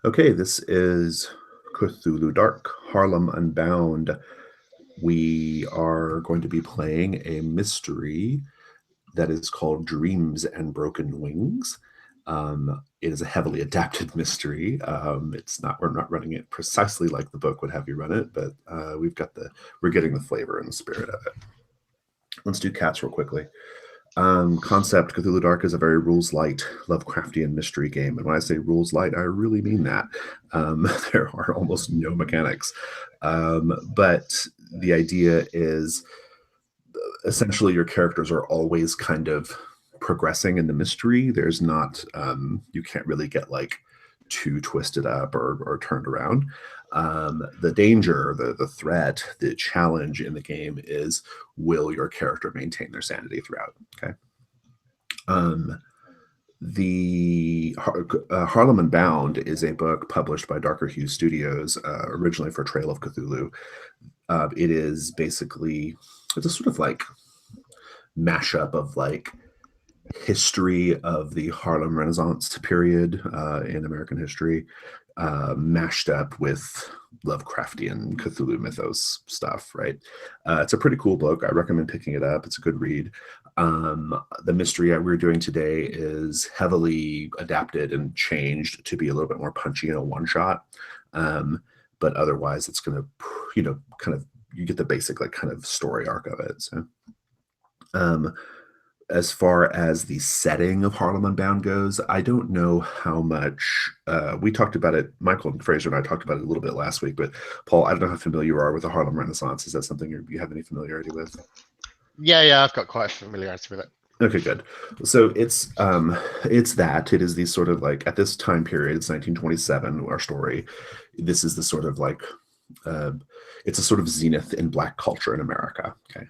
Okay, this is Cthulhu Dark, Harlem Unbound. We are going to be playing a mystery that is called Dreams and Broken Wings. It is a heavily adapted mystery. We're not running it precisely like the book would have you run it, but we're getting the flavor and the spirit of it. Let's do cats real quickly. Concept Cthulhu Dark is a very rules light Lovecraftian mystery game. And when I say rules light, I really mean that. There are almost no mechanics. But the idea is essentially your characters are always kind of progressing in the mystery. There's not, you can't really get like too twisted up or turned around. The danger, the threat, the challenge in the game is, will your character maintain their sanity throughout? Okay. The Harlem Unbound is a book published by Darker Hue Studios, originally for Trail of Cthulhu. It is basically, it's a sort of like mashup of like history of the Harlem Renaissance period in American history, mashed up with Lovecraftian Cthulhu mythos stuff, right? It's a pretty cool book. I recommend picking it up. It's a good read. The mystery we're doing today is heavily adapted and changed to be a little bit more punchy in a one shot. But otherwise, it's going to, kind of, you get the basic, like, kind of story arc of it. So, as far as the setting of Harlem Unbound goes, I don't know how much we talked about it. Michael and Fraser and I talked about it a little bit last week, but Paul, I don't know how familiar you are with the Harlem Renaissance. Is that something you have any familiarity with? Yeah, I've got quite a familiarity with it. Okay, good. So it's that it is these sort of like at this time period, it's 1927. Our story, this is the sort of like it's a sort of zenith in Black culture in America. Okay,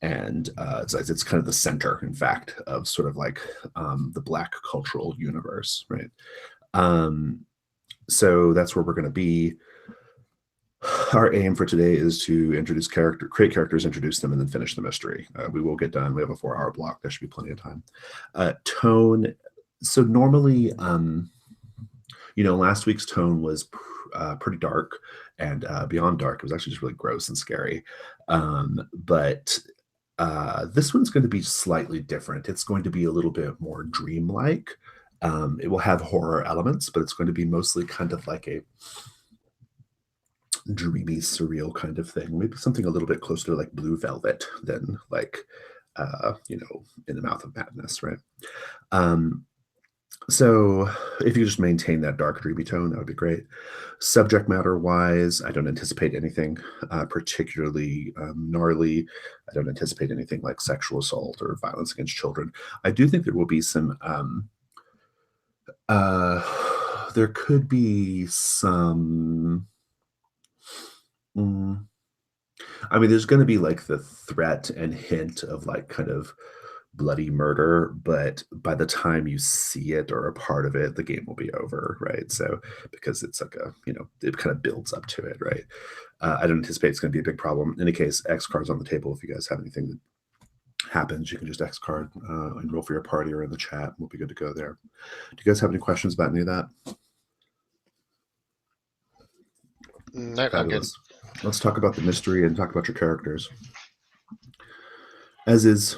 and it's kind of the center, in fact, of sort of like the Black cultural universe, right? So that's where we're going to be. Our aim for today is to create characters, introduce them, and then finish the mystery. We will get done. We have a 4-hour block. There should be plenty of time. Tone. So normally, last week's tone was pretty dark, and beyond dark, it was actually just really gross and scary. But this one's going to be slightly different. It's going to be a little bit more dreamlike. It will have horror elements, but it's going to be mostly kind of like a dreamy, surreal kind of thing. Maybe something a little bit closer to like Blue Velvet than like, In the Mouth of Madness, right? So if you just maintain that dark, dreamy tone, that would be great. Subject matter wise, I don't anticipate anything particularly gnarly. I don't anticipate anything like sexual assault or violence against children. I do think there will be some, there could be some, I mean, there's going to be like the threat and hint of like kind of bloody murder, but by the time you see it or a part of it, the game will be over, right? So because it's like it kind of builds up to it, right? I don't anticipate it's going to be a big problem. In any case, X cards on the table. If you guys have anything that happens, you can just X card and roll for your party or in the chat. We'll be good to go there. Do you guys have any questions about any of that? No, Fabulous. Let's talk about the mystery and talk about your characters. As is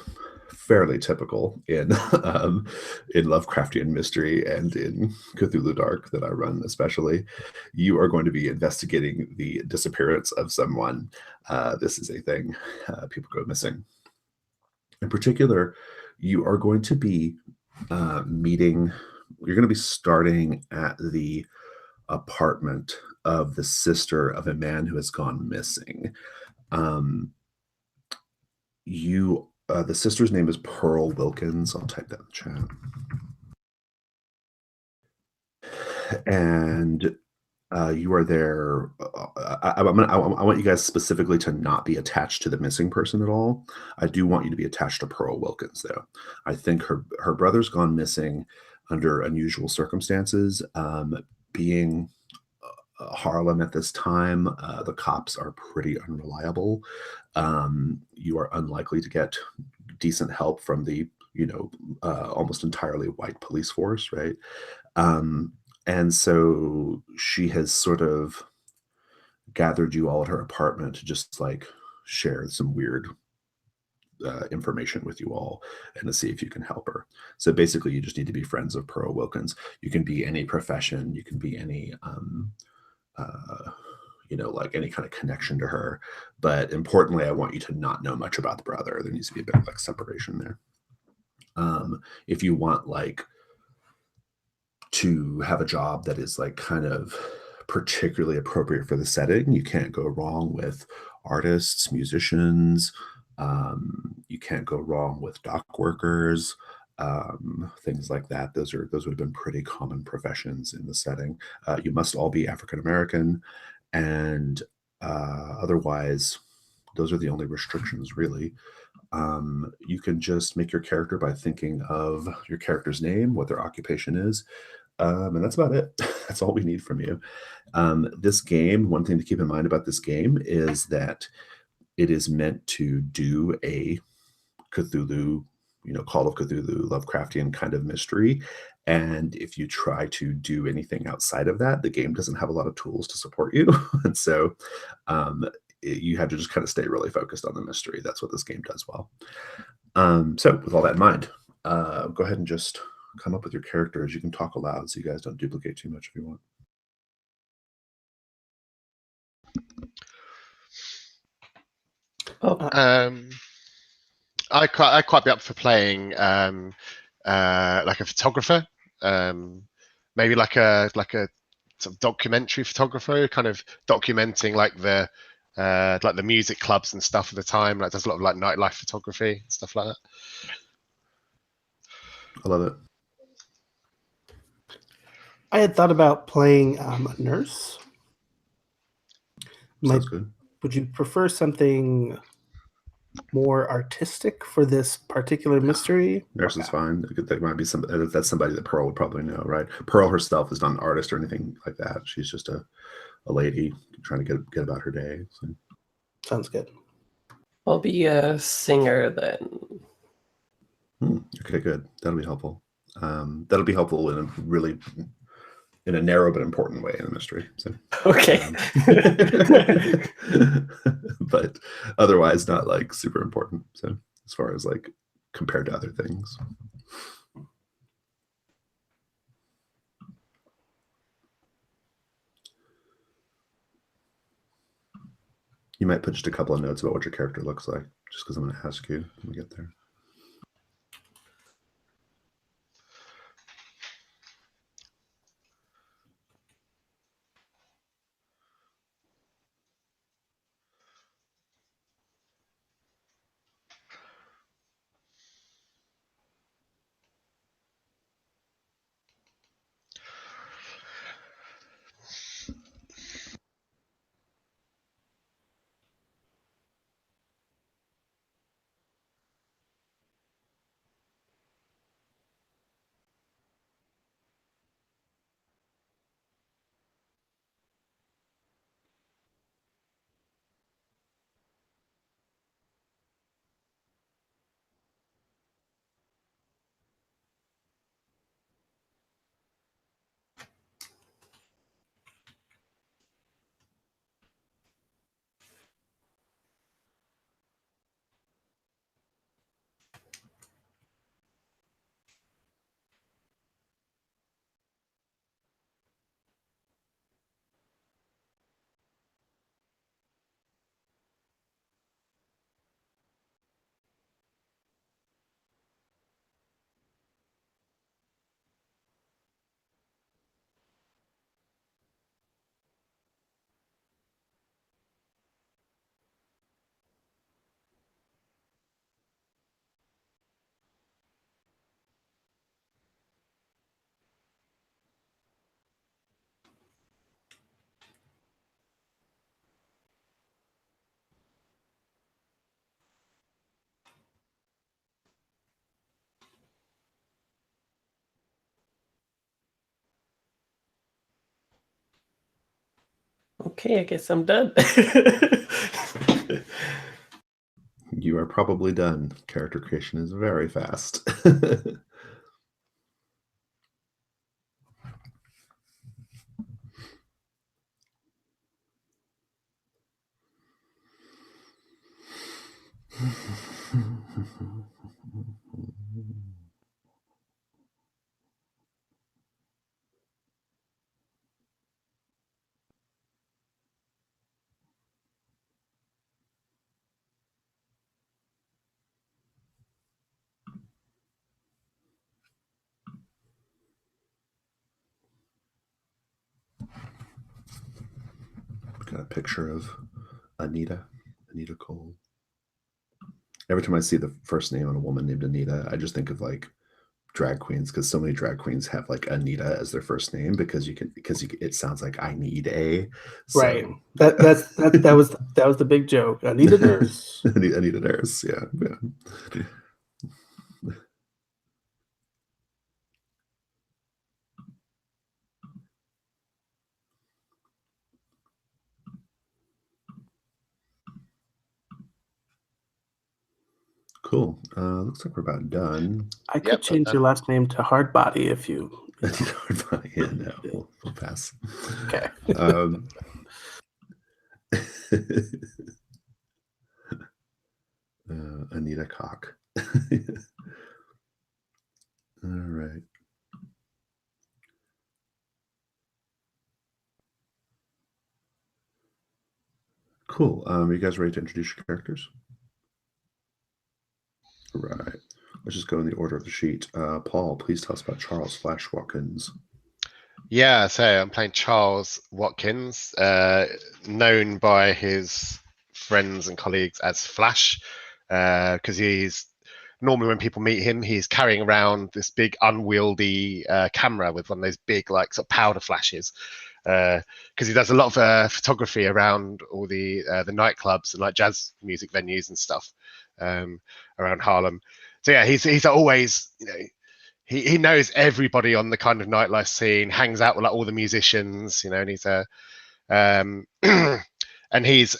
fairly typical in Lovecraftian mystery and in Cthulhu Dark that I run, especially, you are going to be investigating the disappearance of someone. This is a thing. People go missing. In particular, you are going to be meeting. You're going to be starting at the apartment of the sister of a man who has gone missing. The sister's name is Pearl Wilkins. I'll type that in the chat. And you are there. I want you guys specifically to not be attached to the missing person at all. I do want you to be attached to Pearl Wilkins, though. I think her brother's gone missing under unusual circumstances. Being Harlem at this time, the cops are pretty unreliable. You are unlikely to get decent help from the almost entirely white police force, right? And so she has sort of gathered you all at her apartment to just like share some weird information with you all and to see if you can help her. So basically, you just need to be friends of Pearl Wilkins. You can be any profession, you can be any, like any kind of connection to her. But importantly, I want you to not know much about the brother. There needs to be a bit of like separation there. If you want like to have a job that is like kind of particularly appropriate for the setting, you can't go wrong with artists, musicians. You can't go wrong with dock workers, things like that. Those would have been pretty common professions in the setting. You must all be African American, and otherwise, those are the only restrictions really. You can just make your character by thinking of your character's name, what their occupation is, and that's about it. That's all we need from you. This game, one thing to keep in mind about this game is that it is meant to do a Cthulhu, Call of Cthulhu, Lovecraftian kind of mystery. And if you try to do anything outside of that, the game doesn't have a lot of tools to support you. And so you have to just kind of stay really focused on the mystery. That's what this game does well. So with all that in mind, go ahead and just come up with your characters. You can talk aloud so you guys don't duplicate too much if you want. I'd quite be up for playing like a photographer, maybe like a sort of documentary photographer, kind of documenting like the music clubs and stuff at the time. Like does a lot of like nightlife photography and stuff like that. I love it. I had thought about playing a nurse. Sounds good. Would you prefer something more artistic for this particular mystery? Nurse is fine. That might be that's somebody that Pearl would probably know, right? Pearl herself is not an artist or anything like that. She's just a lady trying to get about her day. So. Sounds good. I'll be a singer then. Okay, good. That'll be helpful. That'll be helpful in a narrow but important way in the mystery. So. Okay. But otherwise not like super important. So as far as like compared to other things. You might put just a couple of notes about what your character looks like, just because I'm going to ask you when we get there. Okay, I guess I'm done. You are probably done. Character creation is very fast. picture of Anita Cole. Every time I see the first name on a woman named Anita, I just think of like drag queens, because so many drag queens have like Anita as their first name because it sounds like I need a. So. Right. That was the big joke. I need a nurse. Anita nurse. Yeah. Cool. Looks like we're about done. I could change your last name to Hardbody if you. Yeah, no, we'll pass. Okay. Anita Cock. All right. Cool. Are you guys ready to introduce your characters? Right. Let's just go in the order of the sheet. Paul, please tell us about Charles Flash Watkins. Yeah, so I'm playing Charles Watkins, known by his friends and colleagues as Flash, because he's normally, when people meet him, he's carrying around this big unwieldy camera with one of those big like sort of powder flashes, because he does a lot of photography around all the nightclubs and like jazz music venues and stuff around Harlem. So yeah, he's always, you know, he knows everybody on the kind of nightlife scene, hangs out with like all the musicians, you know, and he's and he's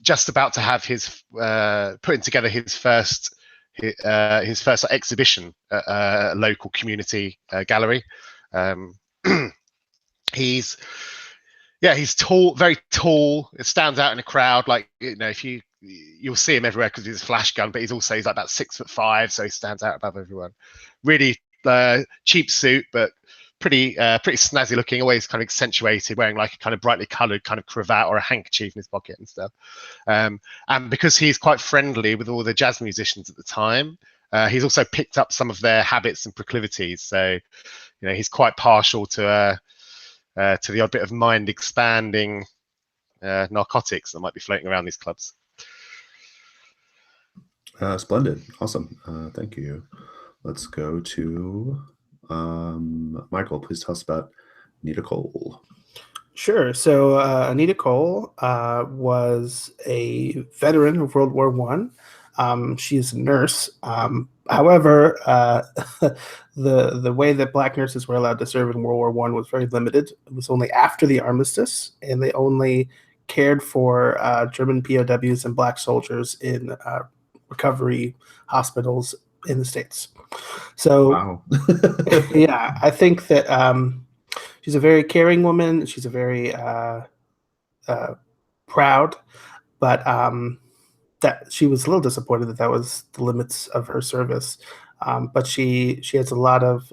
just about to have his putting together his first exhibition at a local community gallery. He's tall, very tall. It stands out in a crowd. Like, you know, you'll see him everywhere because he's a flash gun, but he's like about 6'5", so he stands out above everyone. Really cheap suit, but pretty snazzy looking, always kind of accentuated, wearing like a kind of brightly colored kind of cravat or a handkerchief in his pocket and stuff. And because he's quite friendly with all the jazz musicians at the time, he's also picked up some of their habits and proclivities. So, you know, he's quite partial to the odd bit of mind expanding narcotics that might be floating around these clubs. Splendid. Awesome. Thank you. Let's go to Michael. Please tell us about Anita Cole. Sure. So Anita Cole was a veteran of World War I. She's a nurse. However, the way that Black nurses were allowed to serve in World War I was very limited. It was only after the armistice, and they only cared for German POWs and Black soldiers in recovery hospitals in the States. So, wow. yeah, I think that she's a very caring woman. She's a very proud, but that she was a little disappointed that was the limits of her service. But she has a lot of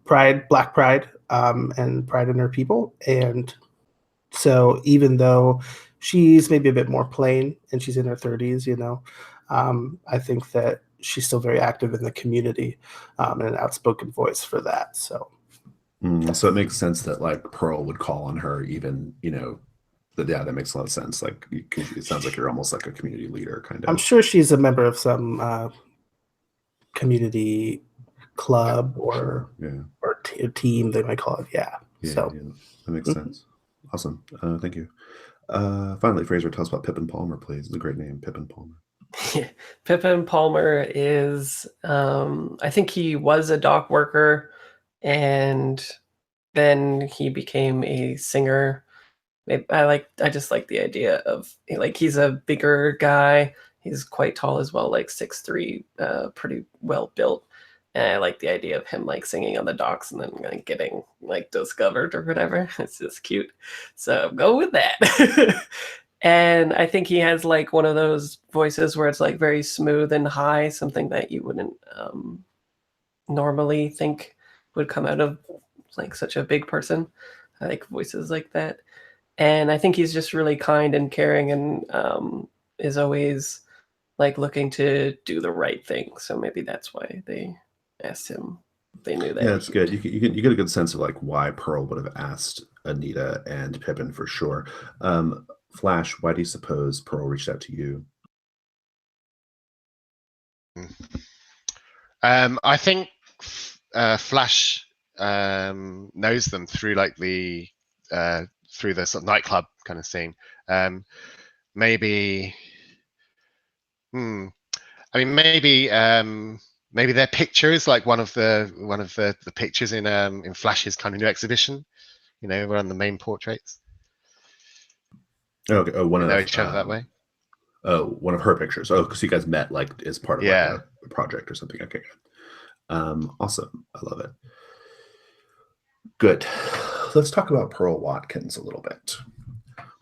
pride, Black pride, and pride in her people. And so even though she's maybe a bit more plain and she's in her 30s, you know, I think that she's still very active in the community and an outspoken voice for that. So. So it makes sense that like Pearl would call on her, even, you know, that makes a lot of sense. Like, it sounds like you're almost like a community leader, kind of. I'm sure she's a member of some community club or team, they might call it. Yeah. So that makes sense. Awesome. Thank you. Finally, Fraser, tell us about Pippin Palmer, please. It's a great name, Pippin Palmer. Pippin Palmer is, I think he was a dock worker, and then he became a singer. I just like the idea of, like, he's a bigger guy. He's quite tall as well, like 6'3", pretty well built. And I like the idea of him like singing on the docks and then like getting like discovered or whatever. It's just cute. So go with that. And I think he has like one of those voices where it's like very smooth and high, something that you wouldn't normally think would come out of like such a big person. I like voices like that. And I think he's just really kind and caring, and is always like looking to do the right thing. So maybe that's why they asked him. They knew that. Yeah, that's good. You get a good sense of like why Pearl would have asked Anita and Pippin for sure. Flash, why do you suppose Pearl reached out to you? I think Flash knows them through like the through the sort of nightclub kind of scene. Maybe, I mean, maybe their pictures, like one of the pictures in Flash's kind of new exhibition. You know, around the main portraits. Okay. Oh, They know each other that way. Oh, one of her pictures. Oh, because you guys met like as part of like a project or something. Okay, good. Awesome. I love it. Good. Let's talk about Pearl Watkins a little bit.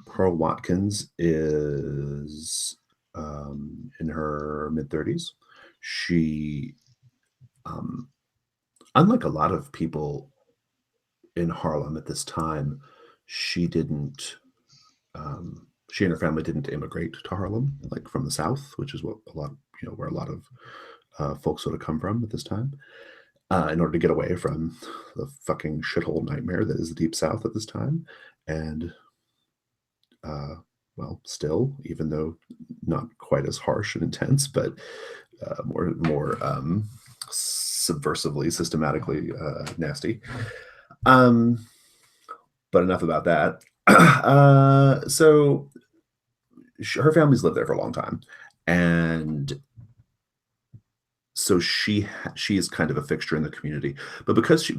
Pearl Watkins is in her mid-30s. She, unlike a lot of people in Harlem at this time, she didn't. She and her family didn't immigrate to Harlem, like from the South, which is what a lot, where a lot of folks would have come from at this time, in order to get away from the fucking shithole nightmare that is the Deep South at this time. And well, still, even though not quite as harsh and intense, but more subversively, systematically nasty. But enough about that. So her family's lived there for a long time, and so she is kind of a fixture in the community. But because she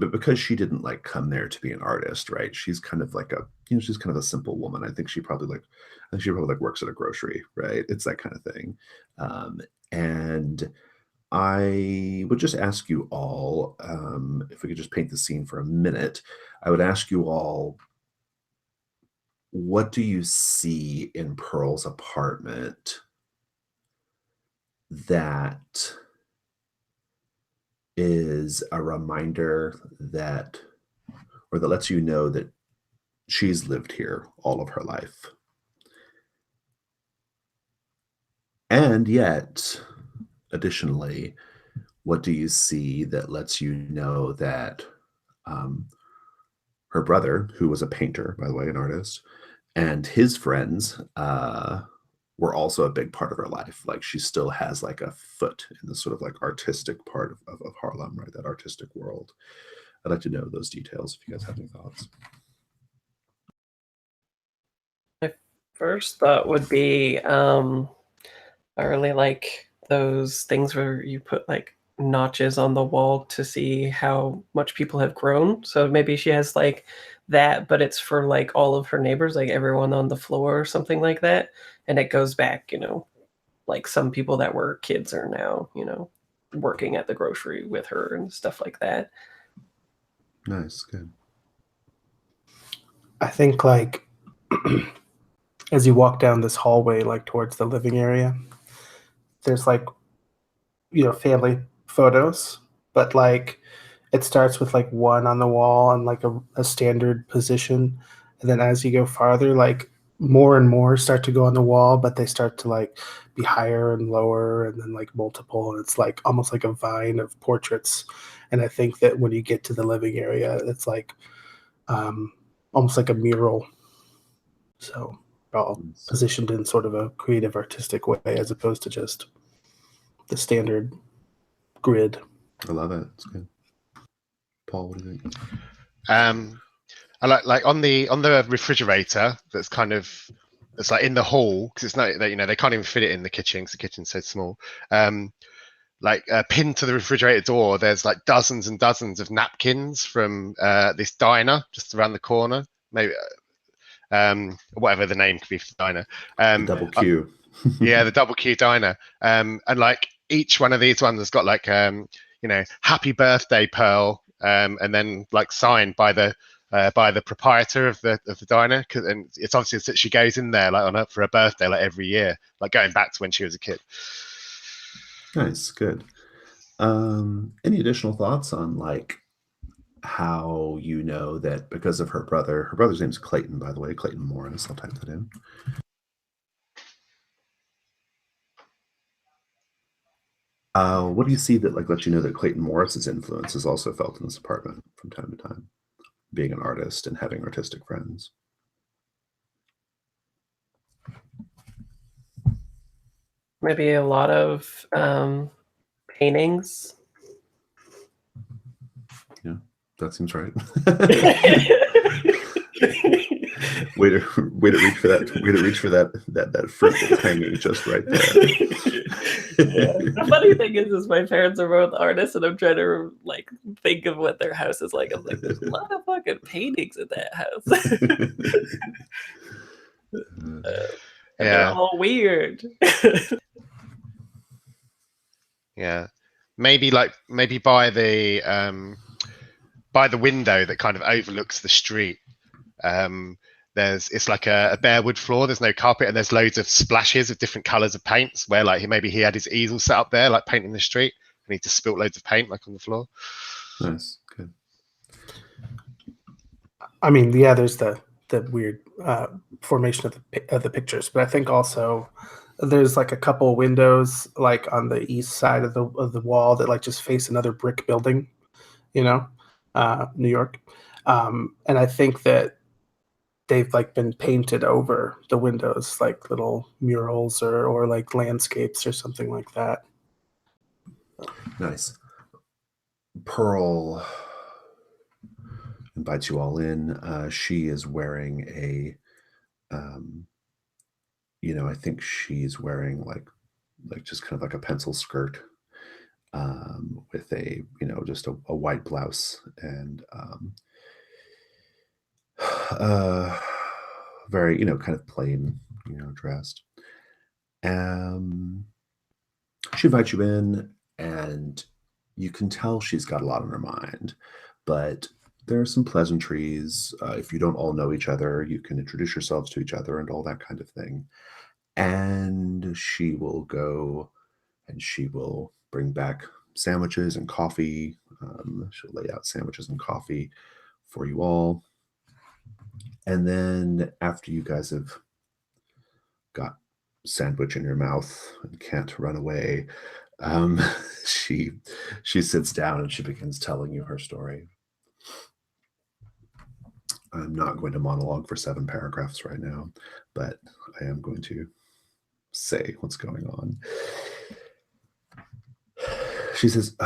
didn't like come there to be an artist, right? She's kind of like she's kind of a simple woman. I think she probably works at a grocery, right? It's that kind of thing. And I would just ask you all, if we could just paint the scene for a minute. I would ask you all, what do you see in Pearl's apartment that is a reminder that lets you know that she's lived here all of her life? And yet, additionally, what do you see that lets you know that her brother, who was a painter, by the way, an artist, and his friends were also a big part of her life? Like, she still has like a foot in the sort of like artistic part of Harlem, right? That artistic world. I'd like to know those details if you guys have any thoughts. My first thought would be I really like those things where you put like notches on the wall to see how much people have grown. So maybe she has like that, but it's for like all of her neighbors, like everyone on the floor or something like that. And it goes back, like some people that were kids are now, working at the grocery with her and stuff like that. Nice, good. I think like as you walk down this hallway, like towards the living area, there's like, family photos, but like it starts with like one on the wall and like a standard position. And then as you go farther, like more and more start to go on the wall, but they start to like be higher and lower and then like multiple. And it's like almost like a vine of portraits. And I think that when you get to the living area, it's like almost like a mural. So all positioned in sort of a creative, artistic way as opposed to just the standard grid. I love it. It's good. Paul, what do you think? I like on the refrigerator that's like in the hall, because it's not that they can't even fit it in the kitchen because the kitchen's so small. Like pinned to the refrigerator door, there's like dozens and dozens of napkins from this diner just around the corner. Maybe whatever the name could be for the diner. The double Q. Yeah, the double Q diner. And like each one of these ones has got like happy birthday Pearl, and then like signed by the proprietor of the diner, and it's obvious that she goes in there like for her birthday like every year, like going back to when she was a kid. Nice, good. Any additional thoughts on like how you know that because of her brother's name's Clayton, by the way, Clayton Morris, I'll type that in. What do you see that like lets you know that Clayton Morris's influence is also felt in this apartment from time to time? being an artist and having artistic friends. Maybe a lot of paintings. Yeah, that seems right. way to reach for that. Way to reach for that fruit that's hanging just right there. Yeah. The funny thing is my parents are both artists, and I'm trying to like think of what their house is like. I'm like, there's a lot of fucking paintings in that house. And they're all weird. Yeah, maybe by the window that kind of overlooks the street. It's like a bare wood floor. There's no carpet, and there's loads of splashes of different colors of paints. Where like maybe he had his easel set up there, like painting the street, and he just spilt loads of paint like on the floor. Nice, good. I mean, yeah, there's the weird formation of the pictures, but I think also there's like a couple windows like on the east side of the wall that like just face another brick building, you know, New York, and I think that they've like been painted over the windows, like little murals or like landscapes or something like that. Nice. Pearl invites you all in. She is wearing a, I think she's wearing like just kind of like a pencil skirt with a, just a white blouse and very, kind of plain, dressed. She invites you in, and you can tell she's got a lot on her mind, but there are some pleasantries. If you don't all know each other, you can introduce yourselves to each other and all that kind of thing. And she will go and she will bring back sandwiches and coffee. She'll lay out sandwiches and coffee for you all. And then after you guys have got sandwich in your mouth and can't run away, she sits down and she begins telling you her story. I'm not going to monologue for 7 paragraphs right now, but I am going to say what's going on. She says,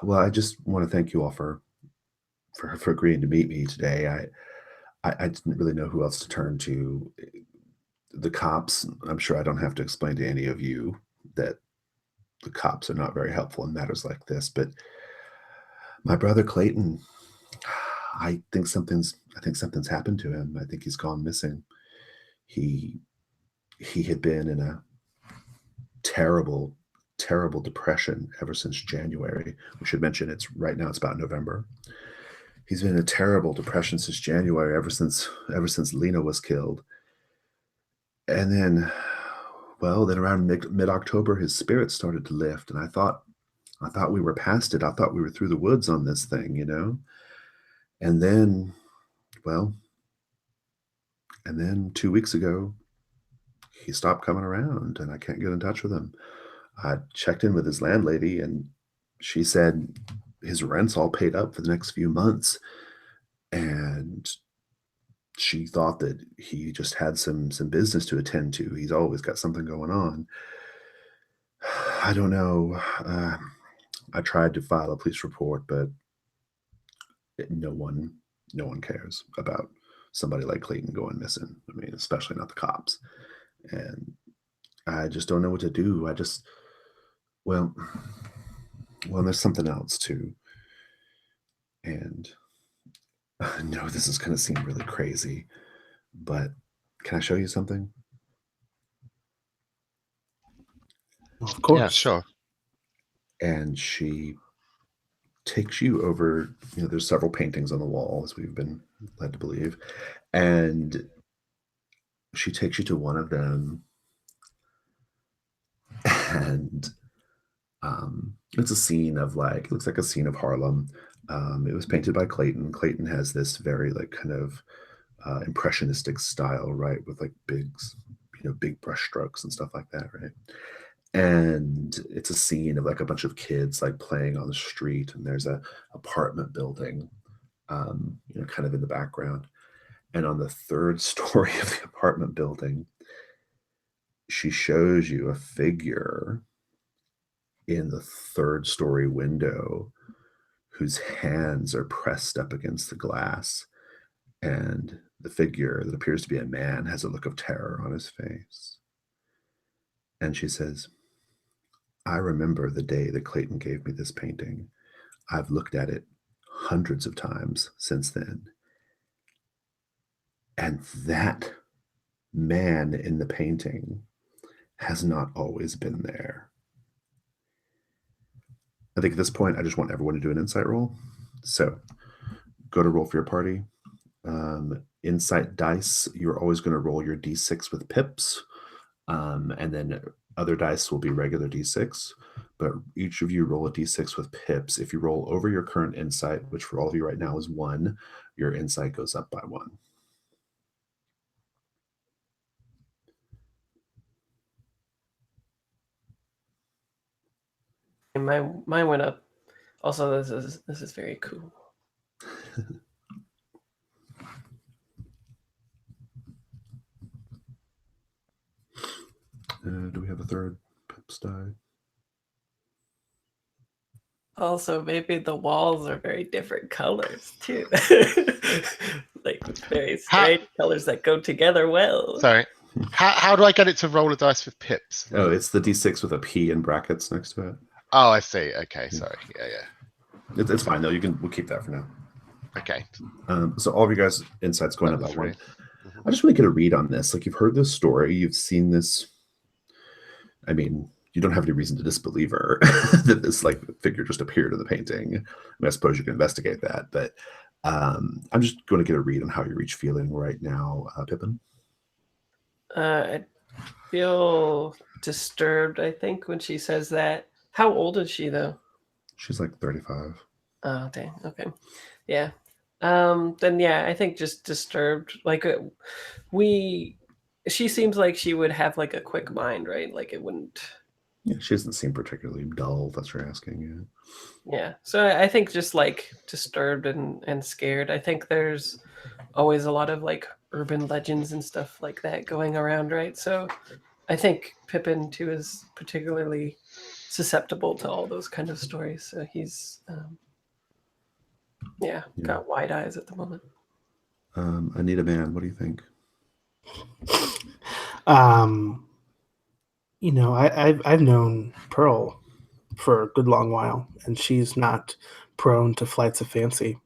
well, I just want to thank you all for agreeing to meet me today. I didn't really know who else to turn to. The cops, I'm sure I don't have to explain to any of you that the cops are not very helpful in matters like this, but my brother Clayton, I think something's happened to him. I think he's gone missing. He had been in a terrible depression ever since January. We should mention it's about November. He's been in a terrible depression since January, ever since Lena was killed. And then, well, then around mid-October, his spirits started to lift, and I thought we were past it. I thought we were through the woods on this thing, And then, well, 2 weeks ago, he stopped coming around, and I can't get in touch with him. I checked in with his landlady, and she said his rent's all paid up for the next few months, and she thought that he just had some business to attend to. He's always got something going on. I don't know. I tried to file a police report, but no one cares about somebody like Clayton going missing. I mean, especially not the cops. And I just don't know what to do. Well, there's something else too. And I know this is going to seem really crazy, but can I show you something? Of course. Yeah, sure. And she takes you over, there's several paintings on the wall, as we've been led to believe. And she takes you to one of them. And it's a scene of it looks like a scene of Harlem. It was painted by Clayton. Clayton has this very kind of impressionistic style, right? With big brush strokes and stuff like that, right? And it's a scene of a bunch of kids playing on the street, and there's a apartment building, kind of in the background. And on the third story of the apartment building, she shows you a figure in the third story window whose hands are pressed up against the glass. And the figure that appears to be a man has a look of terror on his face. And she says, I remember the day that Clayton gave me this painting. I've looked at it hundreds of times since then. And that man in the painting has not always been there. I think at this point, I just want everyone to do an insight roll. So go to roll for your party. Insight dice, you're always going to roll your d6 with pips. And then other dice will be regular d6. But each of you roll a d6 with pips. If you roll over your current insight, which for all of you right now is 1, your insight goes up by 1. And mine went up. Also, this is very cool. Do we have a third pips die? Also, maybe the walls are very different colors too. Like very strange colors that go together well. Sorry. How do I get it to roll a dice with pips? Oh, it's the d6 with a P in brackets next to it. Oh, I see. Okay, sorry. Yeah. It's fine though. We'll keep that for now. Okay. So all of you guys' insights going up by 1. Mm-hmm. I just want to get a read on this. Like, you've heard this story, you've seen this. I mean, you don't have any reason to disbelieve her that this like figure just appeared in the painting. I mean, I suppose you can investigate that, but I'm just going to get a read on how you're each feeling right now, Pippin. I feel disturbed, I think, when she says that. How old is she, though? She's like 35. Oh, dang. Okay. Yeah. Then, yeah, I think just disturbed. Like, she seems like she would have, like, a quick mind, right? Like, it wouldn't... Yeah, she doesn't seem particularly dull, that's what you're asking. Yeah. So I think just, like, disturbed and scared. I think there's always a lot of, like, urban legends and stuff like that going around, right? So I think Pippin too is particularly susceptible to all those kind of stories. So he's got wide eyes at the moment. Anita Man, what do you think? You know, I've known Pearl for a good long while, and she's not prone to flights of fancy.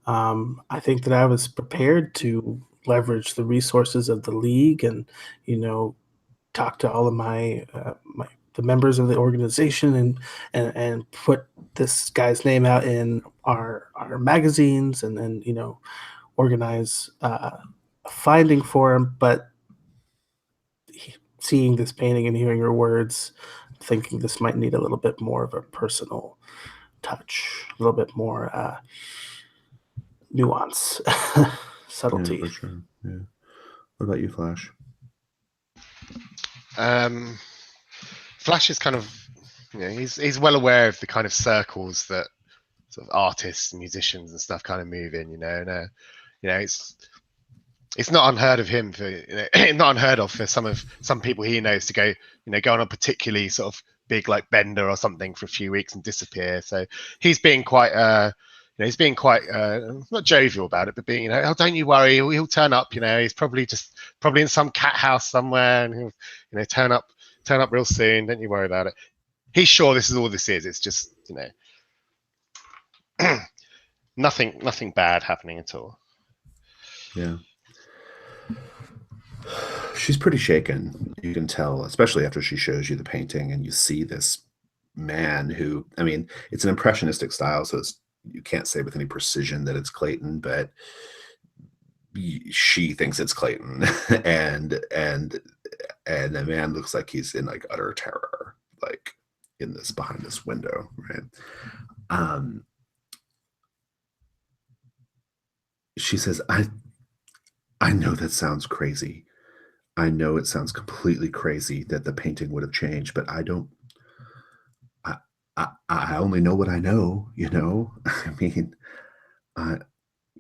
I think that I was prepared to leverage the resources of the league and, you know, talk to all of my the members of the organization and put this guy's name out in our magazines and you know, organize a finding for him. But seeing this painting and hearing her words, thinking this might need a little bit more of a personal touch, a little bit more nuance, subtlety. Yeah, for sure. Yeah. What about you, Flash? Flash is kind of, you know, he's well aware of the kind of circles that sort of artists and musicians and stuff kind of move in, you know, and you know, it's not unheard of him for, you know, not unheard of for some people he knows to go, you know, go on a particularly sort of big like bender or something for a few weeks and disappear. So he's being quite you know, he's being quite not jovial about it, but being, you know, oh, don't you worry, he'll turn up. You know, he's probably in some cat house somewhere, and he'll, you know, turn up real soon. Don't you worry about it. He's sure this is all this is. It's just, you know, nothing bad happening at all. Yeah. She's pretty shaken. You can tell, especially after she shows you the painting and you see this man who, I mean, it's an impressionistic style, so you can't say with any precision that it's Clayton, but she thinks it's Clayton, and the man looks like he's in like utter terror, like behind this window, right? She says, I know that sounds crazy. I know it sounds completely crazy that the painting would have changed, but I don't. I only know what I know, you know. I mean,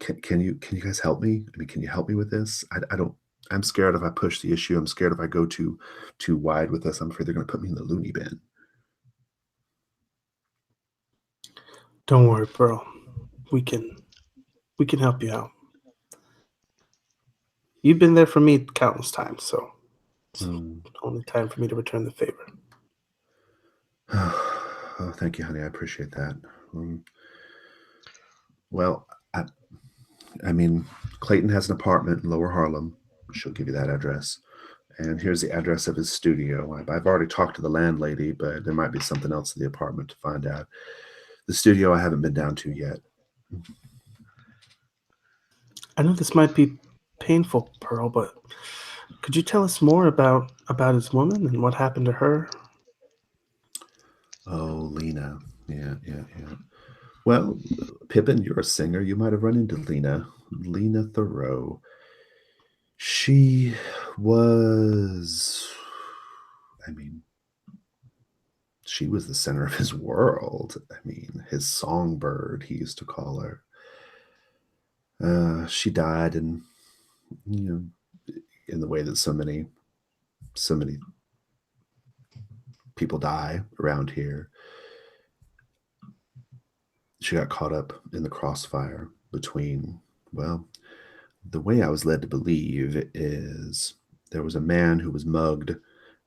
can you guys help me? I mean, can you help me with this? I don't. I'm scared if I push the issue. I'm scared if I go too wide with this. I'm afraid they're going to put me in the loony bin. Don't worry, Pearl. We can help you out. You've been there for me countless times, so it's only time for me to return the favor. Oh, thank you, honey. I appreciate that. Well, I mean, Clayton has an apartment in Lower Harlem. She'll give you that address. And here's the address of his studio. I've already talked to the landlady, but there might be something else in the apartment to find out. The studio I haven't been down to yet. I know this might be painful, Pearl, but could you tell us more about his woman and what happened to her? Oh, Lena. Yeah. Well, Pippin, you're a singer. You might have run into Lena Thoreau. She was, I mean, she was the center of his world. I mean, his songbird, he used to call her. She died in the way that so many people die around here. She got caught up in the crossfire between, well, the way I was led to believe is there was a man who was mugged,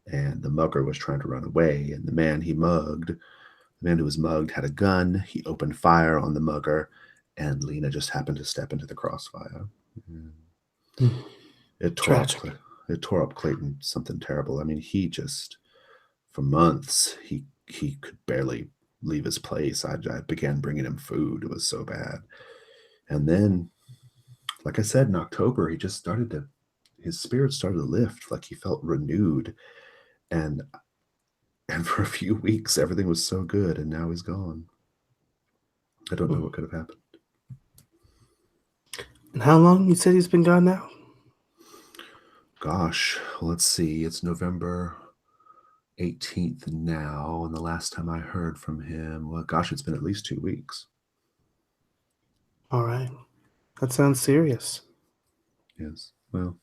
and the mugger was trying to run away, and the man who was mugged had a gun. He opened fire on the mugger, and Lena just happened to step into the crossfire. It tore up Clayton something terrible. I mean, he just, for months, he could barely leave his place. I began bringing him food. It was so bad. And then, like I said, in October, he just his spirit started to lift, like he felt renewed. And for a few weeks, everything was so good, and now he's gone. I don't know what could have happened. And how long you said he's been gone now? Gosh, let's see. It's November 18th now, and the last time I heard from him, well, gosh, it's been at least 2 weeks. All right. That sounds serious. Yes. Well,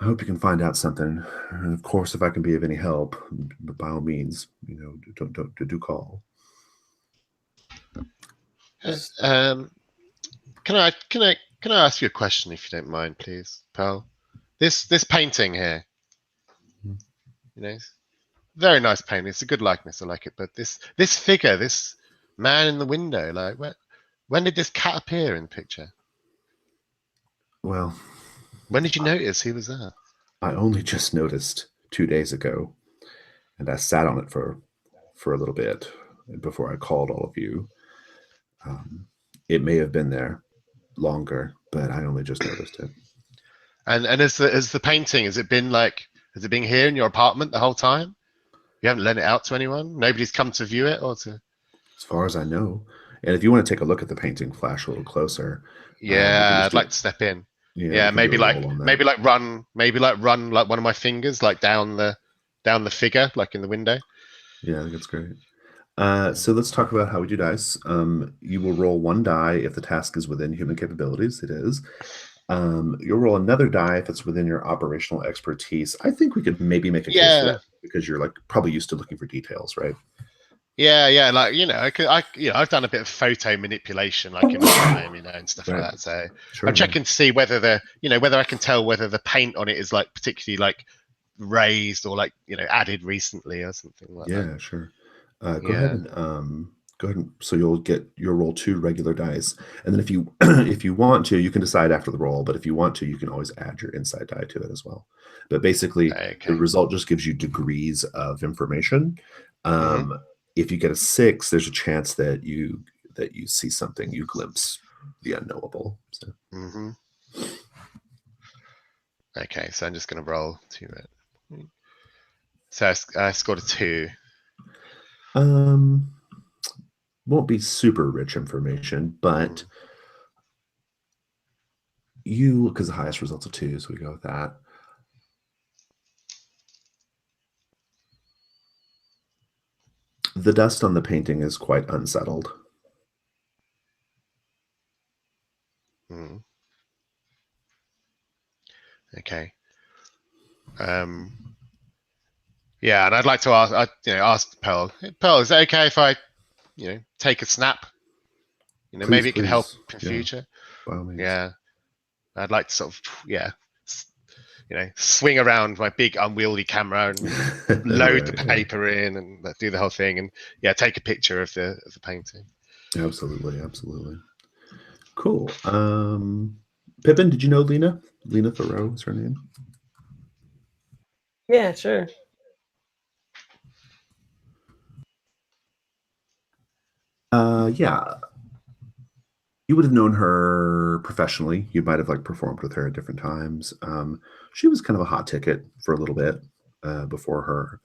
I hope you can find out something. And of course, if I can be of any help, by all means, do call. Can I ask you a question, if you don't mind, please, pal? This painting here, very nice painting. It's a good likeness. I like it. But this figure, this man in the window, like, when did this cat appear in the picture? Well, when did you notice he was there? I only just noticed 2 days ago, and I sat on it for a little bit before I called all of you. It may have been there longer, but I only just noticed it. And as the painting, has it been here in your apartment the whole time? You haven't lent it out to anyone? Nobody's come to view it or to? As far as I know. And if you want to take a look at the painting, flash a little closer. Yeah, I'd like to step in. Yeah, maybe run like one of my fingers like down the figure, like in the window. Yeah, I think that's great. So let's talk about how we do dice. You will roll 1 die if the task is within human capabilities. It is. You'll roll another die if it's within your operational expertise. I think we could maybe make a case for that because you're like probably used to looking for details, right? Yeah, like I've done a bit of photo manipulation, like in time, and stuff like that. So I'm checking to see whether whether I can tell whether the paint on it is like particularly like raised or like added recently or something like that. Yeah, sure. Go ahead and so you'll roll 2 regular dice, and then if you if you want to, you can decide after the roll. But if you want to, you can always add your insight die to it as well. But basically, the result just gives you degrees of information. If you get a 6, there's a chance that you see something, you glimpse the unknowable. So. Okay, so I'm just going to roll 2. So I scored a 2. Won't be super rich information, but because the highest result's a 2, so we go with that. The dust on the painting is quite unsettled. Okay. Yeah, and I'd like to ask Pearl. Pearl, is it okay if I, take a snap? Maybe it could help in future. By all means. Yeah, I'd like to sort of, swing around my big unwieldy camera and load the paper in and do the whole thing, and take a picture of the painting. Absolutely. Cool. Pippin, did you know Lena? Lena Thoreau is her name. Yeah, sure. Yeah. You would have known her professionally. You might have performed with her at different times. She was kind of a hot ticket for a little bit before her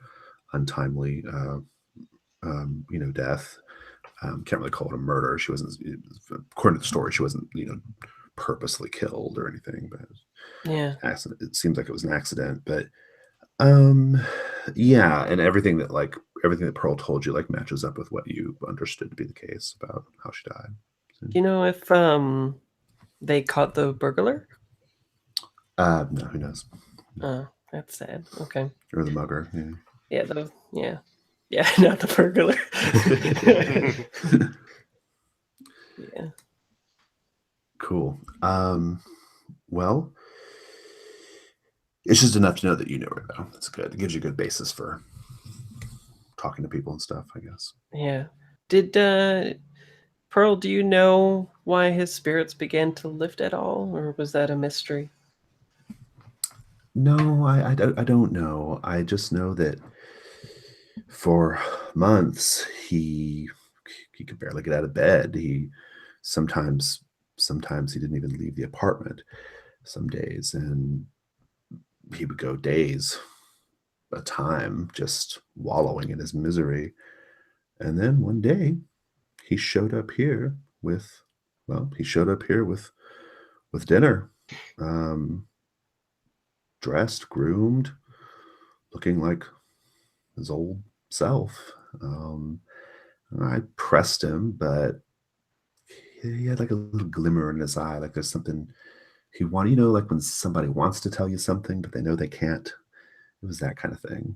untimely, death. Can't really call it a murder. She wasn't, according to the story, she wasn't, purposely killed or anything. But Yeah, accident. It seems like it was an accident. But yeah, and everything that Pearl told you matches up with what you understood to be the case about how she died. So, do you know if they caught the burglar? no, who knows? Oh, that's sad. Okay. Or the mugger. Yeah. Yeah, not the burglar. Yeah. Cool. Well, it's just enough to know that you knew her, though. That's good. It gives you a good basis for talking to people and stuff, I guess. Yeah. Did Pearl, do you know why his spirits began to lift at all, or was that a mystery? No, I don't know. I just know that for months he could barely get out of bed. He sometimes he didn't even leave the apartment some days, and he would go days a time just wallowing in his misery. And then one day he showed up here with dinner, dressed, groomed, looking like his old self. I pressed him, but he had a little glimmer in his eye, there's something he wanted, when somebody wants to tell you something, but they know they can't. It was that kind of thing.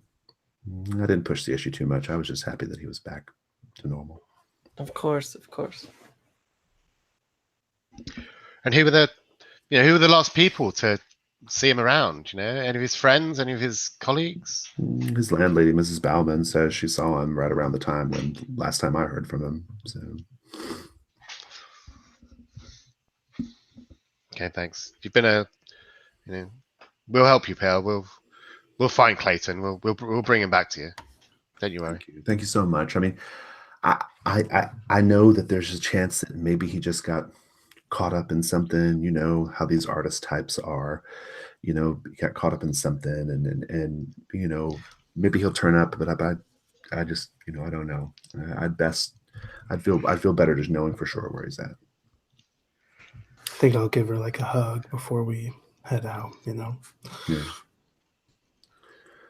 I didn't push the issue too much. I was just happy that he was back to normal. Of course. And who were the last people to see him around? Any of his friends, any of his colleagues? His landlady, Mrs. Bauman, says she saw him right around the time when last time I heard from him. So. Okay, thanks. You've been we'll help you, Pearl. We'll find Clayton. We'll bring him back to you. Don't you worry. Thank you so much. I mean, I know that there's a chance that maybe he just got caught up in something. You know how these artist types are. He got caught up in something, and maybe he'll turn up. But I just I don't know. I'd feel better just knowing for sure where he's at. I think I'll give her a hug before we head out. Yeah.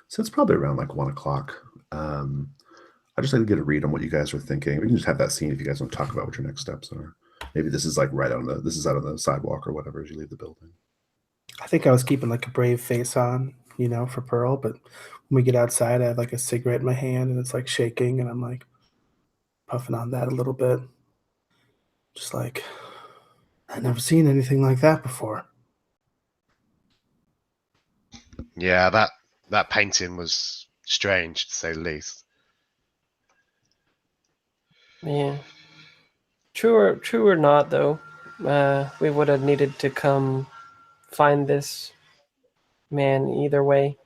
So it's probably around 1:00. I just like to get a read on what you guys are thinking. We can just have that scene if you guys want to talk about what your next steps are. Maybe this is out on the sidewalk or whatever as you leave the building. I think I was keeping a brave face on, for Pearl. But when we get outside, I have a cigarette in my hand and it's shaking, and I'm puffing on that a little bit. Just I've never seen anything like that before. Yeah, that painting was strange to say the least. Yeah. True or not, though, we would have needed to come find this man either way.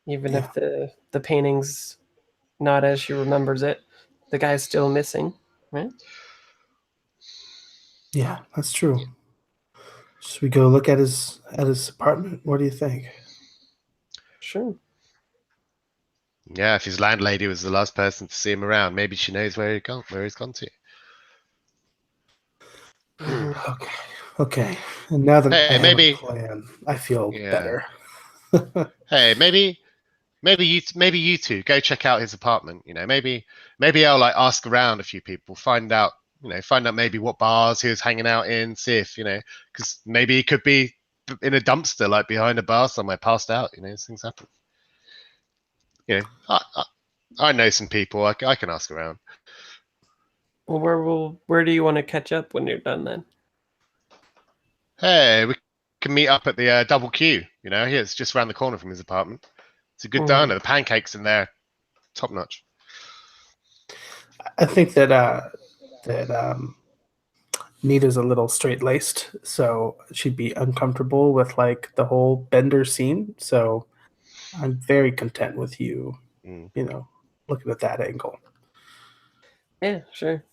Even if the painting's not as she remembers it, the guy's still missing, right? Yeah, that's true. Should we go look at his apartment? What do you think? Sure. Yeah, if his landlady was the last person to see him around, maybe she knows where he's gone to. Okay. And now that I have maybe a plan, I feel better. Hey, maybe you two go check out his apartment. Maybe I'll ask around a few people, find out maybe what bars he was hanging out in, see if because maybe he could be in a dumpster, like behind a bar somewhere, passed out. These things happen. I know some people. I can ask around. Well, where do you want to catch up when you're done then? Hey, we can meet up at the Double Q. Here it's just around the corner from his apartment. It's a good diner. The pancakes in there, top notch. I think that Nita's a little straight laced, so she'd be uncomfortable with like the whole bender scene. So I'm very content with you, looking at that angle. Yeah, sure.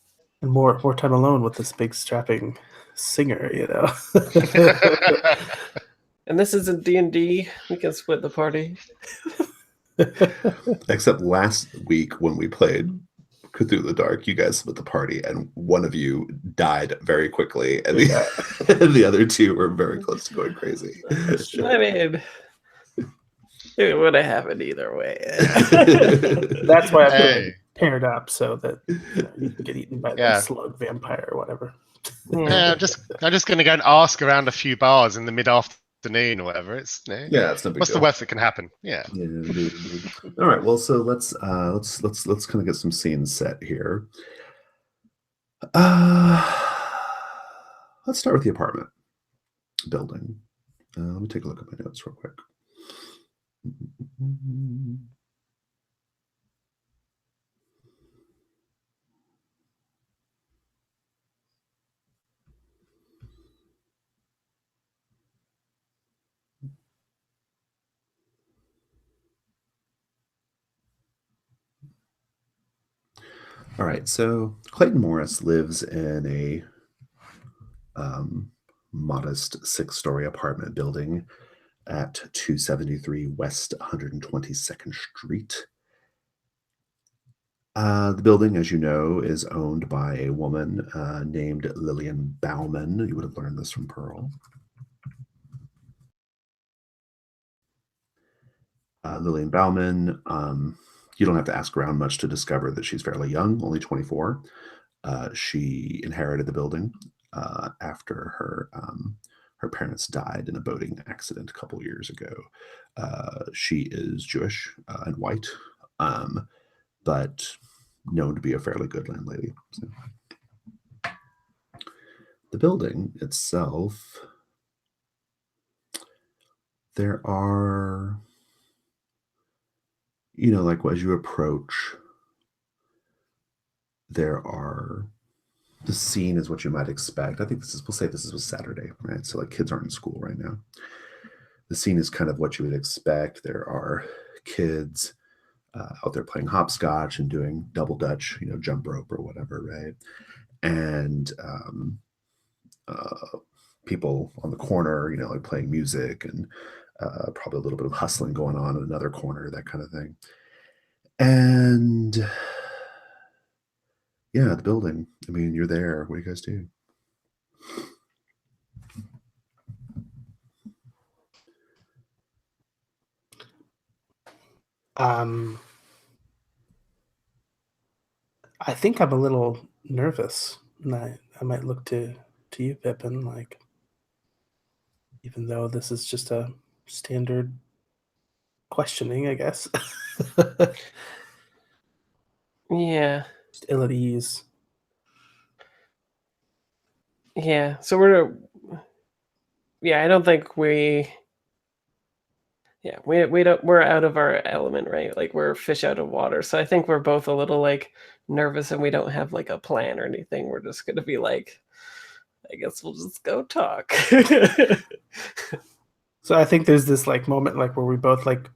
And more time alone with this big strapping singer, And this isn't D&D. We can split the party. Except last week when we played Cthulhu Dark, you guys split the party, and one of you died very quickly, and the other two were very close to going crazy. I mean, it would have happened either way. That's why I'm paired up, so that you can get eaten by the slug vampire or whatever. Yeah, I'm just going to go and ask around a few bars in the mid-afternoon or whatever. It's no big what's deal. The worst that can happen? Yeah. Indeed. All right. Well, so let's kind of get some scenes set here. Let's start with the apartment building. Let me take a look at my notes real quick. All right, so Clayton Morris lives in a modest 6-story apartment building at 273 West 122nd Street. The building, as you know, is owned by a woman named Lillian Bauman. You would have learned this from Pearl. Lillian Bauman, you don't have to ask around much to discover that she's fairly young, only 24. She inherited the building after her parents died in a boating accident a couple years ago. She is Jewish and white, but known to be a fairly good landlady. So. The building itself, there are, like as you approach, the scene is what you might expect. I think we'll say this was Saturday, right? So like kids aren't in school right now. The scene is kind of what you would expect. There are kids out there playing hopscotch and doing double dutch, jump rope or whatever, right? And people on the corner, like playing music, and probably a little bit of hustling going on in another corner, that kind of thing. And the building. I mean, you're there. What do you guys do? I think I'm a little nervous, and I might look to you, Pippin, like, even though this is just a standard questioning, I guess. Yeah. Just ill at ease. Yeah. So I don't think we're out of our element, right? Like we're fish out of water. So I think we're both a little like nervous, and we don't have like a plan or anything. We're just going to be like, I guess we'll just go talk. So I think there's this like moment like where we both like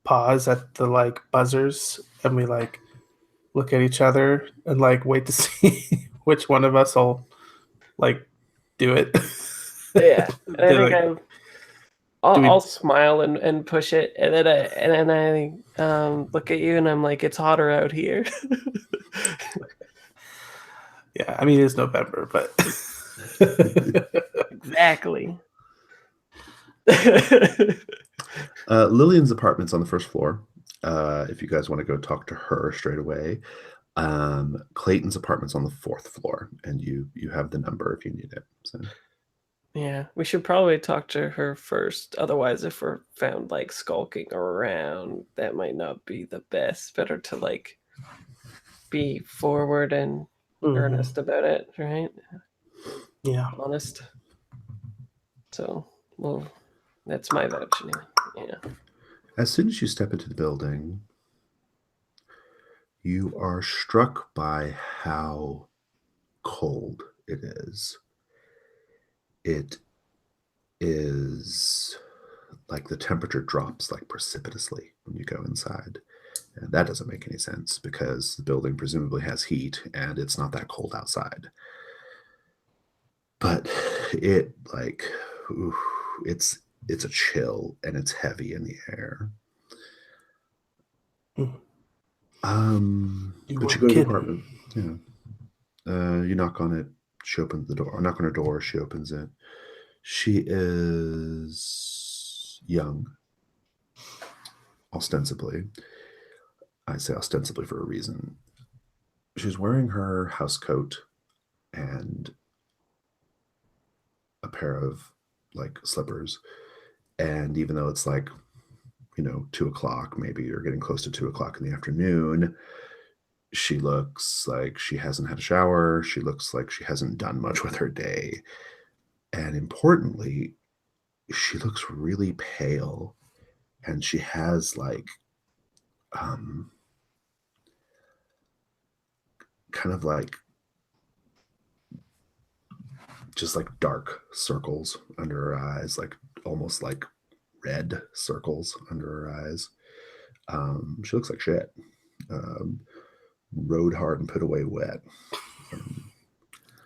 pause at the like buzzers, and we like look at each other and like wait to see which one of us will like do it. Yeah. And I think I'll smile and push it, and then I look at you and I'm like, it's hotter out here. Yeah, I mean it's November, but exactly. Lillian's apartment's on the first floor. If you guys want to go talk to her straight away. Clayton's apartment's on the 4th floor, and you have the number if you need it. So. Yeah, we should probably talk to her first. Otherwise, if we're found like skulking around, that might not be the best. Better to like be forward and earnest about it, right? Yeah. Honest. So, well, that's my vouch anyway. Yeah. As soon as you step into the building, you are struck by how cold it is. It is like the temperature drops like precipitously when you go inside. And that doesn't make any sense because the building presumably has heat and it's not that cold outside. But it like, ooh, it's a chill and it's heavy in the air. You but you weren't go to the kidding. apartment. Yeah. You knock on it. She opens the door. Or knock on her door. She opens it. She is young, ostensibly. I say ostensibly for a reason. She's wearing her house coat and a pair of like slippers. And even though it's like, 2:00 maybe, or getting close to 2:00 in the afternoon, she looks like she hasn't had a shower. She looks like she hasn't done much with her day. And importantly, she looks really pale. And she has like kind of like just like dark circles under her eyes, like almost like red circles under her eyes. She looks like shit. Rode hard and put away wet.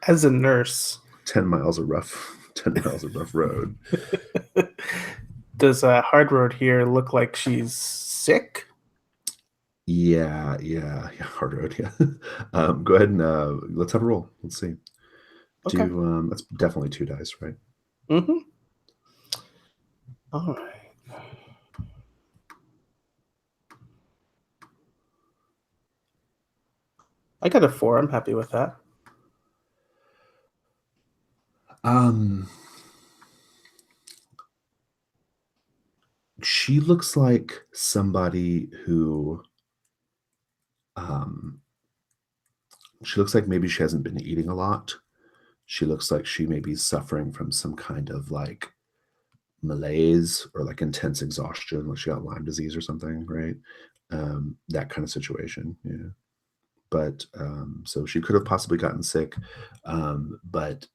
As a nurse, 10 miles of rough road. Does Hard Road here look like she's sick? Yeah, hard road. Yeah. Go ahead and let's have a roll. Let's see. Okay. That's definitely 2 dice, right? Mm-hmm. All right. I got a 4. I'm happy with that. She looks like somebody who she looks like maybe she hasn't been eating a lot. She looks like she may be suffering from some kind of like malaise or like intense exhaustion, like she got Lyme disease or something, right? That kind of situation. Yeah. But so she could have possibly gotten sick. But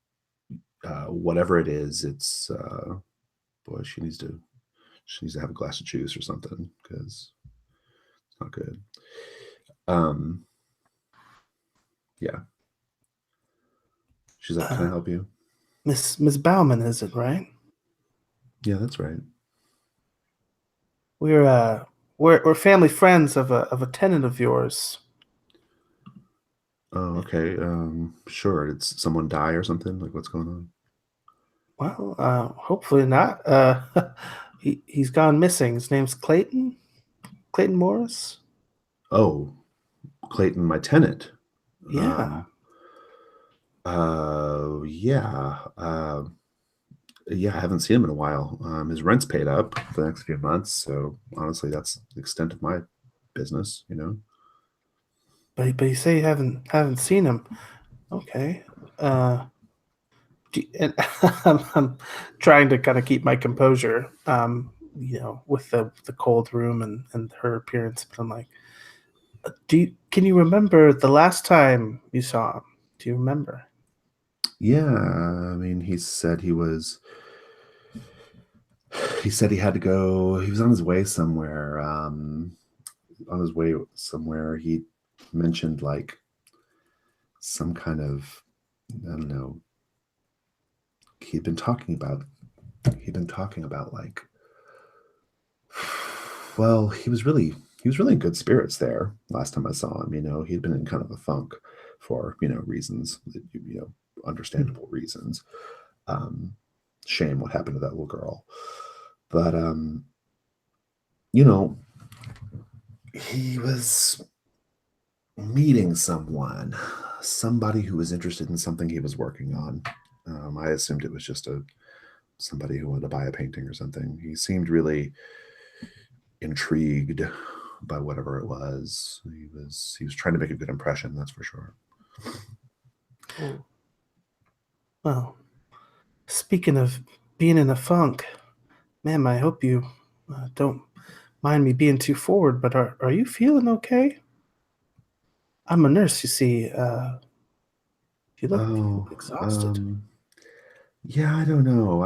whatever it is, it's boy, she needs to have a glass of juice or something because it's not good. Yeah. She's like, "Can I help you?" Miss Bauman, is it right? Yeah, that's right. We're family friends of a tenant of yours. Oh, okay. Sure. Did someone die or something? Like, what's going on? Well, hopefully not. He's gone missing. His name's Clayton Morris. Oh, Clayton, my tenant. Yeah. Yeah. Yeah, I haven't seen him in a while. His rent's paid up for the next few months, so honestly, that's the extent of my business, But you say you haven't seen him. Okay. And I'm trying to kind of keep my composure, with the cold room and her appearance. But I'm like, can you remember the last time you saw him? Do you remember? Yeah, I mean, he said he had to go. He was on his way somewhere. He mentioned like some kind of, I don't know. He'd been talking about like, well, he was really in good spirits there last time I saw him. He'd been in kind of a funk for reasons, understandable reasons. Shame what happened to that little girl, but he was meeting somebody who was interested in something he was working on. I assumed it was just a somebody who wanted to buy a painting or something. He seemed really intrigued by whatever it was. He was trying to make a good impression, that's for sure. Well, speaking of being in a funk, ma'am, I hope you don't mind me being too forward, but are you feeling okay? I'm a nurse, you see. You look exhausted. Yeah, I don't know.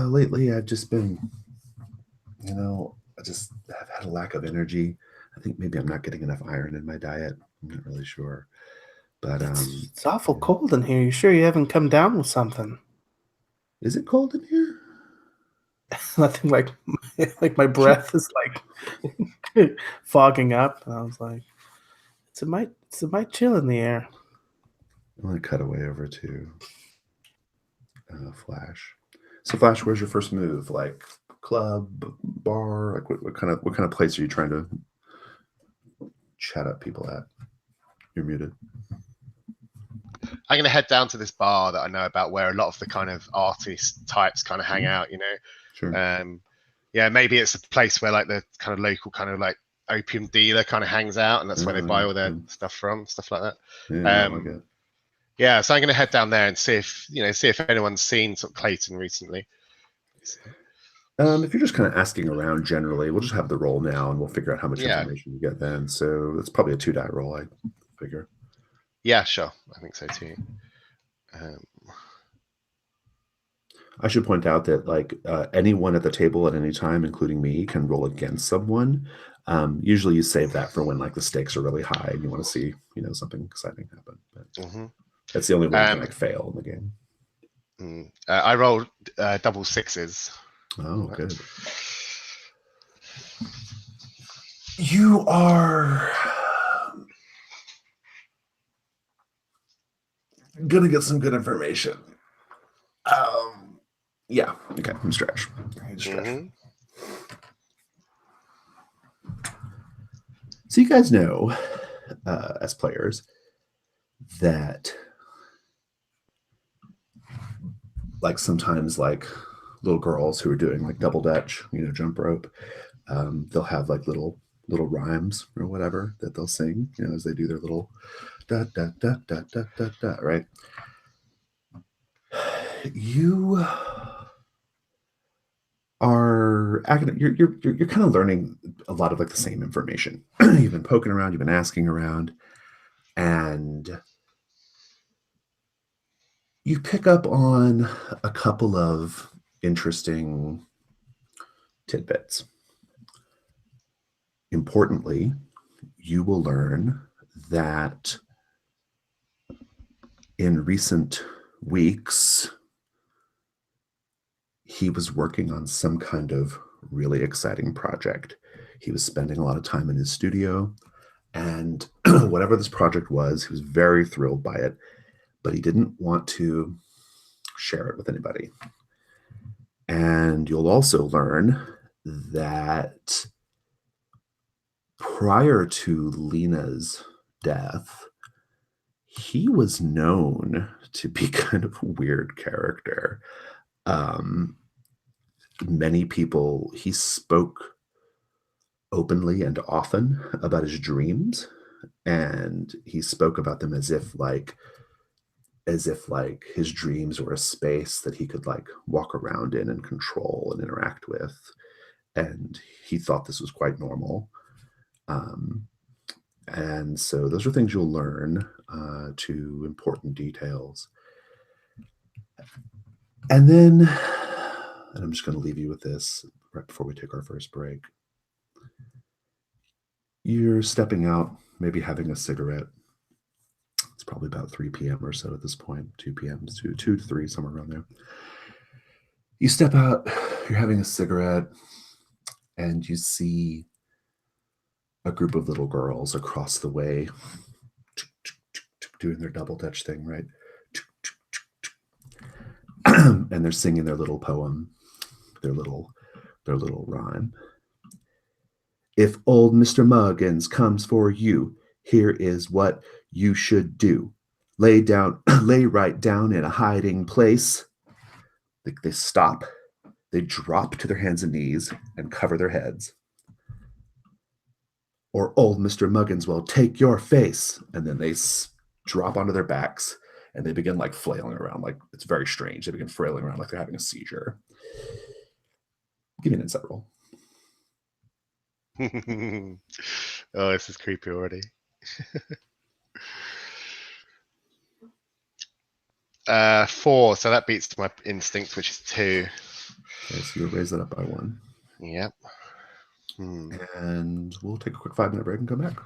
Lately I've just been, I just have had a lack of energy. I think maybe I'm not getting enough iron in my diet. I'm not really sure. But It's awful cold in here. You sure you haven't come down with something? Is it cold in here? Nothing like my breath is like fogging up. And I was like, it's a might chill in the air. I'm gonna cut away over to Flash. So Flash, where's your first move? Like club, bar? Like what kind of place are you trying to chat up people at? You're muted. I'm going to head down to this bar that I know about where a lot of the kind of artist types kind of hang out, Sure. Yeah, maybe it's a place where like the kind of local kind of like opium dealer kind of hangs out, and that's where they buy all their stuff from, stuff like that. Yeah, I like it. Yeah, so I'm going to head down there and see if anyone's seen sort of Clayton recently. If you're just kind of asking around generally, we'll just have the roll now and we'll figure out how much information you get then. So that's probably a 2-die roll, I figure. Yeah, sure. I think so too. I should point out that like anyone at the table at any time, including me, can roll against someone. Usually you save that for when like the stakes are really high and you want to see, something exciting happen. But that's the only way you can like fail in the game. I rolled double sixes. Oh, good. You are gonna get some good information. Yeah. Okay. I'm stretch. So you guys know, as players, that like sometimes like little girls who are doing like double dutch, jump rope, they'll have like little rhymes or whatever that they'll sing, as they do their little da da da da da da da. Right? You are you're kind of learning a lot of like the same information. You've been poking around, you've been asking around, and you pick up on a couple of interesting tidbits. Importantly, you will learn that in recent weeks, he was working on some kind of really exciting project. He was spending a lot of time in his studio, and whatever this project was, he was very thrilled by it, but he didn't want to share it with anybody. And you'll also learn that prior to Lena's death, he was known to be kind of a weird character. Many people, he spoke openly and often about his dreams, and he spoke about them as if his dreams were a space that he could like walk around in and control and interact with, and he thought this was quite normal. And so those are things you'll learn, to important details. And then, and I'm just going to leave you with this right before we take our first break. You're stepping out, maybe having a cigarette. It's probably about 3 p.m. or so at this point, 2 p.m., 2 to 3, somewhere around there. You step out, you're having a cigarette, and you see a group of little girls across the way doing their double dutch thing, right? And they're singing their little poem, their little rhyme. If old Mr. Muggins comes for you, here is what you should do. lay down, lay right down in a hiding place. They stop. They drop to their hands and knees and cover their heads. Or old Mr. Muggins will take your face. And then they drop onto their backs and they begin like flailing around. Like it's very strange. They begin flailing around like they're having a seizure. Give me an insight roll. Oh, this is creepy already. 4, so that beats my instinct, which is 2. Okay, so you'll raise that up by 1. Yep. And we'll take a quick 5-minute break and come back.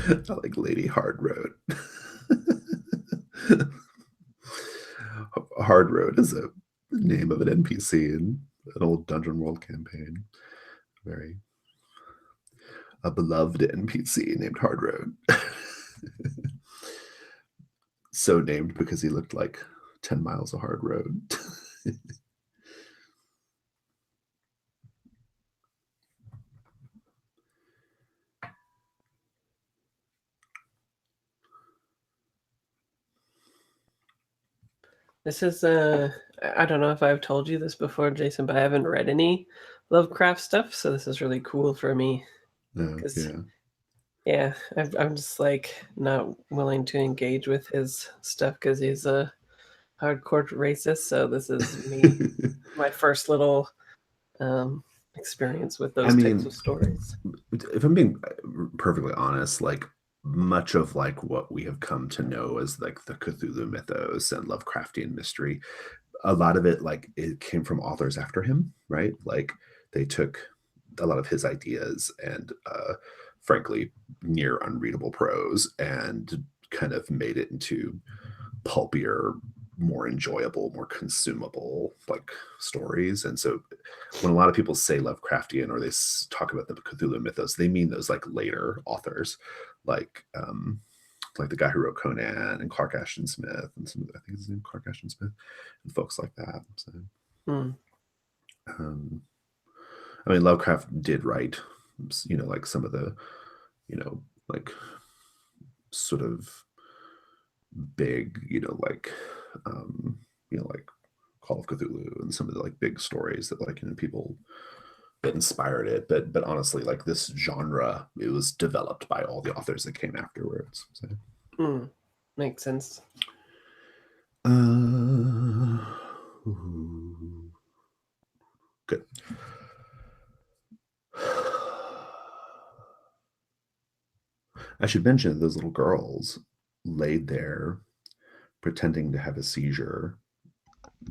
I like Lady Hard Road. Hard Road is a name of an NPC in an old Dungeon World campaign. Very a beloved NPC named Hard Road. So named because he looked like 10 miles of hard road. This is I don't know if I've told you this before, Jason, but I haven't read any Lovecraft stuff, so this is really cool for me. Yeah, I'm just like not willing to engage with his stuff because he's a hardcore racist. So this is me, my first little experience with those types of stories. If I'm being perfectly honest, like much of like what we have come to know as like the Cthulhu mythos and Lovecraftian mystery, a lot of it like it came from authors after him, right? Like they took a lot of his ideas and frankly near unreadable prose and kind of made it into pulpier, more enjoyable, more consumable like stories. And so when a lot of people say Lovecraftian or they talk about the Cthulhu mythos, they mean those like later authors, like the guy who wrote Conan and Clark Ashton Smith and some of the, I think his name Clark Ashton Smith and folks like that. So, I mean, Lovecraft did write, you know, like some of the, you know, like sort of big, you know, like Call of Cthulhu and some of the like big stories that like, you know, people that inspired it. But honestly, like this genre, it was developed by all the authors that came afterwards. So. Makes sense. Good. I should mention those little girls laid there pretending to have a seizure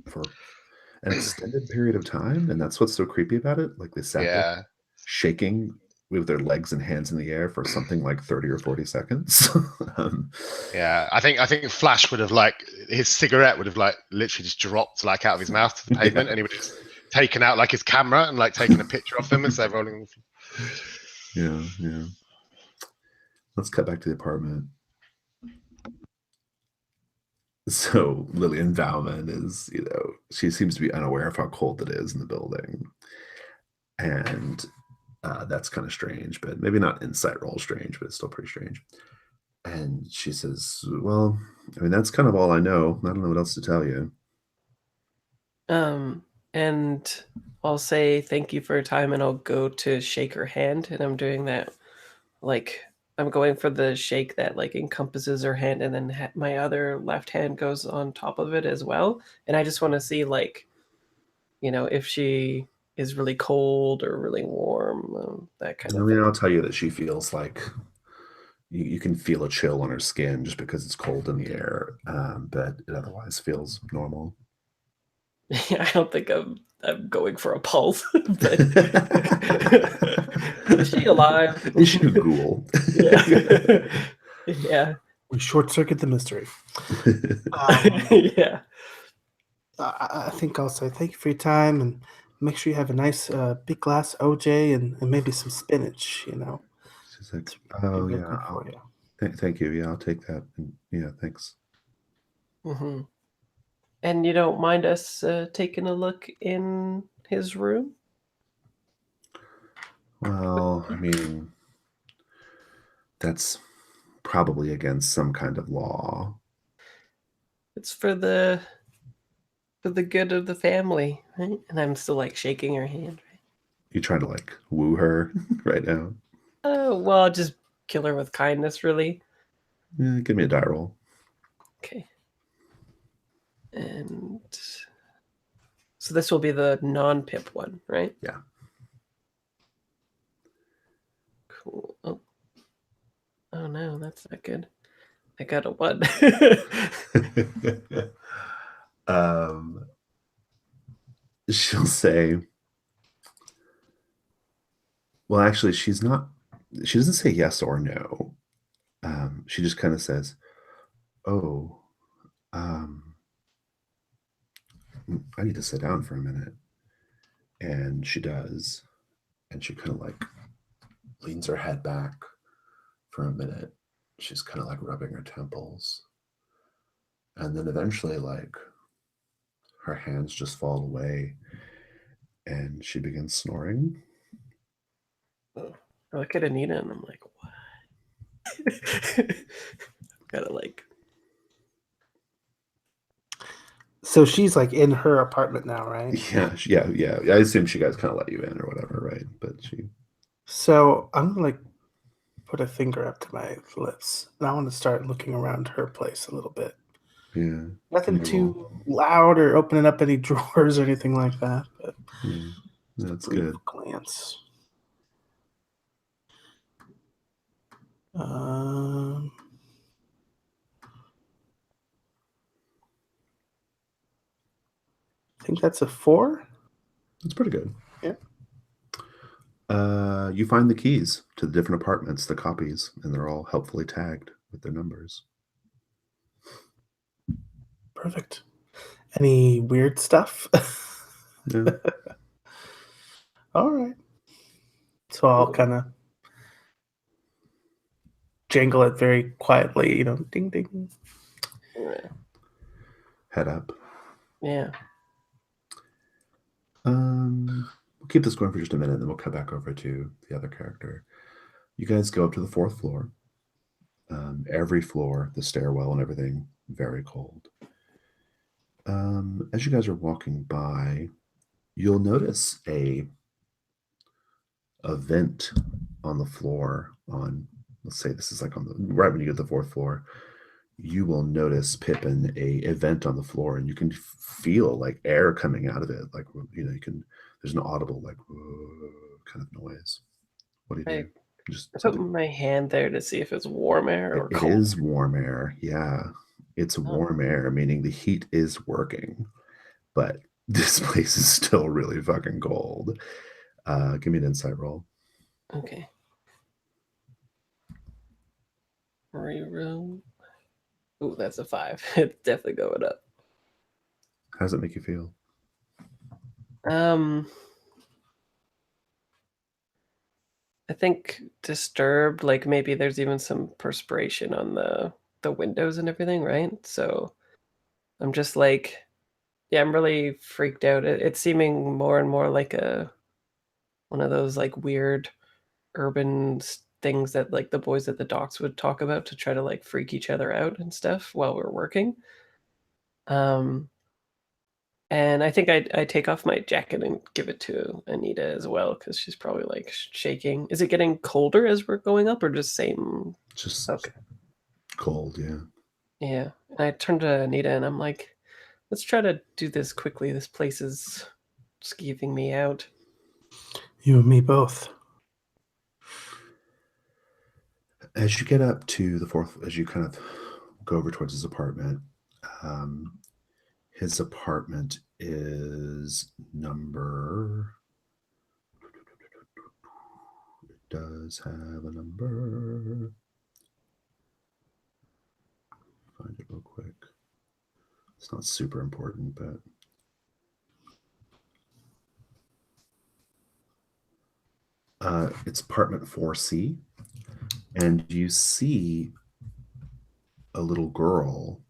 for an extended period of time, and that's what's so creepy about it. Like they sat there shaking with their legs and hands in the air for something like 30 or 40 seconds. Yeah, I think Flash would have like his cigarette would have like literally just dropped like out of his mouth to the pavement, and he would have just taken out like his camera and like taken a picture of them as they're rolling. Yeah. Let's cut back to the apartment. So Lillian Bauman is, you know, she seems to be unaware of how cold it is in the building. And that's kind of strange, but maybe not insight roll strange, but it's still pretty strange. And she says, well, I mean, that's kind of all I know. I don't know what else to tell you. And I'll say thank you for your time, and I'll go to shake her hand, and I'm doing that like I'm going for the shake that like encompasses her hand, and then my other left hand goes on top of it as well. And I just want to see like, you know, if she is really cold or really warm, that kind of thing. I'll tell you that she feels like you can feel a chill on her skin just because it's cold in the air, but it otherwise feels normal. I don't think I'm going for a pulse, but is she alive? Is she a ghoul? Yeah. We short circuit the mystery. Yeah. I think I'll say thank you for your time, and make sure you have a nice big glass OJ and maybe some spinach, you know. She's like, oh yeah, thank you. Yeah, I'll take that. And, yeah, thanks. Mm-hmm. And you don't mind us taking a look in his room? Well, I mean, that's probably against some kind of law. It's for the good of the family, right? And I'm still like shaking her hand. Right? You trying to like woo her right now? Oh, well, I'll just kill her with kindness, really. Yeah, give me a die roll. Okay. And so this will be the non-pip one, right? Yeah. Cool. Oh no, that's not good. I got a 1. She'll say, well, actually, she doesn't say yes or no. She just kind of says, "Oh, I need to sit down for a minute." And she does. And she kind of like leans her head back for a minute. She's kind of like rubbing her temples. And then eventually, like, her hands just fall away and she begins snoring. I look at Anita and I'm like, what? Gotta like. So she's like in her apartment now, right? Yeah. I assume she guys kind of let you in or whatever, right? But she. So I'm gonna like put a finger up to my lips, and I want to start looking around her place a little bit. Yeah. Nothing too loud or opening up any drawers or anything like that. But Yeah, that's brief good. glance. I think that's a 4. That's pretty good. Yeah. You find the keys to the different apartments, the copies, and they're all helpfully tagged with their numbers. Perfect. Any weird stuff? Yeah. All right. So I'll kind of jangle it very quietly, ding ding. Head up. Yeah. We'll keep this going for just a minute, and then we'll cut back over to the other character. You guys go up to the 4th floor. Every floor, the stairwell and everything, very cold. As you guys are walking by, you'll notice a vent on the floor on, let's say this is like on the right when you get to the 4th floor. You will notice, Pippin, a vent on the floor, and you can feel like air coming out of it. Like, there's an audible like kind of noise. What do you do? I put my hand there to see if it's warm air or cold. It is warm air. Yeah, it's warm air, meaning the heat is working, but this place is still really fucking cold. Give me an insight roll. Okay. Reroll. Ooh, that's a 5. It's definitely going up. How does it make you feel? I think disturbed, like maybe there's even some perspiration on the windows and everything, right? So I'm just like, yeah, I'm really freaked out. It's seeming more and more like one of those like weird urban things that like the boys at the docks would talk about to try to like freak each other out and stuff while we're working. And I think I take off my jacket and give it to Anita as well, because she's probably like shaking. Is it getting colder as we're going up, or just same? Just okay. Cold, yeah. Yeah. And I turn to Anita and I'm like, let's try to do this quickly. This place is skeeving me out. You and me both. As you get up to the 4th, as you kind of go over towards his apartment, his apartment is number. It does have a number. Find it real quick. It's not super important, but it's apartment 4C, and you see a little girl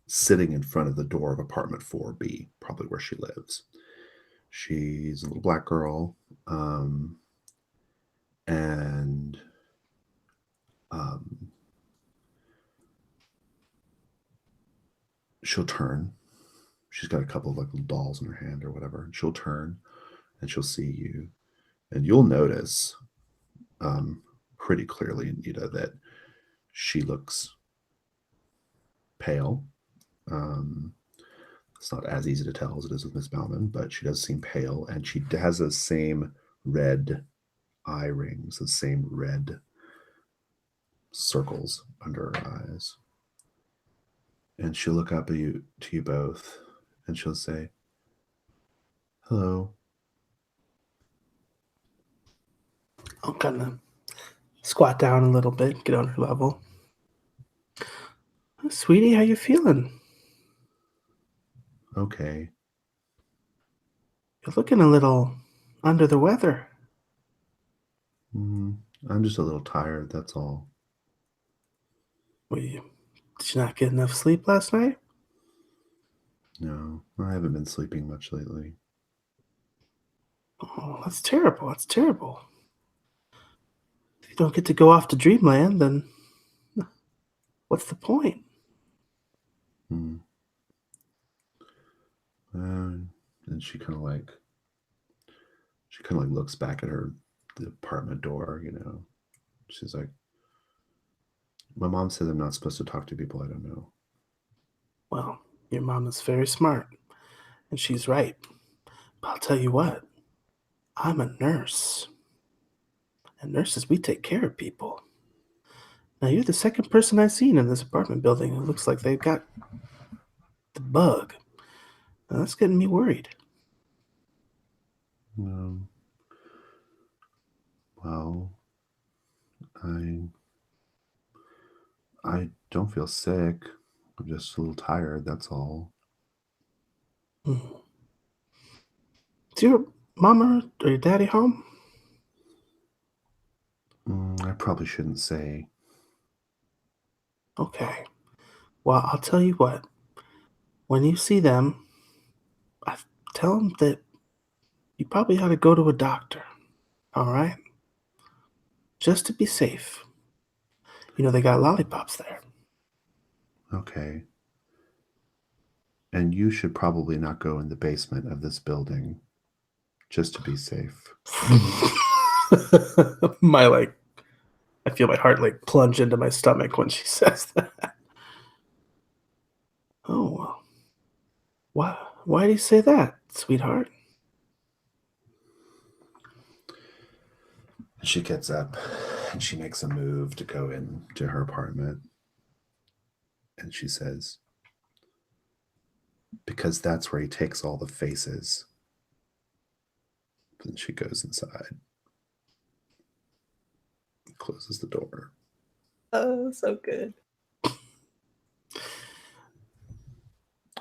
sitting in front of the door of apartment 4B, probably where she lives. She's a little black girl, and she'll turn. She's got a couple of like little dolls in her hand or whatever, and she'll turn and she'll see you, and you'll notice pretty clearly, Anita, that she looks pale. It's not as easy to tell as it is with Miss Bauman, but she does seem pale, and she has those same red eye rings, the same red circles under her eyes. And she'll look up at you, to you both, and she'll say, "Hello." I'll kind of squat down a little bit, get on her level. Sweetie, how you feeling? Okay. You're looking a little under the weather. I'm just a little tired, that's all. Did you not get enough sleep last night? No, I haven't been sleeping much lately. Oh, that's terrible. That's terrible. If you don't get to go off to dreamland, then what's the point? Hmm. And she kind of like looks back at the apartment door, you know. She's like, my mom says I'm not supposed to talk to people I don't know. Well, your mom is very smart, and she's right. But I'll tell you what, I'm a nurse. And nurses, we take care of people. Now, you're the second person I've seen in this apartment building who looks like they've got the bug. Now, that's getting me worried. Well, I don't feel sick. I'm just a little tired, that's all. Is your mama or your daddy home? I probably shouldn't say. Okay. Well, I'll tell you what. When you see them, tell them that you probably ought to go to a doctor. All right? Just to be safe. You know, they got lollipops there. Okay. And you should probably not go in the basement of this building, just to be safe. I feel my heart plunge into my stomach when she says that. Oh, well, why do you say that, sweetheart? She gets up and she makes a move to go into her apartment. And she says, because that's where he takes all the faces. Then she goes inside, closes the door. Oh, so good.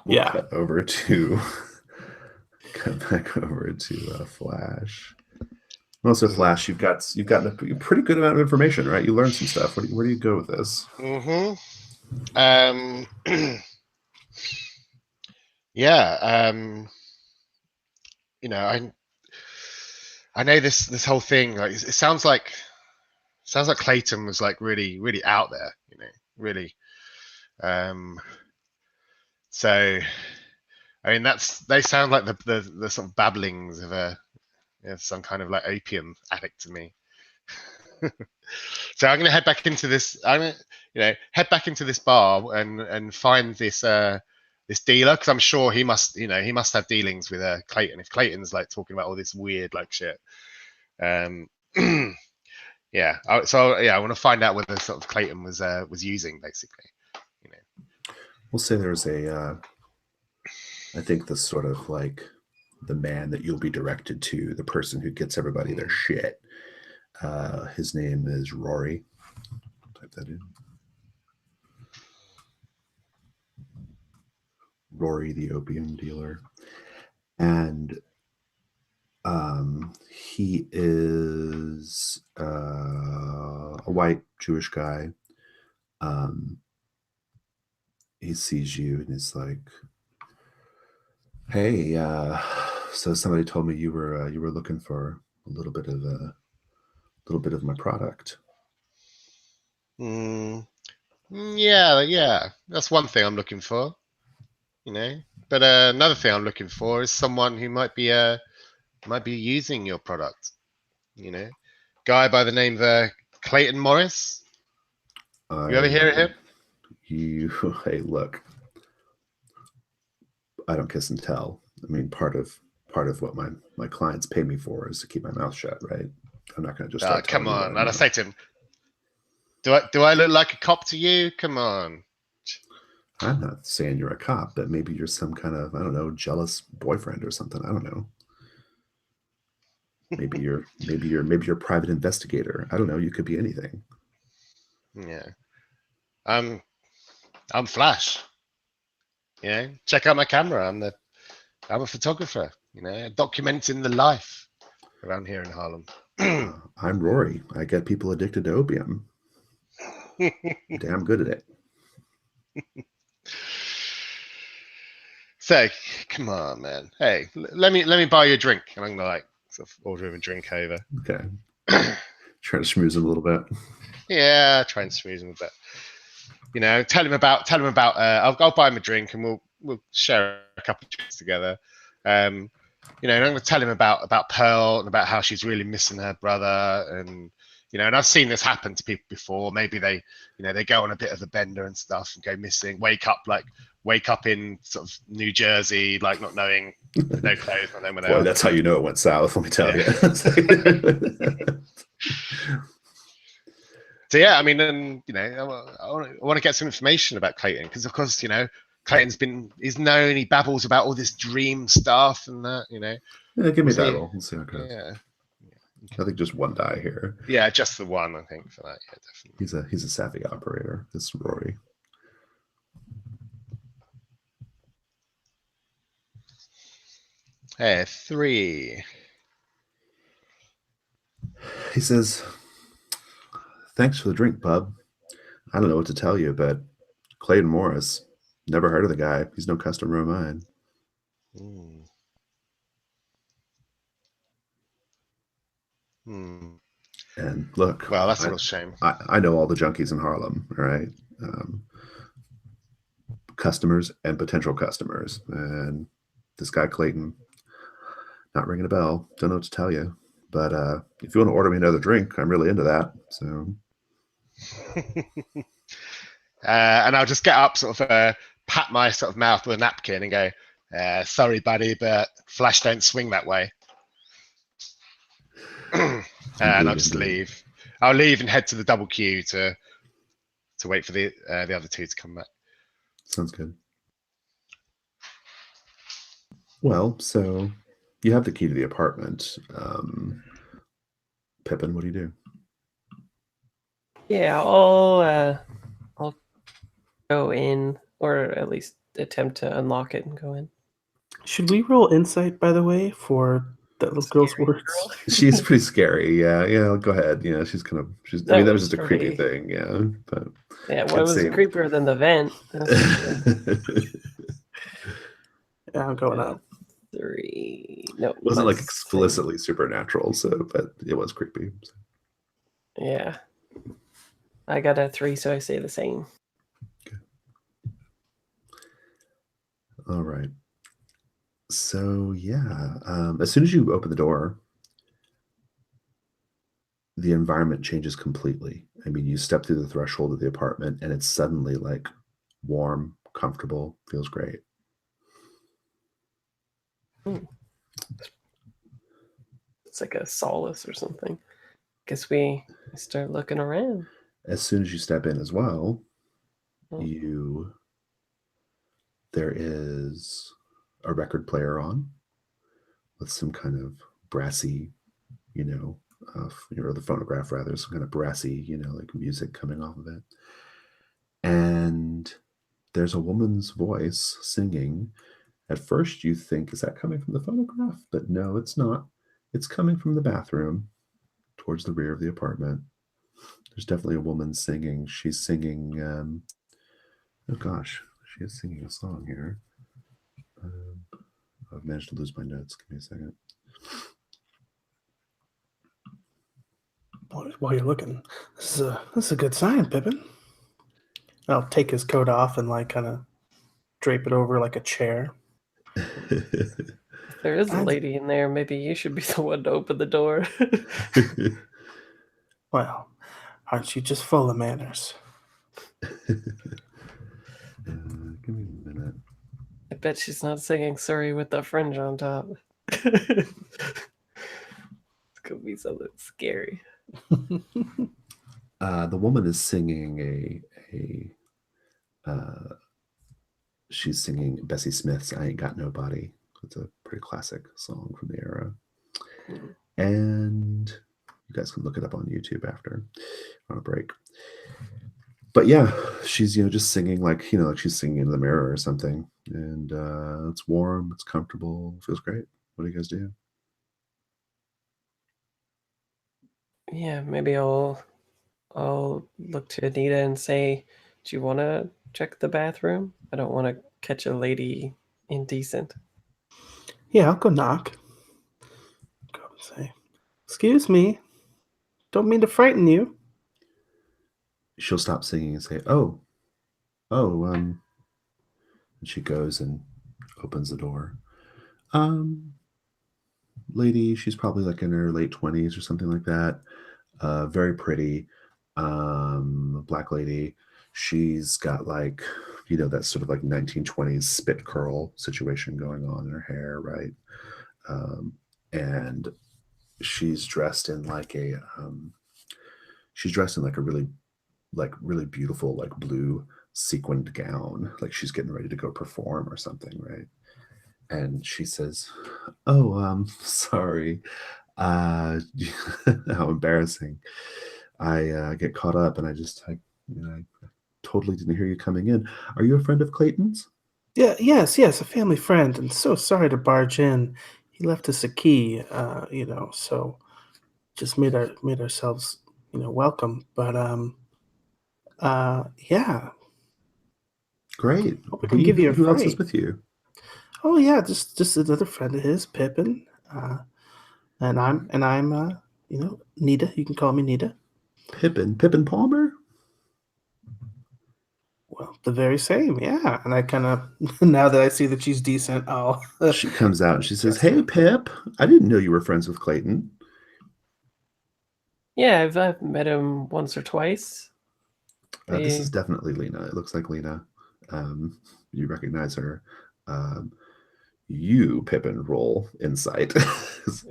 We'll cut over to back over to Flash. Also, Flash, you've gotten a pretty good amount of information, right? You learned some stuff. Where do you go with this? Yeah. You know, I know this whole thing. Like, it sounds like Clayton was like really, really out there. You know, really. So, I mean, they sound like the sort of babblings of some kind of like opium addict to me. So I'm gonna head back into this. I'm gonna, head back into this bar and find this this dealer, because I'm sure he must have dealings with Clayton. If Clayton's like talking about all this weird like shit, yeah. I want to find out whether sort of Clayton was using, basically. We'll say there's I think the sort of like the man that you'll be directed to, the person who gets everybody their shit. His name is Rory. Type that in. Rory, the opium dealer. And he is a white Jewish guy. He sees you and is like, hey, so somebody told me you were looking for a little bit of my product. Yeah, that's one thing I'm looking for, but another thing I'm looking for is someone who might be using your product, guy by the name of Clayton Morris. You ever hear of him? Hey, look, I don't kiss and tell. I mean, part of what my clients pay me for is to keep my mouth shut, right? I'm not going to just start come on. And I say to him, do I look like a cop to you? Come on. I'm not saying you're a cop, but maybe you're some kind of, I don't know, jealous boyfriend or something. I don't know. Maybe you're a private investigator. I don't know. You could be anything. Yeah. I'm Flash. You know, check out my camera. I'm a photographer. You know, documenting the life around here in Harlem. I'm Rory. I get people addicted to opium. Damn good at it. So, come on, man. Hey, let me buy you a drink, and I'm gonna like sort of order him a drink over. Okay. Trying to schmooze him a little bit. Yeah, try and smooth him a bit. You know, tell him about. I'll buy him a drink, and we'll share a couple of drinks together. You know, and I'm going to tell him about Pearl and about how she's really missing her brother, and you know, and I've seen this happen to people before. Maybe they go on a bit of a bender and stuff and go missing. Wake up in sort of New Jersey, like not knowing, with no clothes, not knowing where they Boy, are. that's how you know it went south. Let me tell you. So yeah, I mean, and you know, I want to get some information about Clayton because, of course, you know, he's known, he babbles about all this dream stuff and that, you know. Yeah, give me that roll. Let's see how it goes. Yeah. I think just one die here. Yeah, just the one, I think, for that. Yeah, definitely. He's a savvy operator. This is Rory. Hey, 3. He says, "Thanks for the drink, bub. I don't know what to tell you, but Clayton Morris, never heard of the guy. He's no customer of mine." And look, well, that's a real shame. I know all the junkies in Harlem, all right? Customers and potential customers. And this guy Clayton, not ringing a bell. Don't know what to tell you. But if you want to order me another drink, I'm really into that. So, and I'll just get up, sort of pat my sort of mouth with a napkin and go, "Sorry, buddy, but Flash don't swing that way." And I'll just leave. I'll leave and head to the double queue to wait for the other two to come back. Sounds good. Well, so you have the key to the apartment. Pippin, what do you do? Yeah, I'll go in, or at least attempt to unlock it and go in. Should we roll insight, by the way, for that little girl's words? She's pretty scary. Yeah. Go ahead. Yeah, she's. I mean, that was just a creepy thing. Yeah, but yeah, what was creepier than the vent? Yeah, I'm going up. 3. No, it wasn't like explicitly supernatural, but it was creepy. So. Yeah, I got a 3, so I say the same. Okay. All right. So yeah, as soon as you open the door, the environment changes completely. I mean, you step through the threshold of the apartment, and it's suddenly like warm, comfortable, feels great. It's like a solace or something. Guess we start looking around. As soon as you step in as well, there is a record player on with some kind of brassy, or the phonograph rather, some kind of brassy, like music coming off of it. And there's a woman's voice singing. At first you think, is that coming from the phonograph? But no, it's not. It's coming from the bathroom towards the rear of the apartment. There's definitely a woman singing. She's singing, oh gosh, she is singing a song here. I've managed to lose my notes. Give me a second. While you're looking, this is a good sign, Pippin. I'll take his coat off and like kind of drape it over like a chair. If there is a lady in there, maybe you should be the one to open the door. Well, aren't you just full of manners? Give me a minute. I bet she's not singing "Sorry" with the fringe on top. It's gonna be something scary. The woman is singing she's singing Bessie Smith's "I Ain't Got Nobody." It's a pretty classic song from the era. And you guys can look it up on YouTube after on a break. But yeah, she's just singing like she's singing in the mirror or something, and it's warm, it's comfortable, feels great. What do you guys do? Yeah, maybe I'll look to Anita and say, "Do you want to check the bathroom? I don't want to catch a lady indecent." Yeah, I'll go knock. Go and say, "Excuse me, don't mean to frighten you." She'll stop singing and say, "Oh, and she goes and opens the door. Lady, she's probably like in her late 20s or something like that. Very pretty, black lady. She's got like, that sort of like 1920s spit curl situation going on in her hair, right? And she's dressed in like a really beautiful like blue sequined gown, like she's getting ready to go perform or something, right? And she says, "Oh, sorry. How embarrassing. I get caught up and I totally didn't hear you coming in. Are you a friend of Clayton's?" Yeah, yes, a family friend, and so sorry to barge in. He left us a key, so just made ourselves, welcome. But yeah, Great. hope we can give you a Who else is fright. with you? Oh yeah, just another friend of his, Pippin. And I'm Nita. You can call me Nita. Pippin Palmer? Well, the very same, yeah. And I kind of now that I see that she's decent, I'll She comes out and she says, Yes, "Hey, yeah. Pip, I didn't know you were friends with Clayton." Yeah, I've met him once or twice. This is definitely Lena. It looks like Lena. You recognize her. You, Pippin, roll insight.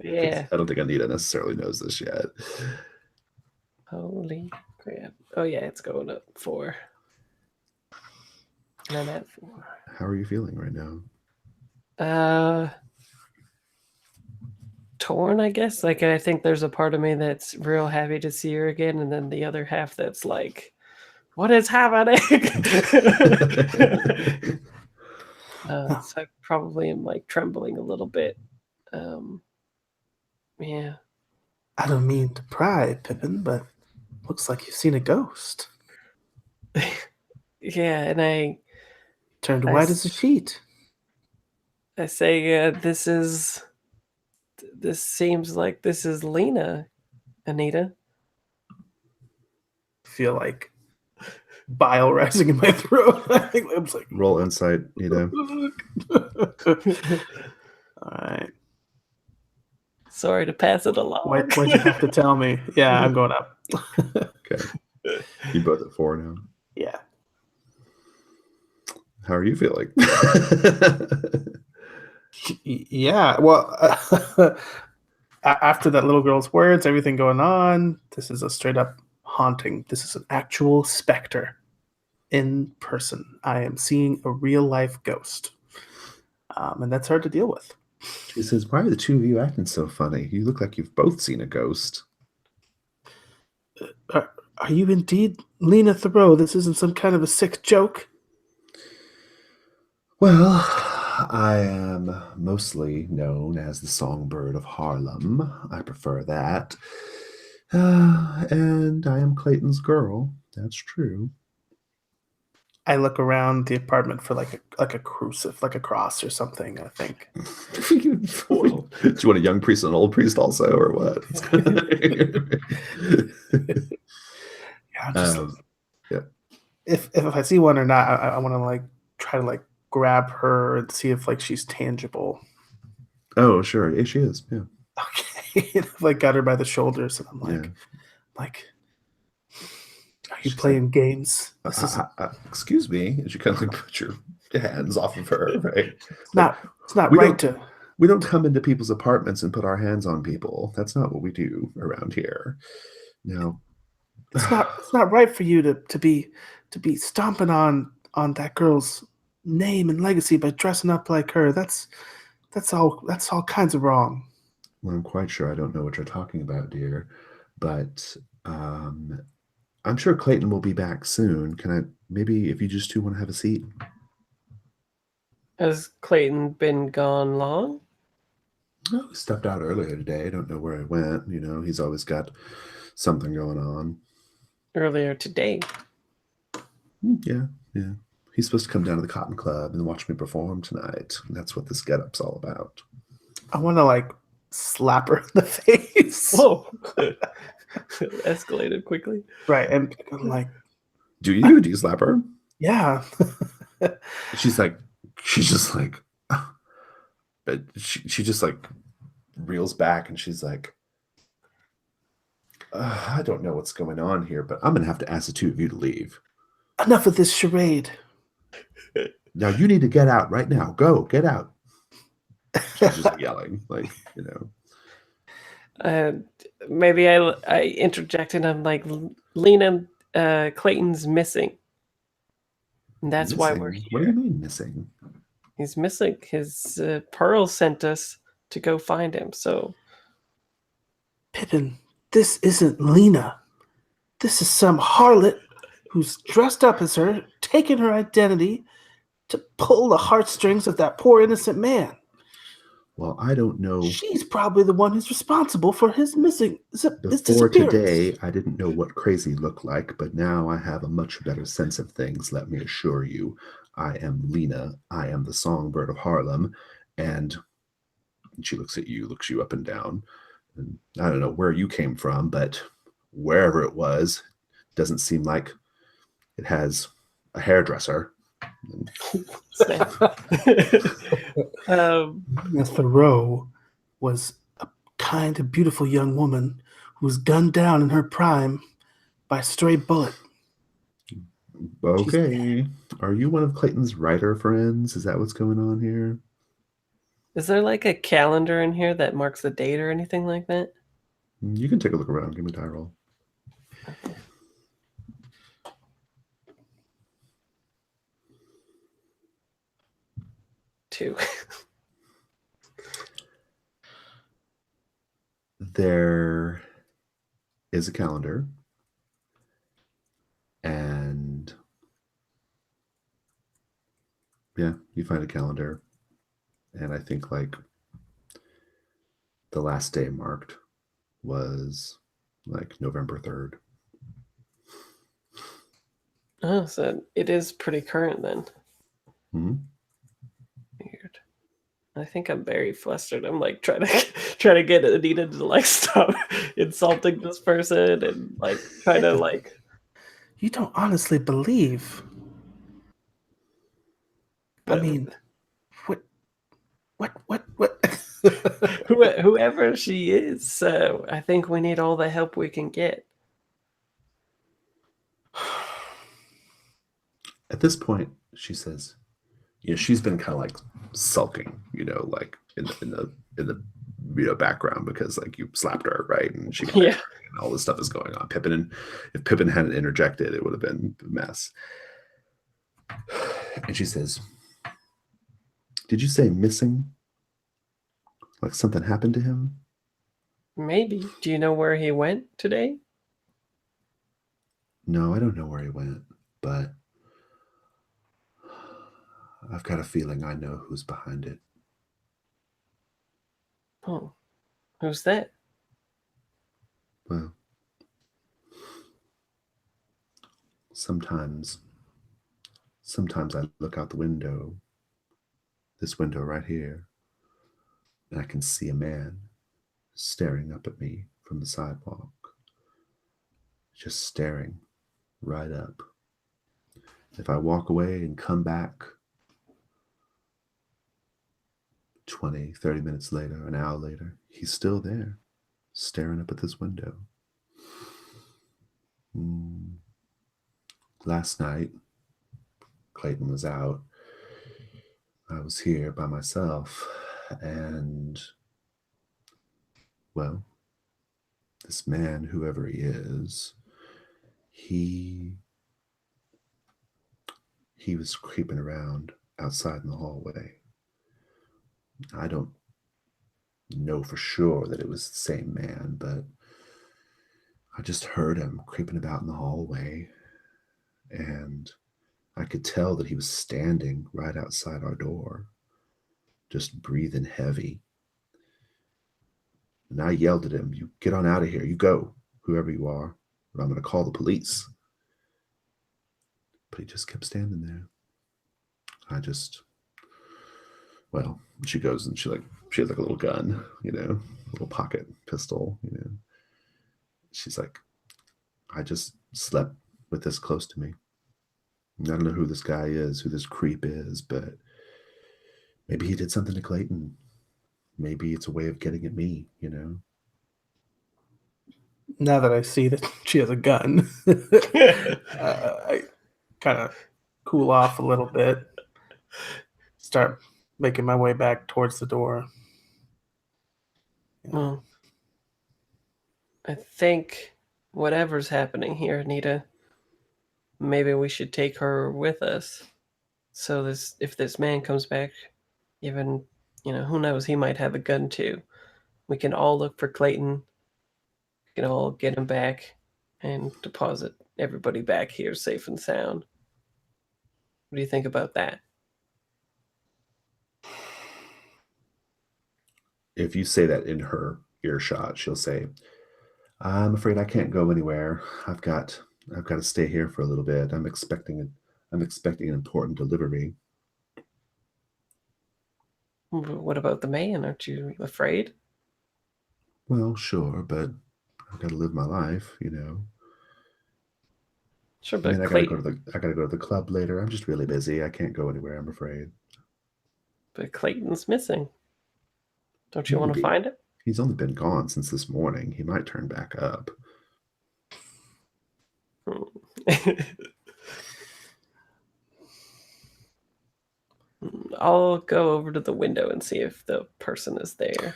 Yeah. I don't think Anita necessarily knows this yet. Holy crap. Oh yeah, it's going up 4. And I'm at 4. How are you feeling right now? Torn, I guess. Like, I think there's a part of me that's real happy to see her again, and then the other half that's like, what is happening? So I probably am like trembling a little bit. Yeah. I don't mean to pry, Pippin, but looks like you've seen a ghost. Yeah, and I Turned white as a sheet. say, this seems like this is Lena, Anita. Feel like bile rising in my throat. I think I'm like, Roll insight, Nita. all right. Sorry to pass it along. Why'd you have to tell me? Yeah, I'm going up. Okay. You both at 4 now. Yeah. How are you feeling? Yeah. Well, after that little girl's words, everything going on, this is a straight up haunting. This is an actual specter in person. I am seeing a real life ghost. And that's hard to deal with. She says, "Why are the two of you acting so funny? You look like you've both seen a ghost." Are you indeed Lena Thoreau? This isn't some kind of a sick joke. Well, I am mostly known as the Songbird of Harlem. I prefer that. And I am Clayton's girl. That's true. I look around the apartment for like a crucifix, like a cross or something, I think. Do you want a young priest and an old priest also, or what? Yeah, just yeah. If I see one or not, I want to like try to like grab her and see if like she's tangible. Oh, sure. Yeah, she is. Yeah. Okay. I've like got her by the shoulders and I'm like, are you playing games? Excuse me. And you kind of like put your hands off of her, right? It's not right to. We don't come into people's apartments and put our hands on people. That's not what we do around here. No. It's not right for you to be stomping on that girl's name and legacy by dressing up like her. That's all kinds of wrong. Well, I'm quite sure I don't know what you're talking about, dear, but I'm sure Clayton will be back soon. Can I maybe if you just two want to have a seat? Has Clayton been gone long? Oh, he stepped out earlier today. I don't know where he went. You know, he's always got something going on. Earlier today. Yeah, yeah. He's supposed to come down to the Cotton Club and watch me perform tonight. And that's what this getup's all about. I want to like slap her in the face. Whoa. Escalated quickly. Right. And I'm like, Do you? Do you slap her? yeah. She's just like, but she just like reels back and she's like, I don't know what's going on here, but I'm going to have to ask the two of you to leave. Enough of this charade. Now you need to get out right now. Go, get out. She's just yelling, like, you know. Maybe I interject and I'm like, Lena, Clayton's missing. And that's why we're here. What do you mean missing? He's missing. His Pearl sent us to go find him. So, Pippin, this isn't Lena. This is some harlot who's dressed up as her, taken her identity to pull the heartstrings of that poor innocent man. Well, I don't know. She's probably the one who's responsible for his missing. His Before disappearance. today, I didn't know what crazy looked like, but now I have a much better sense of things. Let me assure you, I am Lena. I am the songbird of Harlem, and she looks at you, looks you up and down. And I don't know where you came from, but wherever it was, doesn't seem like it has a hairdresser. Miss Thoreau was a kind of beautiful young woman who was gunned down in her prime by a stray bullet. Okay. Are you one of Clayton's writer friends? Is that what's going on here? is there like a calendar in here that marks the date or anything like that? You can take a look around. Give me a die roll. Okay. Two. There is a calendar, and yeah, you find a calendar, and I think like the last day marked was like November 3rd. Oh, so it is pretty current then. Mm-hmm. Weird. I think I'm very flustered. I'm like trying to get Anita to like stop insulting this person and like trying to like. You don't honestly believe. I mean, what? Whoever she is, so I think we need all the help we can get. At this point, she says, you know, she's been kind of like sulking, you know, like in the background because like you slapped her, right? And she got angry and all this stuff is going on. If Pippin hadn't interjected, it would have been a mess. And she says, did you say missing? Like something happened to him? Maybe. Do you know where he went today? No, I don't know where he went, but I've got a feeling I know who's behind it. Oh, who's that? Well, sometimes I look out the window, this window right here, and I can see a man staring up at me from the sidewalk, just staring right up. If I walk away and come back 20, 30 minutes later, an hour later, he's still there, staring up at this window. Last night, Clayton was out. I was here by myself, and, well, this man, whoever he is, he was creeping around outside in the hallway. I don't know for sure that it was the same man, but I just heard him creeping about in the hallway, and I could tell that he was standing right outside our door, just breathing heavy. And I yelled at him, "You get on out of here. You go, whoever you are, or I'm going to call the police." But he just kept standing there. Well, she goes and she has like a little gun, a little pocket pistol, She's like, "I just slept with this close to me. I don't know who this guy is, who this creep is, but maybe he did something to Clayton. Maybe it's a way of getting at me, Now that I see that she has a gun, I kind of cool off a little bit, start making my way back towards the door. Well, I think whatever's happening here, Anita, maybe we should take her with us. So if this man comes back, even, who knows, he might have a gun too. We can all look for Clayton. We can all get him back and deposit everybody back here safe and sound. What do you think about that? If you say that in her earshot, she'll say, "I'm afraid I can't go anywhere. I've got to stay here for a little bit. I'm expecting an important delivery." What about the man? Aren't you afraid? Well, sure, but I've got to live my life, Sure, And but then I Clayton, gotta go to the club later. I'm just really busy. I can't go anywhere, I'm afraid. but Clayton's missing. Don't you want to Maybe. find him? He's only been gone since this morning. He might turn back up. I'll go over to the window and see if the person is there.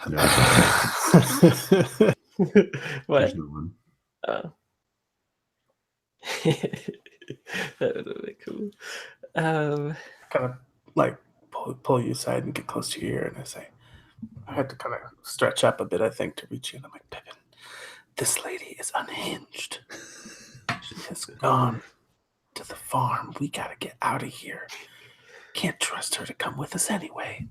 No, What? there's no one. Oh. That would have been cool. Kind of like pull you aside and get close to your ear, and I say, I had to kind of stretch up a bit, I think, to reach you. And I'm like, "Pippin, this lady is unhinged. She has gone to the farm. We gotta get out of here. Can't trust her to come with us anyway."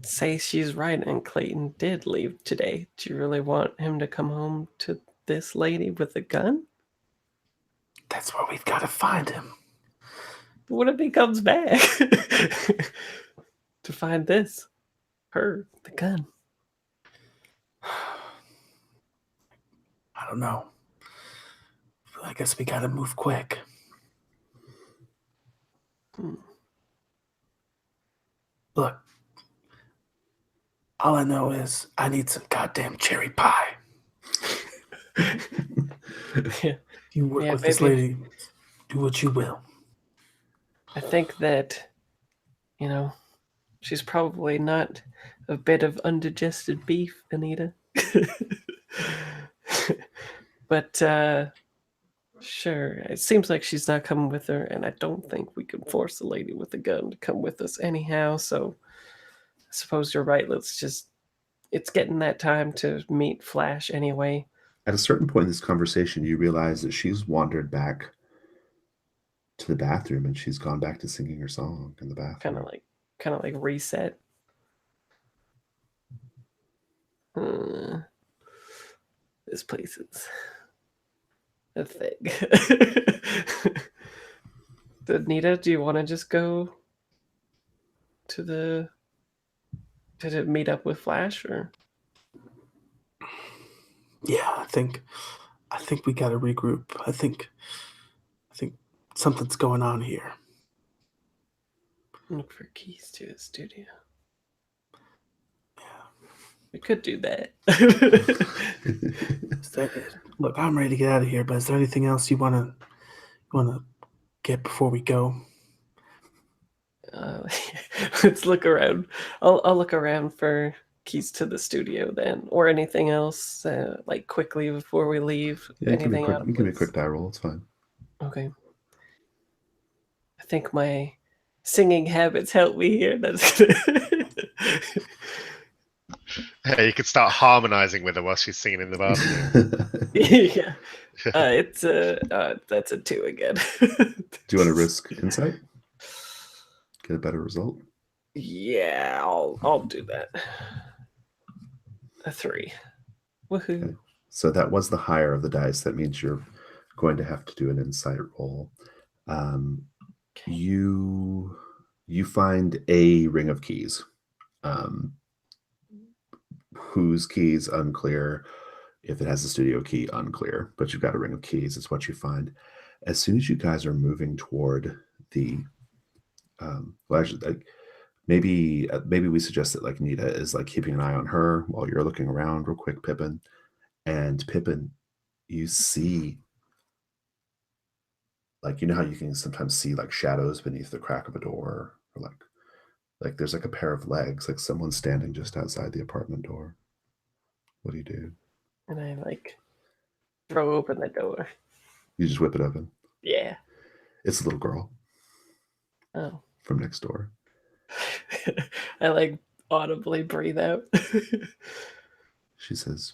Say she's right, and Clayton did leave today. Do you really want him to come home to this lady with a gun? That's where we've got to find him. What if he comes back to find this? Her, the gun. I don't know. I guess we gotta move quick. Look, all I know is I need some goddamn cherry pie. Yeah. You work with this lady, do what you will. I think that, she's probably not a bit of undigested beef, Anita. But sure, it seems like she's not coming with her, and I don't think we can force the lady with the gun to come with us anyhow, so I suppose you're right. It's getting that time to meet Flash anyway. At a certain point in this conversation, you realize that she's wandered back to the bathroom and she's gone back to singing her song in the bathroom. Kind of like reset. This place is a thing. Anita, do you want to just go to meet up with Flash, or? Yeah, I think we gotta regroup. I think something's going on here. Look for keys to the studio. We could do that. Look, I'm ready to get out of here, but is there anything else you wanna get before we go? Let's look around. I'll look around for keys to the studio then, or anything else, like quickly before we leave. Yeah, you can be a quick die roll. It's fine. Okay. I think my singing habits help me here. That's good. Yeah, you could start harmonizing with her while she's singing in the bathroom. Yeah. That's a 2 again. Do you want to risk insight? Get a better result? Yeah, I'll do that. A 3. Woohoo. Okay. So that was the higher of the dice. That means you're going to have to do an insight roll. You find a ring of keys. Whose keys, unclear. If it has a studio key, unclear. But you've got a ring of keys. It's what you find. As soon as you guys are moving toward the, well, actually, like, maybe we suggest that like Nita is like keeping an eye on her while you're looking around real quick, Pippin. And Pippin, you see, like, you know how you can sometimes see like shadows beneath the crack of a door, or like there's like a pair of legs, like someone's standing just outside the apartment door. What do you do? And I like throw open the door. You just whip it open. Yeah. It's a little girl. Oh. From next door. I like audibly breathe out. She says,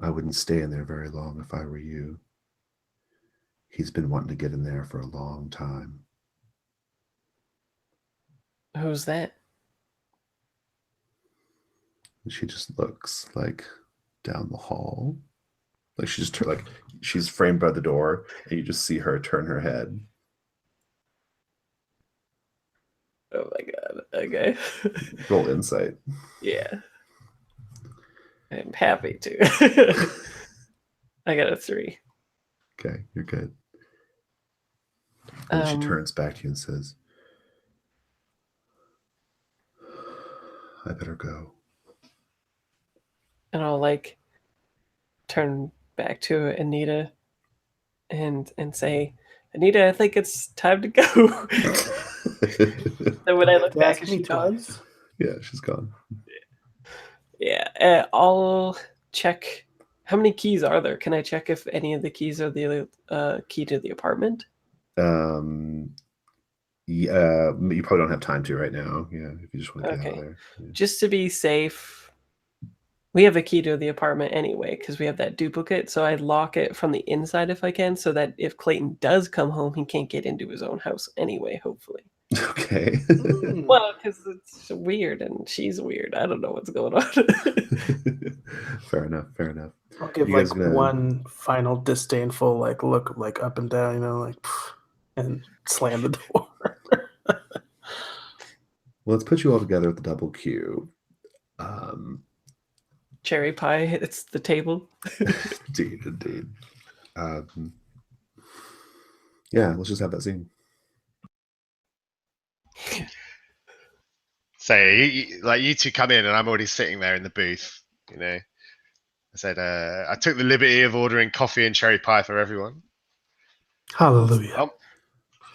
I wouldn't stay in there very long if I were you. He's been wanting to get in there for a long time. Who's that? And she just looks like down the hall. Like she just like she's framed by the door, and you just see her turn her head. Oh my god. Okay. Roll insight. Yeah. I'm happy to. I got a 3. Okay, you're good. And she turns back to you and says, I better go. And I'll like turn back to Anita and say, Anita, I think it's time to go. So when I look back, is she gone? Yeah, she's gone. Yeah, I'll check. How many keys are there? Can I check if any of the keys are the key to the apartment? Yeah, you probably don't have time to right now. Yeah, if you just want to get out of there. Yeah. Just to be safe, we have a key to the apartment anyway because we have that duplicate. So I lock it from the inside if I can, so that if Clayton does come home, he can't get into his own house anyway. Hopefully. Okay. Well, because it's weird and she's weird. I don't know what's going on. Fair enough. I'll give like one final disdainful like look like up and down, like and slam the door. Well, let's put you all together at the double Q. Cherry pie hits the table. Indeed. Yeah, let's just have that scene. So you two come in and I'm already sitting there in the booth, I said, I took the liberty of ordering coffee and cherry pie for everyone. Hallelujah.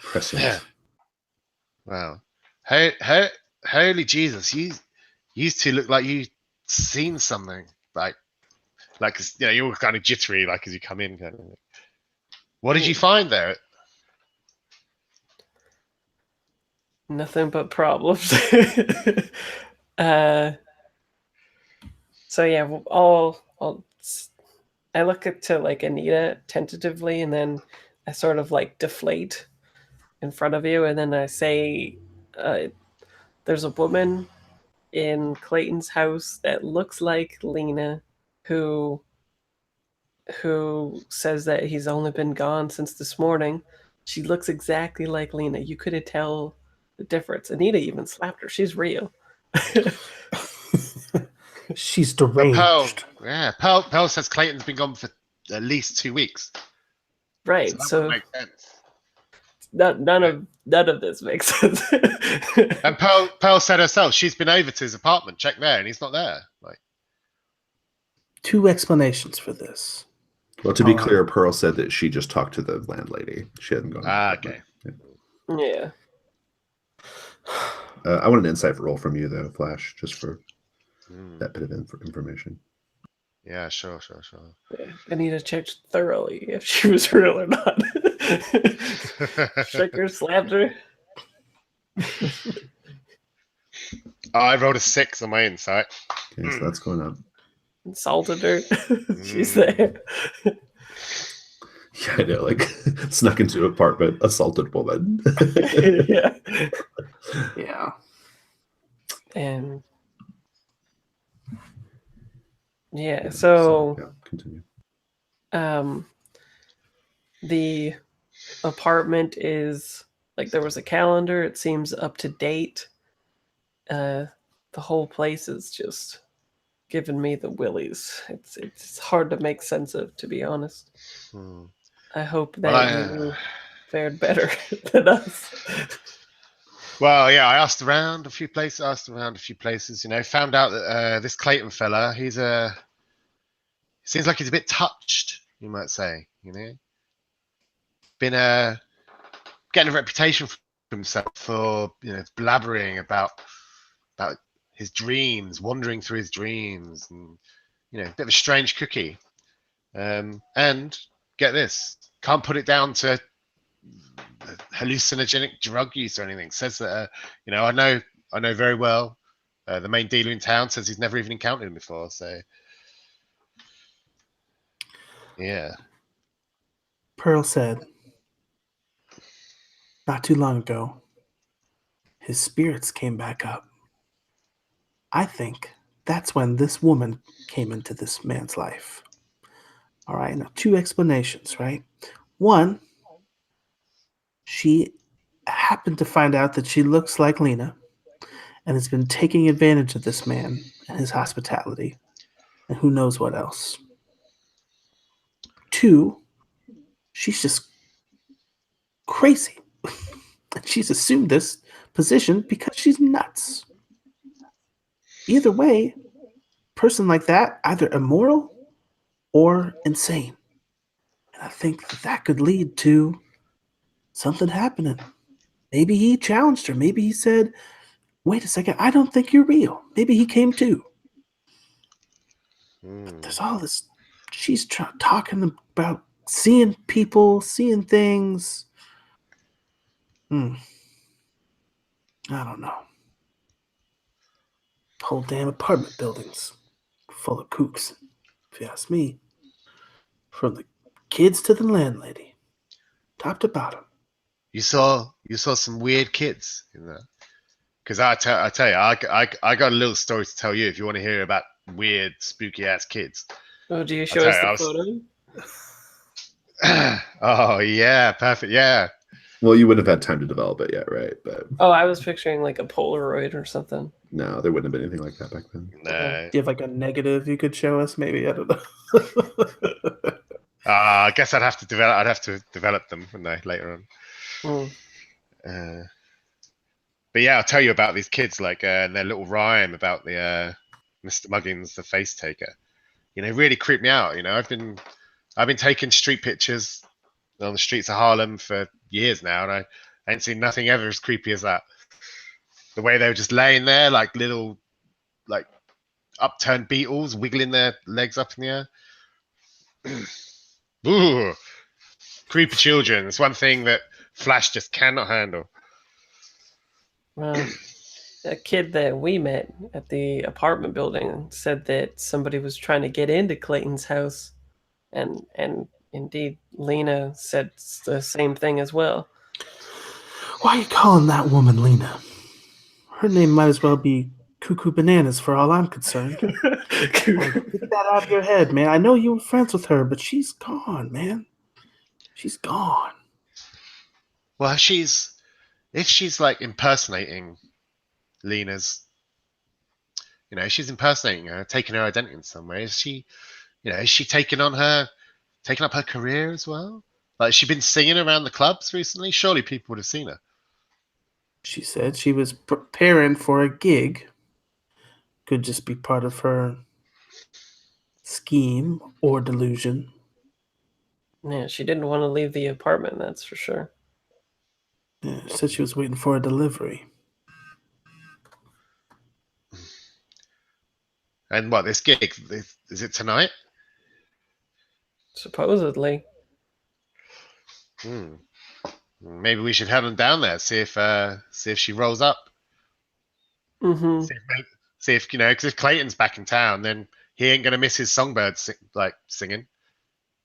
Prescient. Yeah. Wow. Holy Jesus, you two look like you've seen something. Like you're all kind of jittery, like as you come in. Kind of. What did you find there? Nothing but problems. So yeah, I look up to like Anita tentatively, and then I sort of like deflate in front of you, and then I say, "There's a woman in Clayton's house that looks like Lena, who says that he's only been gone since this morning. She looks exactly like Lena. You couldn't tell the difference. Anita even slapped her. She's real." She's deranged. Pearl says Clayton's been gone for at least 2 weeks. Right. So that would make sense. None of this makes sense. And Pearl said herself, she's been over to his apartment, check there, and he's not there. Like, 2 explanations for this. Well, to be clear, Pearl said that she just talked to the landlady. She hadn't gone. Okay. Yeah. I want an insight roll from you, though, Flash, just for that bit of information. Yeah, sure. Yeah. Anita checked thoroughly if she was real or not. Shook her, slapped her. I rolled a 6 on my insight. Okay, so that's going up. Insulted her. She's Mm. there. Yeah, I know, like snuck into an apartment, assaulted woman. Yeah. Yeah. And yeah, so yeah, continue. The apartment is like, there was a calendar, it seems up to date. The whole place is just giving me the willies. It's hard to make sense of, to be honest. Hmm. I hope Well, that you fared better than us. Well, yeah, I asked around a few places. You know, found out that this Clayton fella, seems like he's a bit touched, you might say. You know, been getting a reputation for himself for blabbering about his dreams, wandering through his dreams, and a bit of a strange cookie. And get this, can't put it down to hallucinogenic drug use or anything. Says that I know very well. The main dealer in town says he's never even encountered him before. So yeah. Pearl said, not too long ago, his spirits came back up. I think that's when this woman came into this man's life. All right, now 2 explanations, right? One, she happened to find out that she looks like Lena and has been taking advantage of this man and his hospitality and who knows what else. 2, she's just crazy. And she's assumed this position because she's nuts. Either way, person like that, either immoral or insane. And I think that could lead to something happening. Maybe he challenged her. Maybe he said, wait a second, I don't think you're real. Maybe he came too. But there's all this. She's talking about seeing people, seeing things. I don't know. Whole damn apartment buildings full of kooks, if you ask me. From the kids to the landlady, top to bottom. You saw some weird kids in there. Because I tell you, I got a little story to tell you if you want to hear about weird, spooky ass kids. Oh, do you show us the photo? Oh yeah, perfect. Yeah. Well, you wouldn't have had time to develop it yet, right? But Oh, I was picturing like a Polaroid or something. no, there wouldn't have been anything like that back then. No. Do you have like a negative you could show us? Maybe, I don't know. I guess I'd have to develop them, wouldn't I, later on. But yeah, I'll tell you about these kids, like their little rhyme about the Mr. Muggins, the face taker. Really creeped me out. I've been taking street pictures on the streets of Harlem for years now, and I ain't seen nothing ever as creepy as that. The way they were just laying there like little, like upturned beetles, wiggling their legs up in the air. Ooh, creepy children. It's one thing that Flash just cannot handle. Well, a kid that we met at the apartment building said that somebody was trying to get into Clayton's house, and indeed Lena said the same thing as well. Why are you calling that woman Lena? Her name might as well be Cuckoo Bananas for all I'm concerned. Get that out of your head, man. I know you were friends with her, but she's gone, man. She's gone. Well, if she's like impersonating Lena's, she's impersonating her, taking her identity in some way. Is she taking up her career as well? Like, has she been singing around the clubs recently? Surely people would have seen her. She said she was preparing for a gig. Could just be part of her scheme or delusion. Yeah, she didn't want to leave the apartment, that's for sure. Yeah, she said she was waiting for a delivery. And what, this gig, is it tonight? Supposedly. Maybe we should head on down there, see if she rolls up. Mm-hmm. See if because if Clayton's back in town, then he ain't gonna miss his songbird singing.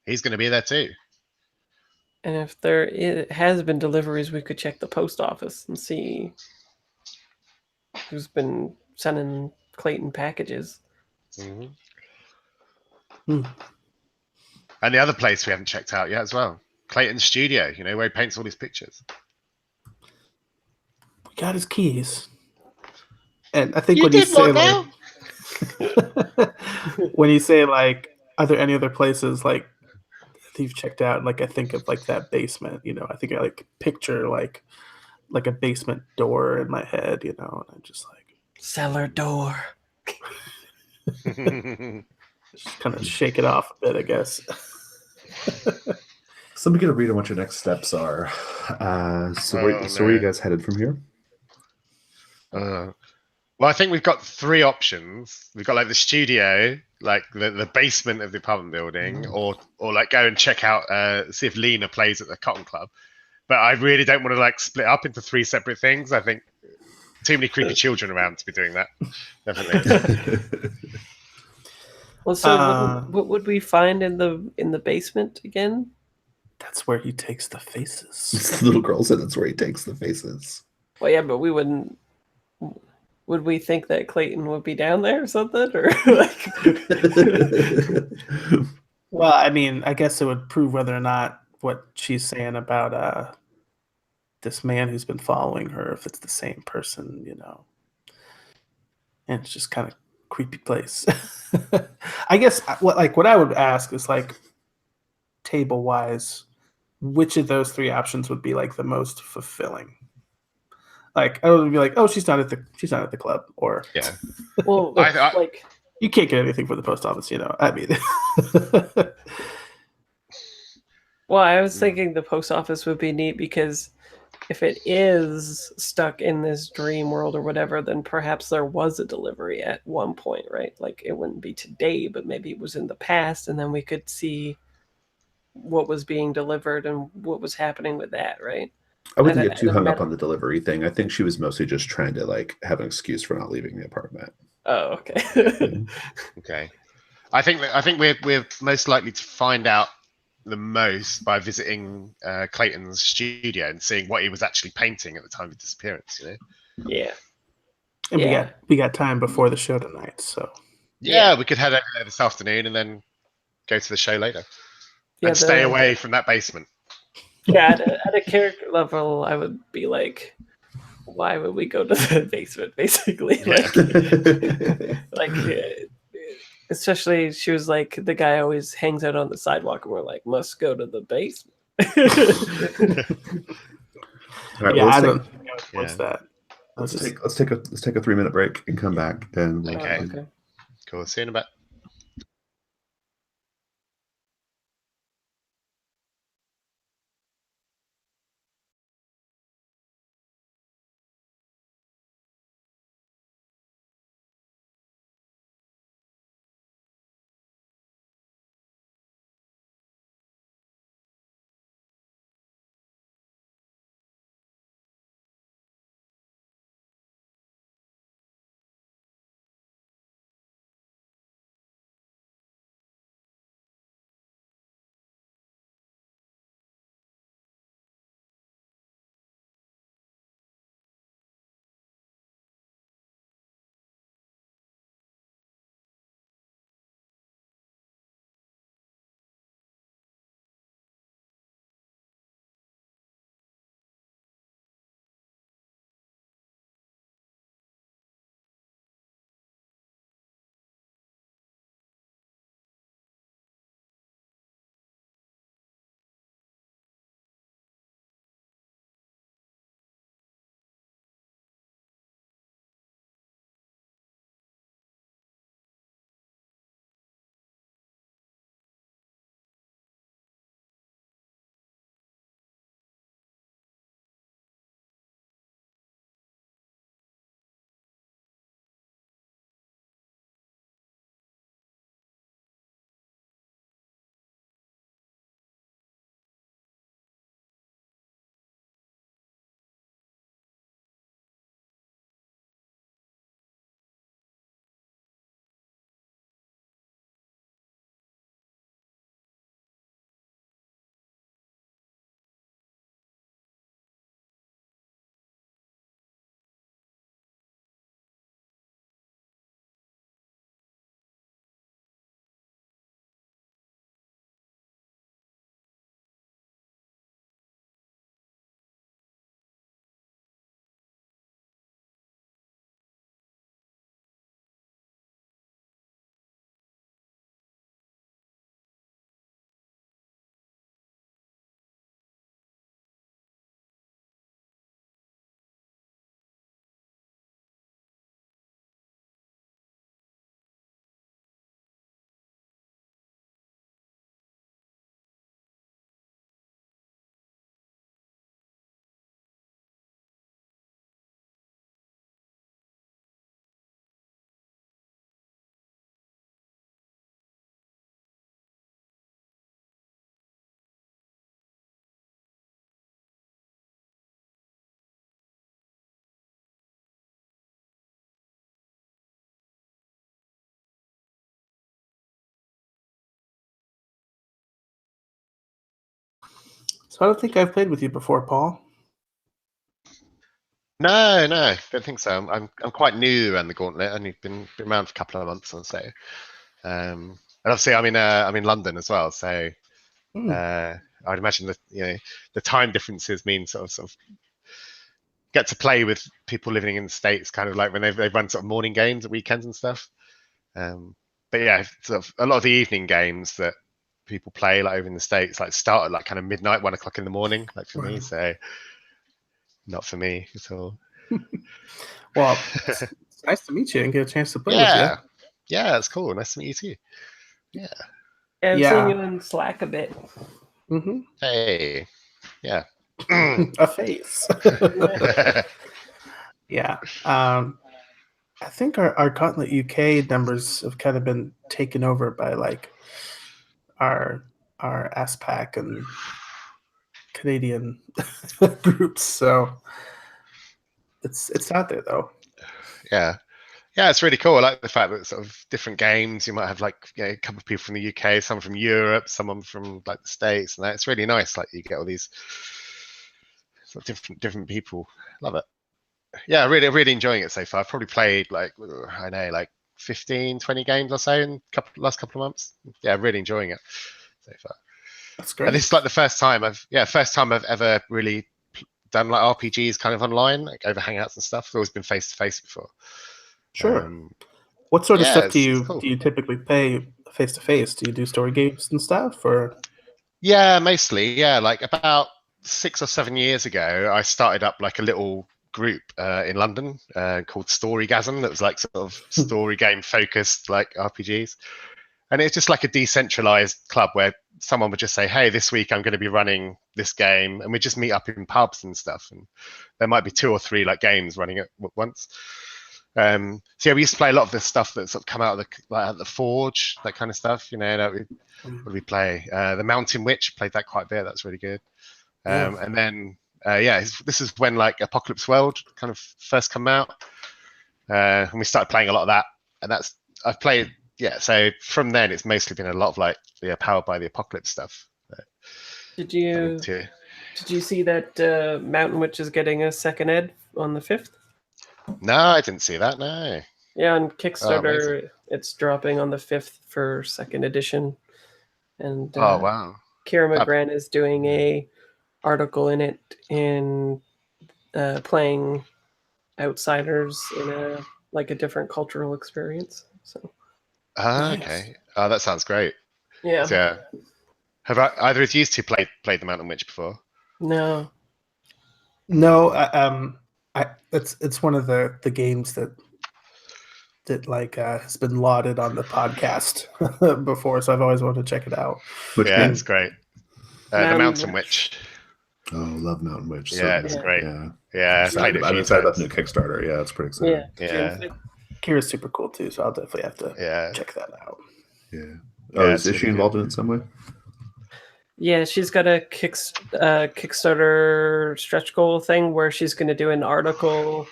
He's gonna be there too. And if there has been deliveries, we could check the post office and see who's been sending Clayton packages. Mm-hmm. Hmm. And the other place we haven't checked out yet as well, Clayton's studio. Where he paints all his pictures. We got his keys. And I think You when you did say what now? when you say like, are there any other places like that you've checked out? Like I think of like that basement. I think I like picture like a basement door in my head. And I'm just like Cellar door. just kind of shake it off a bit, I guess. So let me get a read on what your next steps are. So where are you guys headed from here? Well, I think we've got three options. We've got like the studio, like the basement of the apartment building, or like go and check out, see if Lena plays at the Cotton Club. But I really don't want to like split up into three separate things. I think too many creepy children around to be doing that. Definitely. Well, so what would we find in the basement again? That's where he takes the faces. The little girl said that's where he takes the faces. Well, yeah, but we wouldn't. Would we think that Clayton would be down there or something, or like? Well, I mean, I guess it would prove whether or not what she's saying about this man who's been following her, if it's the same person, And it's just kind of creepy place. I guess what I would ask is like, table wise, which of those three options would be like the most fulfilling? Like I would be like, oh, she's not at the club, or Yeah. Well, like you can't get anything from the post office, I mean. Well, I was thinking the post office would be neat because if it is stuck in this dream world or whatever, then perhaps there was a delivery at one point, right? Like it wouldn't be today, but maybe it was in the past, and then we could see what was being delivered and what was happening with that, right? I wouldn't get too hung up on the delivery thing. I think she was mostly just trying to like have an excuse for not leaving the apartment. Oh, okay. Okay. I think we're most likely to find out the most by visiting Clayton's studio and seeing what he was actually painting at the time of his disappearance. Yeah. And we got time before the show tonight, so yeah, we could head over there this afternoon and then go to the show later. Yeah, and stay away from that basement. Yeah, at a character level, I would be like, why would we go to the basement? Basically, like, especially she was like, the guy always hangs out on the sidewalk, and we're like, must go to the basement. All right, yeah, well, I don't think what's that. Let's take a 3-minute break and come back. And okay. Cool. See you in a bit. So I don't think I've played with you before, Paul. No, don't think so. I'm quite new around the gauntlet. Only been around for a couple of months or so. And obviously, I'm in London as well, so I'd imagine that the time differences mean sort of get to play with people living in the States, kind of like when they run sort of morning games at weekends and stuff. But yeah, sort of a lot of the evening games that people play like over in the States like start at like kind of midnight, 1 o'clock in the morning, like for me. So not for me at all. Well, it's nice to meet you and get a chance to play with you. Yeah, it's cool. Nice to meet you too. Yeah. I've seen you in Slack a bit. Mm-hmm. Hey. Yeah. A face. Yeah. I think our Gauntlet UK numbers have kind of been taken over by like our ASPAC and Canadian groups. So it's out there though. Yeah, it's really cool. I like the fact that sort of different games. You might have like a couple of people from the UK, some from Europe, someone from like the States, and it's really nice. Like you get all these sort of different people. Love it. Yeah, really enjoying it so far. I've probably played like 15, 20 games or so in last couple of months. Yeah, really enjoying it so far. That's great. And this is like the first time I've ever really done like RPGs kind of online, like over Hangouts and stuff. I've always been face to face before. Sure. What sort of stuff do you cool. do you typically play face to face? Do you do story games and stuff, or? Yeah, mostly. Yeah, like about 6 or 7 years ago, I started up like a little group in London called Storygasm that was like sort of story game focused like RPGs, and it's just like a decentralized club where someone would just say, hey, this week I'm going to be running this game, and we just meet up in pubs and stuff, and there might be 2 or 3 like games running at once. So yeah, we used to play a lot of the stuff that sort of come out of the Forge, that kind of stuff. What did we play? The Mountain Witch, played that quite a bit. That's really good. And then this is when like Apocalypse World kind of first come out, and we started playing a lot of that. And I've played. Yeah, so from then it's mostly been a lot of like Powered by the Apocalypse stuff. Did you see that Mountain Witch is getting a second ed on the 5th? No, I didn't see that. No. Yeah, on Kickstarter, it's dropping on the 5th for 2nd edition. And wow. Kira McGran is doing a article in it in playing outsiders in a different cultural experience. So. Okay. Oh, that sounds great. Yeah. So, yeah. Have either of you two played the Mountain Witch before? No. It's one of the games that like has been lauded on the podcast before, so I've always wanted to check it out. It's great. The Mountain Witch. Oh, love Mountain Witch. Yeah, it's great. Yeah, I'm excited about the new Kickstarter. Yeah, it's pretty exciting. Yeah. Kira's super cool too, so I'll definitely have to check that out. Yeah. Is she involved in it in some way? Yeah, she's got a Kickstarter stretch goal thing where she's going to do an article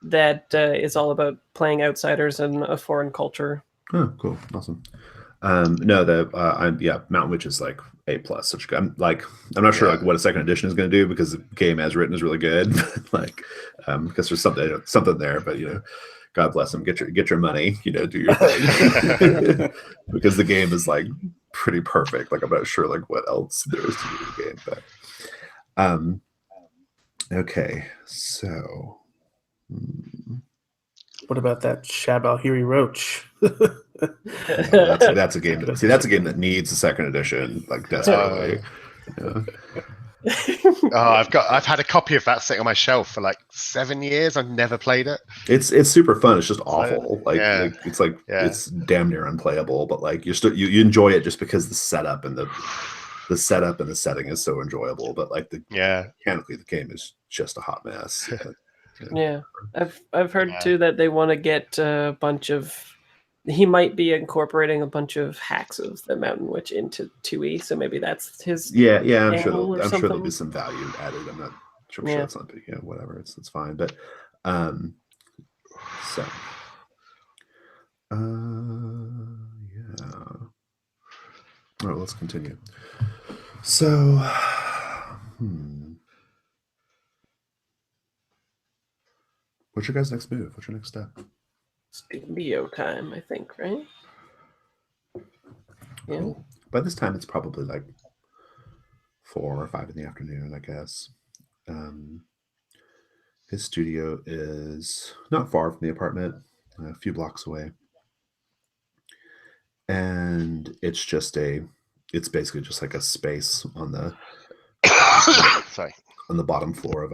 that is all about playing outsiders in a foreign culture. Oh, cool, awesome. Mountain Witch is like A+. Such I'm not sure like what a second edition is going to do, because the game as written is really good. Because there's something there, but God bless them. Get your money. Do your thing. Because the game is like pretty perfect. Like I'm not sure like what else there is to do in the game, but okay. So, what about that Shab al-Hiri Roach? That's a game. That's a game that needs a second edition, like desperately. I've had a copy of that sitting on my shelf for like 7 years. I've never played it. It's super fun. It's just awful. It's damn near unplayable. But like you enjoy it just because the setup and the setting is so enjoyable. But like mechanically, the game is just a hot mess. Yeah, I've heard too that they want to get a bunch of. He might be incorporating a bunch of hacks of the Mountain Witch into 2E, so maybe that's his. I'm sure there'll be some value added. I'm not sure that's not, whatever. It's fine, but all right, let's continue. So What's your guys' next move? What's your next step? Studio time, I think, right? Yeah. Cool. By this time, it's probably like 4 or 5 in the afternoon, I guess. His studio is not far from the apartment, a few blocks away. And it's basically just like a space on the Sorry. on the bottom floor of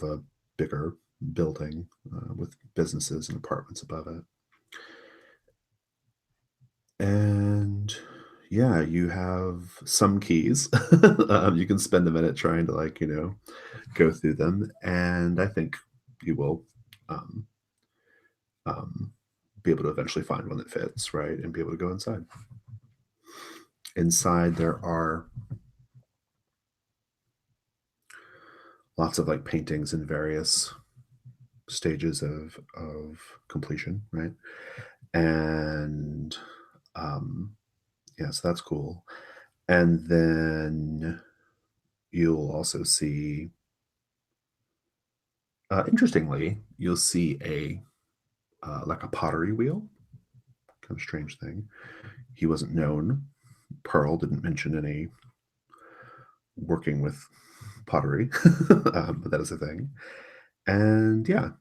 a bigger building with businesses and apartments above it. And yeah, you have some keys. You can spend a minute trying to go through them, and I think you will be able to eventually find one that fits, right, and be able to go inside. Inside there are lots of like paintings in various stages of completion, right? And yeah, so that's cool. And then you'll also see, interestingly, you'll see a like a pottery wheel. Kind of strange thing. He wasn't known. Pearl didn't mention any working with pottery, but that is a thing. And yeah,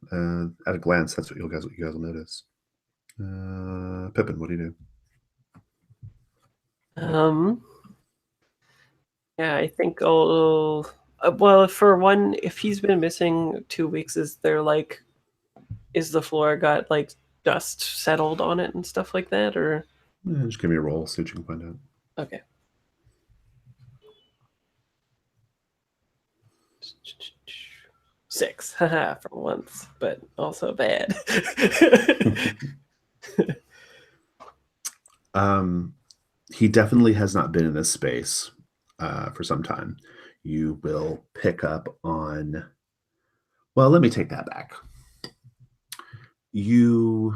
at a glance, that's what you guys will notice. Pippin, what do you do? Yeah, I think I'll. Well, for one, if he's been missing 2 weeks, is the floor got like dust settled on it and stuff like that, or? Yeah, just give me a roll, see what you can find out. Okay. Six, haha, for once, but also bad. He definitely has not been in this space for some time. You will pick up on. Well, let me take that back. Yeah,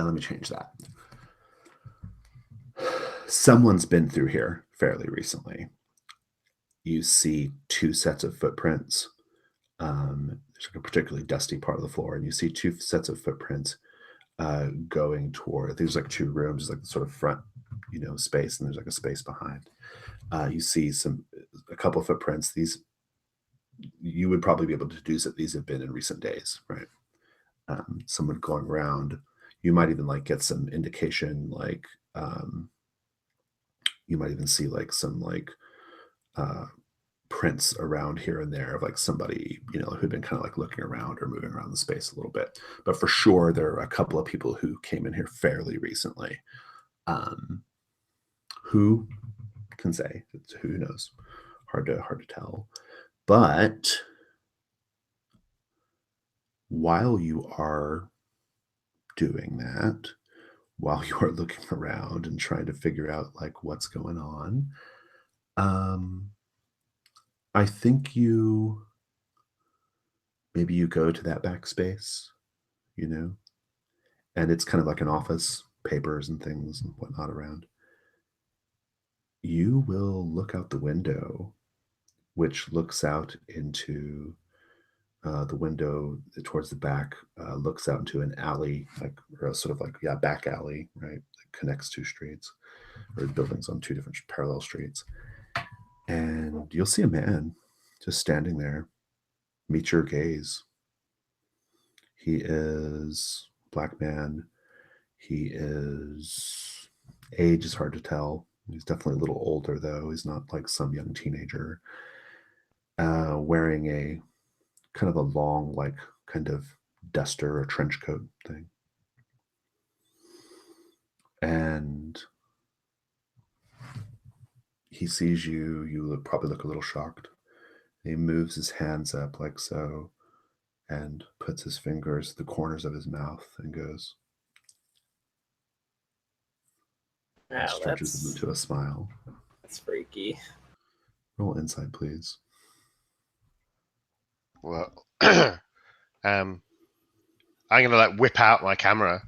let me change that. Someone's been through here fairly recently. You see 2 sets of footprints. There's like a particularly dusty part of the floor, and you see 2 sets of footprints going toward. There's like 2 rooms, like the sort of front, space, and there's like a space behind. You see a couple of footprints. These you would probably be able to deduce that these have been in recent days, right? Someone going around. You might even get some indication, you might even see some prints around here and there of somebody who'd been kind of looking around or moving around the space a little bit. But for sure, there are a couple of people who came in here fairly recently. Who can say? Who knows? Hard to tell. But while you are doing that, while you are looking around and trying to figure out what's going on, I think maybe you go to that backspace, and it's kind of like an office, papers and things and whatnot around. You will look out the window, which looks out into the window towards the back, looks out into an alley, or a sort of back alley, right? That connects 2 streets or buildings on 2 different parallel streets. And you'll see a man just standing there, meet your gaze. He is a Black man. He is, age is hard to tell. He's definitely a little older, though. He's not like some young teenager. Wearing a kind of a long, kind of duster or trench coat thing. And he sees you. You probably look a little shocked. He moves his hands up like so and puts his fingers at the corners of his mouth and goes, and stretches them into a smile. That's freaky. Roll insight, please. Well, I'm gonna whip out my camera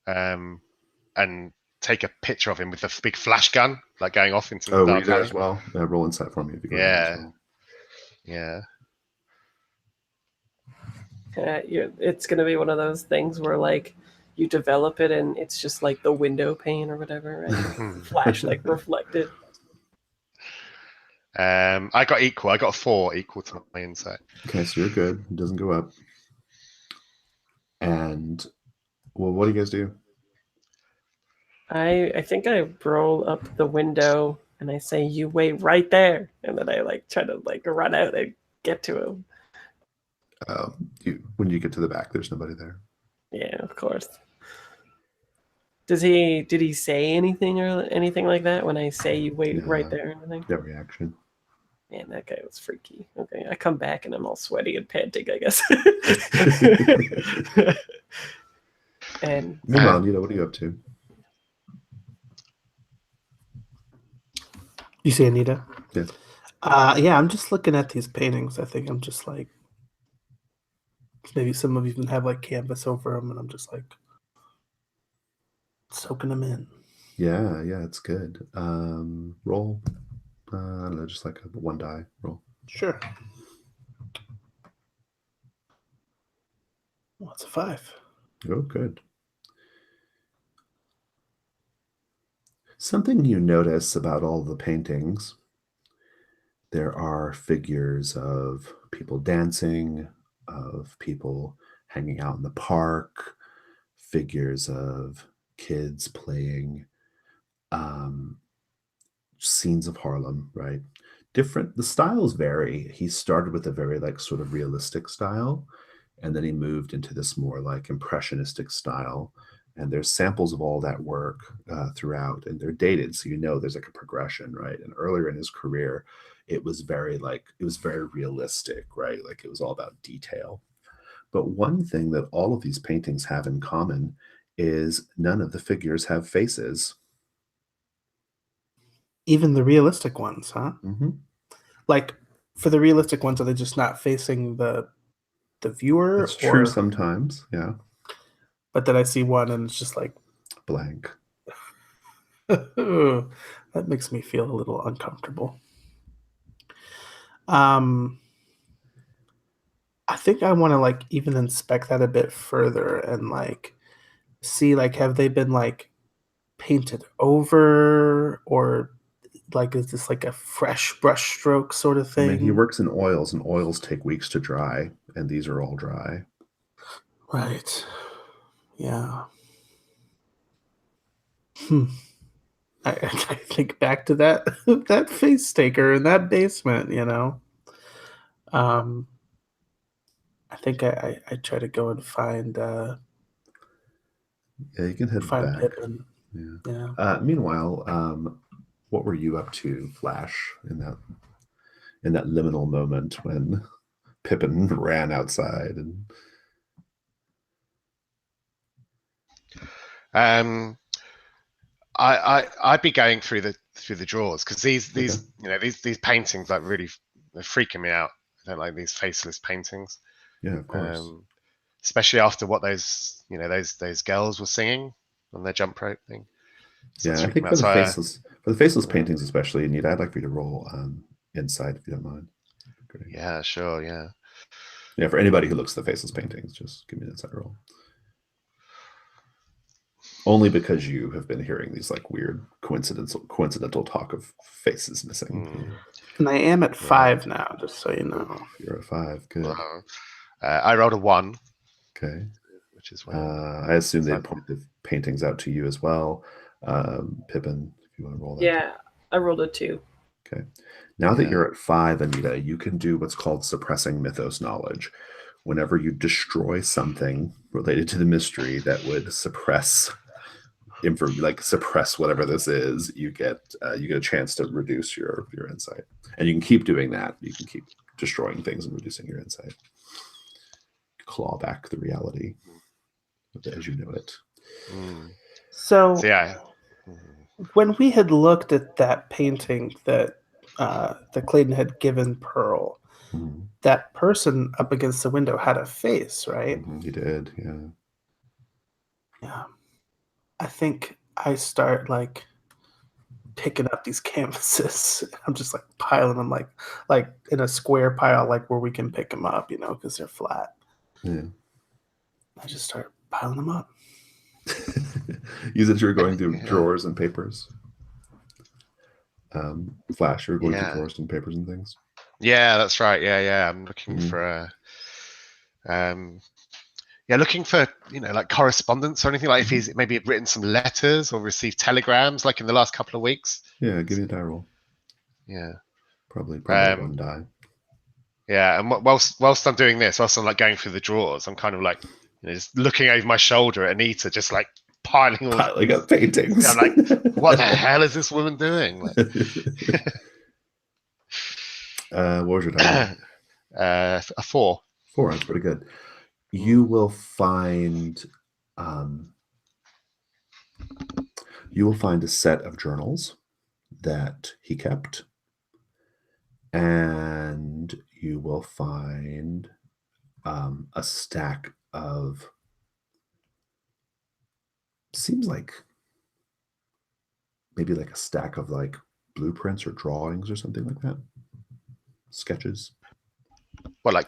and take a picture of him with a big flash gun, like going off into the Oh, were dark you there alley. as well? Roll insight for me if you go Yeah. as well. Yeah. It's going to be one of those things where like you develop it and it's just like the window pane or whatever, right? Flash like reflected. I got equal. I got a 4 equal to my insight. Okay, so you're good. It doesn't go up. And well, what do you guys do? I think I roll up the window and I say, "You wait right there," and then I like try to like run out and get to him. When you get to the back, there's nobody there. Yeah, of course. Did he say anything or anything like that when I say you wait right there or anything? No reaction. Man, that guy was freaky. Okay, I come back and I'm all sweaty and panting, I guess. And meanwhile, Nita, what are you up to? You say Anita? Yeah. Yeah, I'm just looking at these paintings. I think I'm just like, maybe some of you even have like canvas over them, and I'm just like soaking them in. Yeah, it's good. Roll. I don't know, just like a 1 die roll. Sure. Well, it's a 5. Oh, good. Something you notice about all the paintings, there are figures of people dancing, of people hanging out in the park, figures of kids playing, scenes of Harlem, right? The styles vary. He started with a very like sort of realistic style, and then he moved into this more like impressionistic style. And there's samples of all that work throughout, and they're dated, so you know there's like a progression, right? And earlier in his career, it was very realistic, right? Like it was all about detail. But one thing that all of these paintings have in common is none of the figures have faces. Even the realistic ones, huh? Mm-hmm. Like for the realistic ones, are they just not facing the viewer? It's true sometimes, yeah. But then I see one and it's just like blank. that makes me feel a little uncomfortable. I think I want to like even inspect that a bit further and like see like have they been like painted over, or like is this like a fresh brush stroke sort of thing? I mean, he works in oils, and oils take weeks to dry, and these are all dry. Right. Yeah. I think back to that face taker in that basement, you know. I think I try to go and find Yeah, you can head back. Pippin. Yeah. Meanwhile, what were you up to, Flash, in that liminal moment when Pippin ran outside? And I'd be going through the drawers because these these paintings like really they're freaking me out. I don't like these faceless paintings. Yeah, of course. Especially after what those girls were singing on their jump rope thing. So yeah, I think for the faceless paintings especially, I'd like for you to roll insight if you don't mind. Great. Yeah, sure. Yeah. Yeah, for anybody who looks at the faceless paintings, just give me an insight roll. Only because you have been hearing these like weird coincidental talk of faces missing. And I am at 5 now, just so you know. You're at 5. Good. I rolled a 1. Okay. Which is I assume they point the paintings out to you as well. Pippin, if you want to roll that. Yeah, I rolled a 2. Okay. Now that you're at 5, Anita, you can do what's called suppressing mythos knowledge. Whenever you destroy something related to the mystery that would suppress whatever this is, you get a chance to reduce your insight, and you can keep doing that. You can keep destroying things and reducing your insight. Claw back the reality as you know it. So yeah, when we had looked at that painting that Clayton had given Pearl, that person up against the window had a face, right? He did, yeah. I think I start like picking up these canvases. I'm just like piling them like in a square pile, like where we can pick them up, you know, because they're flat. Yeah. I just start piling them up. You said you were going through drawers and papers. Flash, you're going through drawers and papers and things. Yeah, that's right. Yeah. I'm looking for looking for, you know, like correspondence or anything, like if he's maybe written some letters or received telegrams like in the last couple of weeks. Yeah, give me a die roll. Yeah. Probably one die. Yeah, and whilst I'm doing this, whilst I'm like going through the drawers, I'm kind of like, you know, just looking over my shoulder at Anita, just like piling up paintings. I'm like, what the hell is this woman doing? Like, what was your die? A 4. 4, that's pretty good. You will find a set of journals that he kept, and you will find a stack of, seems like maybe like a stack of like blueprints or drawings or something like that, sketches. Well, like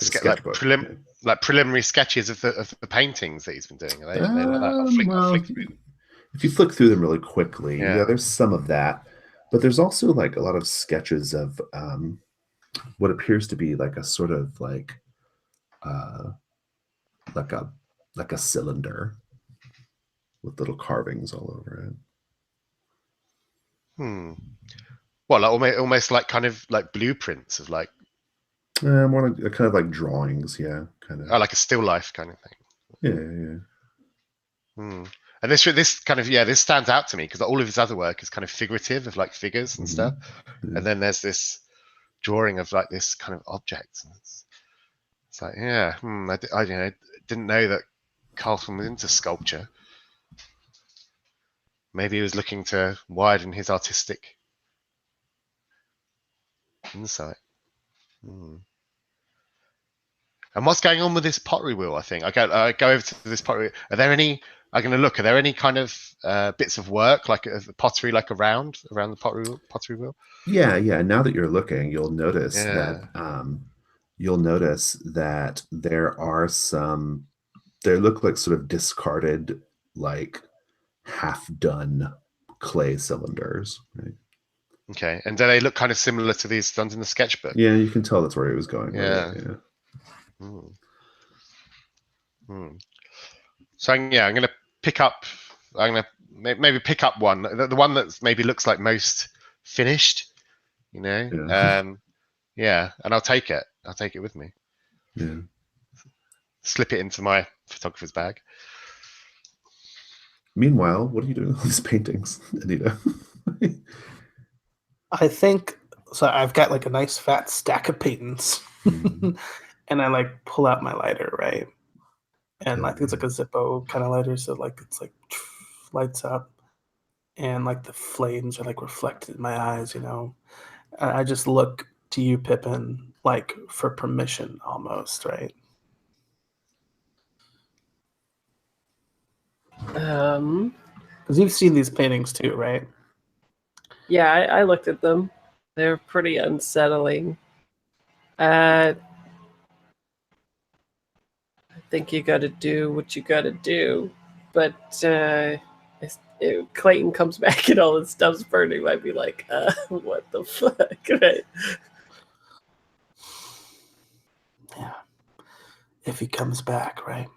preliminary sketches of the paintings that he's been doing. Are they like that? I'll flick through them. If you flick through them really quickly, yeah, there's some of that, but there's also like a lot of sketches of what appears to be like a sort of like a cylinder with little carvings all over it. Well, like almost like kind of like blueprints of like. More like kind of like drawings, yeah, kind of. Oh, like a still life kind of thing. Yeah. And this kind of this stands out to me because all of his other work is kind of figurative of like figures and stuff, and then there's this drawing of like this kind of object. And it's like, I didn't know that Carlton was into sculpture. Maybe he was looking to widen his artistic insight. And what's going on with this pottery wheel? I think I go over to this pottery. Are there any? I'm going to look. Are there any kind of bits of work like pottery, like around the pottery wheel? Yeah. Now that you're looking, you'll notice that there are some. They look like sort of discarded, like half-done clay cylinders. Right? Okay, and do they look kind of similar to these done in the sketchbook? Yeah, you can tell that's where he was going. Yeah. So I'm going to pick up. I'm going to maybe pick up one, the one that maybe looks like most finished. You know. Yeah. And I'll take it. I'll take it with me. Yeah. Slip it into my photographer's bag. Meanwhile, what are you doing with all these paintings, Anita? I think so. I've got like a nice fat stack of paintings, and I like pull out my lighter, right? And like it's like a Zippo kind of lighter, so like it's like lights up, and like the flames are like reflected in my eyes, you know. And I just look to you, Pippin, like for permission, almost, right? Because you've seen these paintings too, right? Yeah, I looked at them. They're pretty unsettling. I think you got to do what you got to do, but if Clayton comes back and all his stuff's burning, might be like, what the fuck, right? Yeah, if he comes back, right?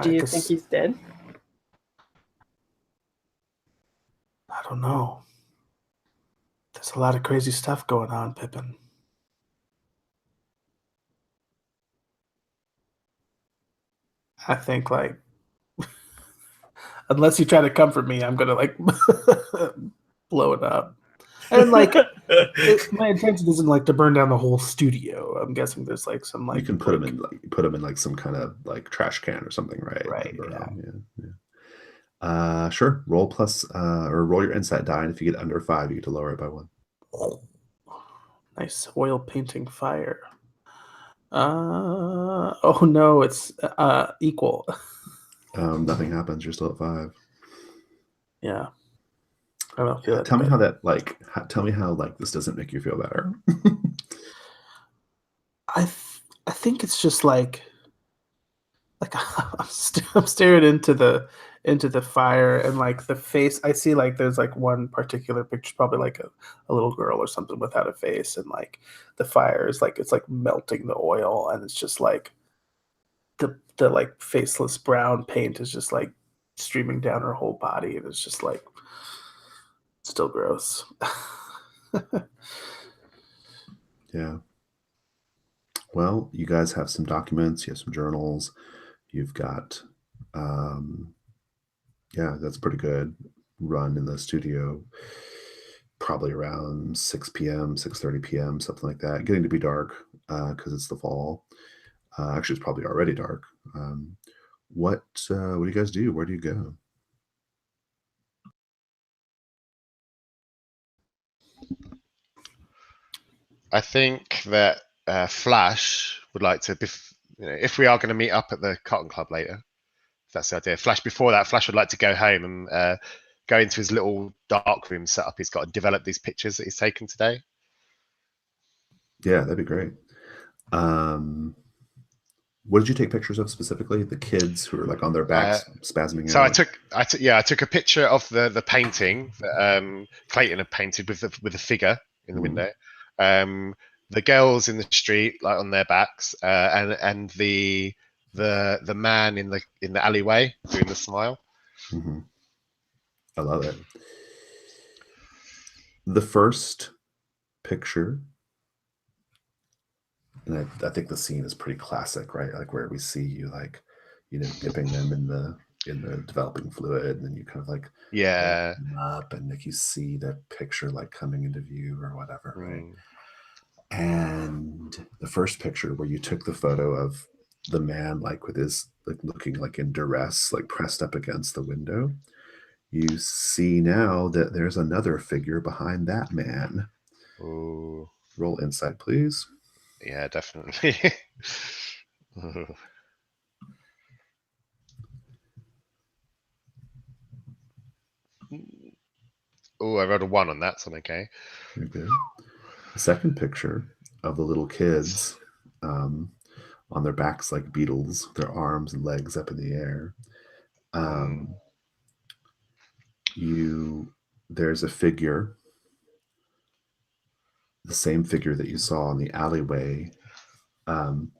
Do you think he's dead? I don't know. There's a lot of crazy stuff going on, Pippin. I think, like, unless you try to comfort me, I'm gonna like blow it up. And like, my intention isn't like to burn down the whole studio. I'm guessing there's like some like you can put them in like some kind of like trash can or something, right? Right. Yeah. Sure. Roll plus or roll your insight die, and if you get under 5, you get to lower it by 1. Nice oil painting fire. Oh no, it's equal. Nothing happens. You're still at 5. Yeah. I don't feel Tell me how that tell me how this doesn't make you feel better. I think it's just like I'm staring into the fire, and like the face I see, like there's like one particular picture, probably like a little girl or something without a face, and like the fire is like it's like melting the oil, and it's just like the like faceless brown paint is just like streaming down her whole body, and it's just like still gross. Yeah. Well, you guys have some documents, you have some journals, you've got yeah, that's pretty good run in the studio. Probably around 6 p.m., 6:30 p.m., something like that. Getting to be dark because it's the fall. Actually, it's probably already dark. What do you guys do? Where do you go? I think that Flash would like to, if we are going to meet up at the Cotton Club later, if that's the idea. Flash, before that, Flash would like to go home and go into his little dark room setup he's got and develop these pictures that he's taken today. Yeah, that'd be great. What did you take pictures of specifically? The kids who are like on their backs, spasming So out. I took a picture of the painting that Clayton had painted with the figure in the window. The girls in the street, like on their backs, and the man in the alleyway doing the smile. I love it. The first picture, and I think the scene is pretty classic, right? Like where we see you like, dipping them in the developing fluid, and then you kind of like Yeah, open them up, and like you see the picture like coming into view or whatever, right? And the first picture where you took the photo of the man like with his like looking like in duress, like pressed up against the window, you see now that there's another figure behind that man. Ooh. Roll insight, please. Yeah, definitely. Oh, I rolled a 1 on that, so I'm okay. Very good. The second picture of the little kids on their backs like beetles, their arms and legs up in the air. There's a figure, the same figure that you saw in the alleyway, kind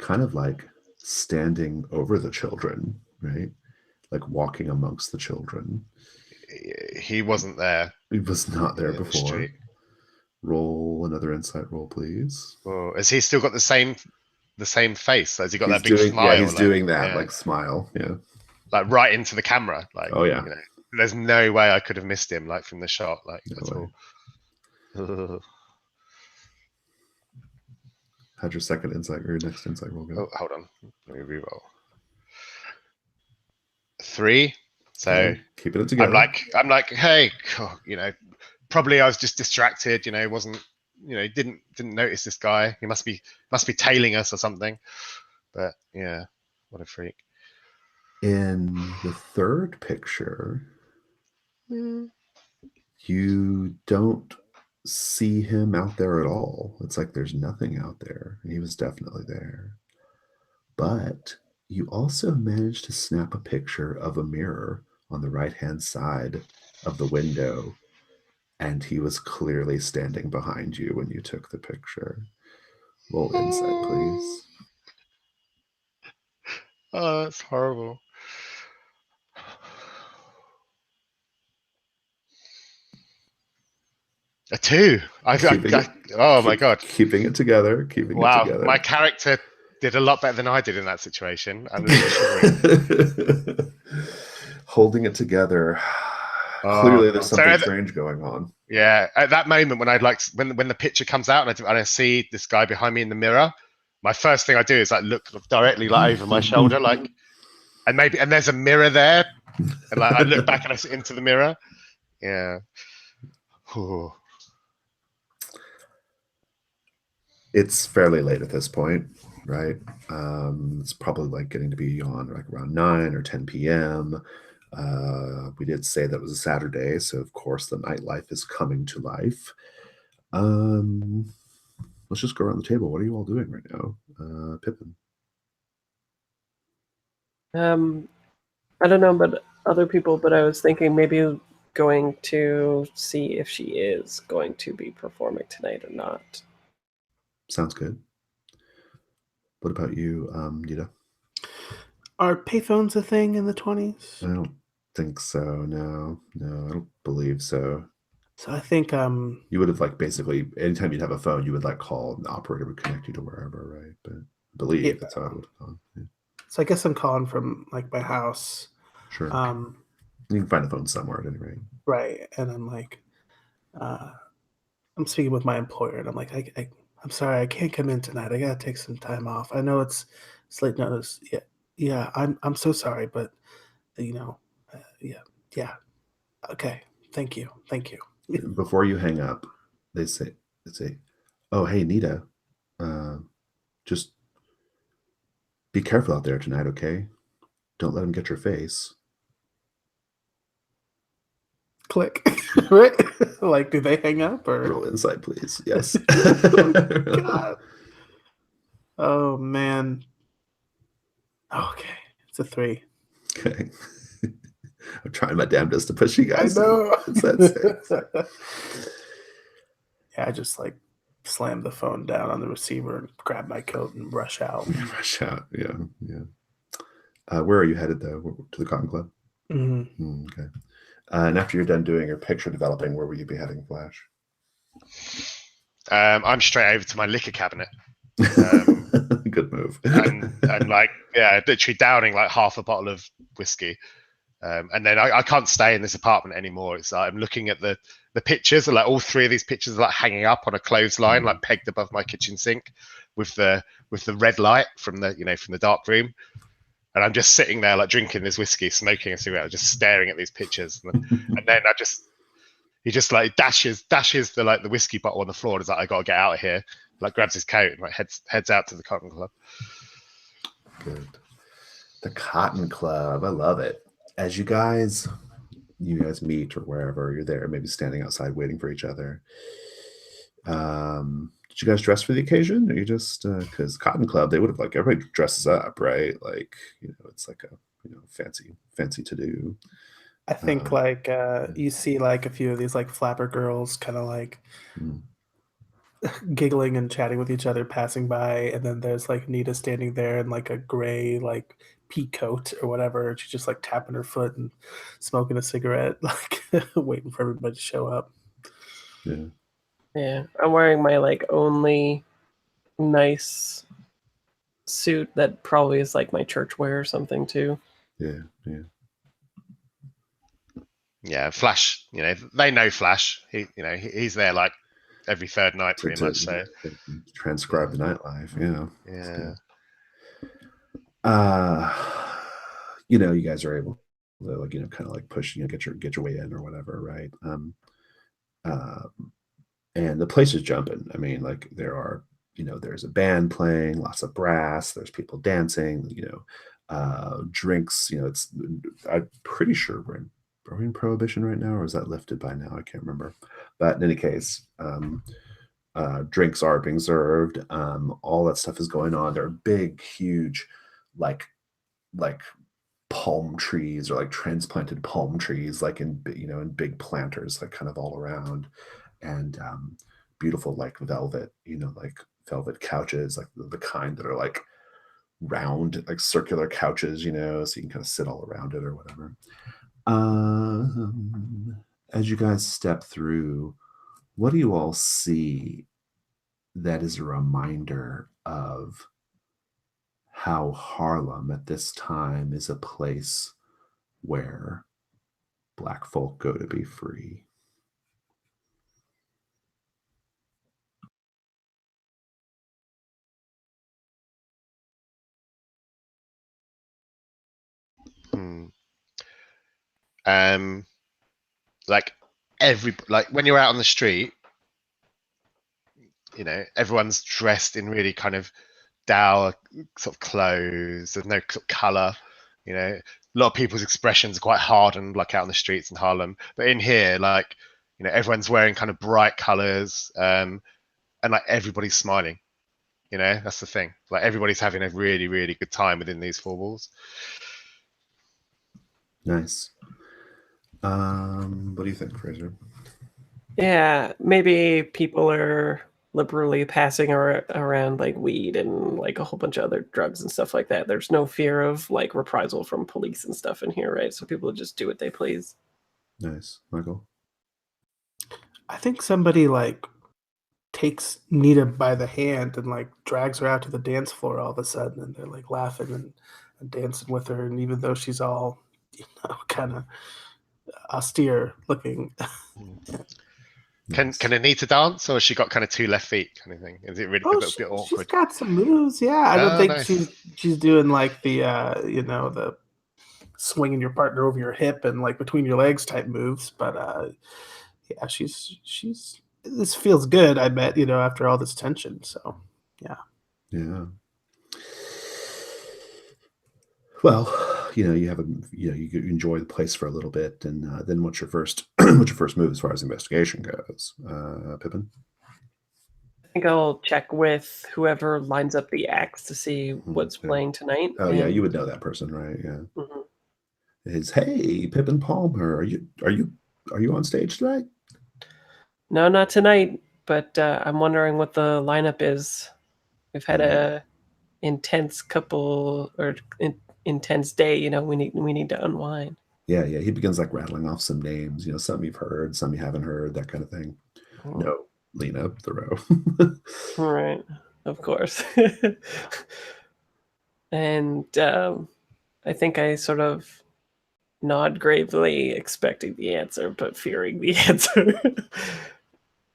of like standing over the children, right? Like walking amongst the children. He wasn't there. He was not there the before. street. Roll another insight roll, please. Oh, has he still got the same face? Has he got that big doing, smile? Yeah, he's doing that like smile. Yeah, like right into the camera. Like, oh yeah. There's no way I could have missed him, like from the shot, like No at all. How'd your second insight or your next insight roll go? Oh, hold on. Let me reroll. 3. So okay. Keeping it together. I'm like, hey, probably I was just distracted. Wasn't, didn't notice this guy. He must be tailing us or something. But yeah, what a freak. In the third picture, you don't see him out there at all. It's like there's nothing out there. He was definitely there. But you also managed to snap a picture of a mirror on the right-hand side of the window, and he was clearly standing behind you when you took the picture. Roll insight, please. Oh, that's horrible. A 2. Oh my god! Keeping it together. Wow, my character did a lot better than I did in that situation. I'm literally holding it together. Clearly, there's something strange going on. Yeah, at that moment when when the picture comes out and I see this guy behind me in the mirror, my first thing I do is like look directly like over my shoulder, like, and there's a mirror there, and like I look back into the mirror. Yeah. It's fairly late at this point. right? It's probably like getting to be on like around 9 or 10 p.m. We did say that was a Saturday, so of course the nightlife is coming to life. Let's just go around the table. What are you all doing right now? Pippin. I don't know about other people, but I was thinking maybe going to see if she is going to be performing tonight or not. Sounds good. What about you, Nita? Are payphones a thing in the 20s? I don't think so. No, I don't believe so. So I think You would have like basically anytime you'd have a phone, you would like call an operator would connect you to wherever, right? But I believe Yeah. that's how it would have gone. Yeah. So I guess I'm calling from like my house. Sure. You can find a phone somewhere at any rate. Right. And I'm like, I'm speaking with my employer, and I'm like, I'm sorry, I can't come in tonight. I gotta take some time off. I know it's late notice. Yeah, I'm so sorry, but you know, yeah. Okay, thank you. Before you hang up, they say, "Oh, hey, Nita, just be careful out there tonight, okay? Don't let him get your face." Click. Right? Like, do they hang up or? Roll insight, please. Yes. Oh, God. Oh man. Okay, it's a 3. Okay. I'm trying my damnedest to push you guys. I know. It's that 6. Yeah, I just like slammed the phone down on the receiver and grabbed my coat and rush out. Rush out. Yeah. Where are you headed though? To the Cotton Club? Mm-hmm. Okay. And after you're done doing your picture developing, where will you be heading, Flash? I'm straight over to my liquor cabinet. Good move. and like, yeah, literally downing like half a bottle of whiskey. And then I can't stay in this apartment anymore. It's like I'm looking at the pictures, and like all 3 of these pictures are like hanging up on a clothesline, like pegged above my kitchen sink, with the red light from the dark room. And I'm just sitting there like drinking this whiskey, smoking a cigarette, just staring at these pictures. And then he just like dashes the whiskey bottle on the floor and is like, I gotta get out of here. Like grabs his coat and like heads out to the Cotton Club. Good. The Cotton Club. I love it. As you guys meet or wherever you're there, maybe standing outside waiting for each other. Did you guys dress for the occasion? Or you just because Cotton Club, they would have like everybody dresses up, right? Like, it's like a fancy to do. I think like you see like a few of these like flapper girls kind of like giggling and chatting with each other passing by, and then there's like Nita standing there in like a gray like pea coat or whatever. She's just like tapping her foot and smoking a cigarette, like waiting for everybody to show up. Yeah, I'm wearing my like only nice suit that probably is like my church wear or something too. Yeah, Flash, they know Flash. He's there like every third night pretty much. So transcribe the nightlife. Yeah. You guys are able to like, kind of like push, get your way in or whatever, right? And the place is jumping. I mean, like there are, there's a band playing, lots of brass, there's people dancing, drinks, I'm pretty sure we're in Prohibition right now, or is that lifted by now? I can't remember. But in any case, drinks are being served. All that stuff is going on. There are big, huge, like palm trees or like transplanted palm trees, like in big planters, like kind of all around, and beautiful like velvet, like velvet couches, like the kind that are like round, like circular couches, so you can kind of sit all around it or whatever. As you guys step through, what do you all see that is a reminder of how Harlem at this time is a place where Black folk go to be free? Like when you're out on the street, everyone's dressed in really kind of dour sort of clothes. There's no sort of color. You know, a lot of people's expressions are quite hardened, like out on the streets in Harlem. But in here, like, you know, everyone's wearing kind of bright colors, and like everybody's smiling. You know, that's the thing. Like everybody's having a really, really good time within these four walls. Nice. What do you think, Fraser? Yeah, maybe people are liberally passing around like weed and like a whole bunch of other drugs and stuff like that. There's no fear of like reprisal from police and stuff in here, right? So people just do what they please. Nice. Michael? I think somebody like takes Nita by the hand and like drags her out to the dance floor all of a sudden, and they're like laughing and dancing with her, and even though she's all, kind of austere looking. Can Anita dance, or has she got kind of two left feet kind of thing? Is it really a bit She's awkward? got some moves. Yeah, I don't Oh, think nice. she's doing like the the swinging your partner over your hip and like between your legs type moves, but yeah, she's this feels good, I bet, after all this tension. So yeah. Well, you enjoy the place for a little bit, and then what's your first what's your first move as far as investigation goes, Pippin? I think I'll check with whoever lines up the acts to see what's playing tonight. Oh yeah, you would know that person, right? Yeah. Mhm. Is hey Pippin Palmer, are you on stage tonight? No, not tonight, but I'm wondering what the lineup is. We've had a intense couple or intense day. We need to unwind. Yeah. He begins like rattling off some names. Some you've heard, some you haven't heard, that kind of thing. No, Lena Thoreau. Right, of course. And I think I sort of nod gravely, expecting the answer, but fearing the answer.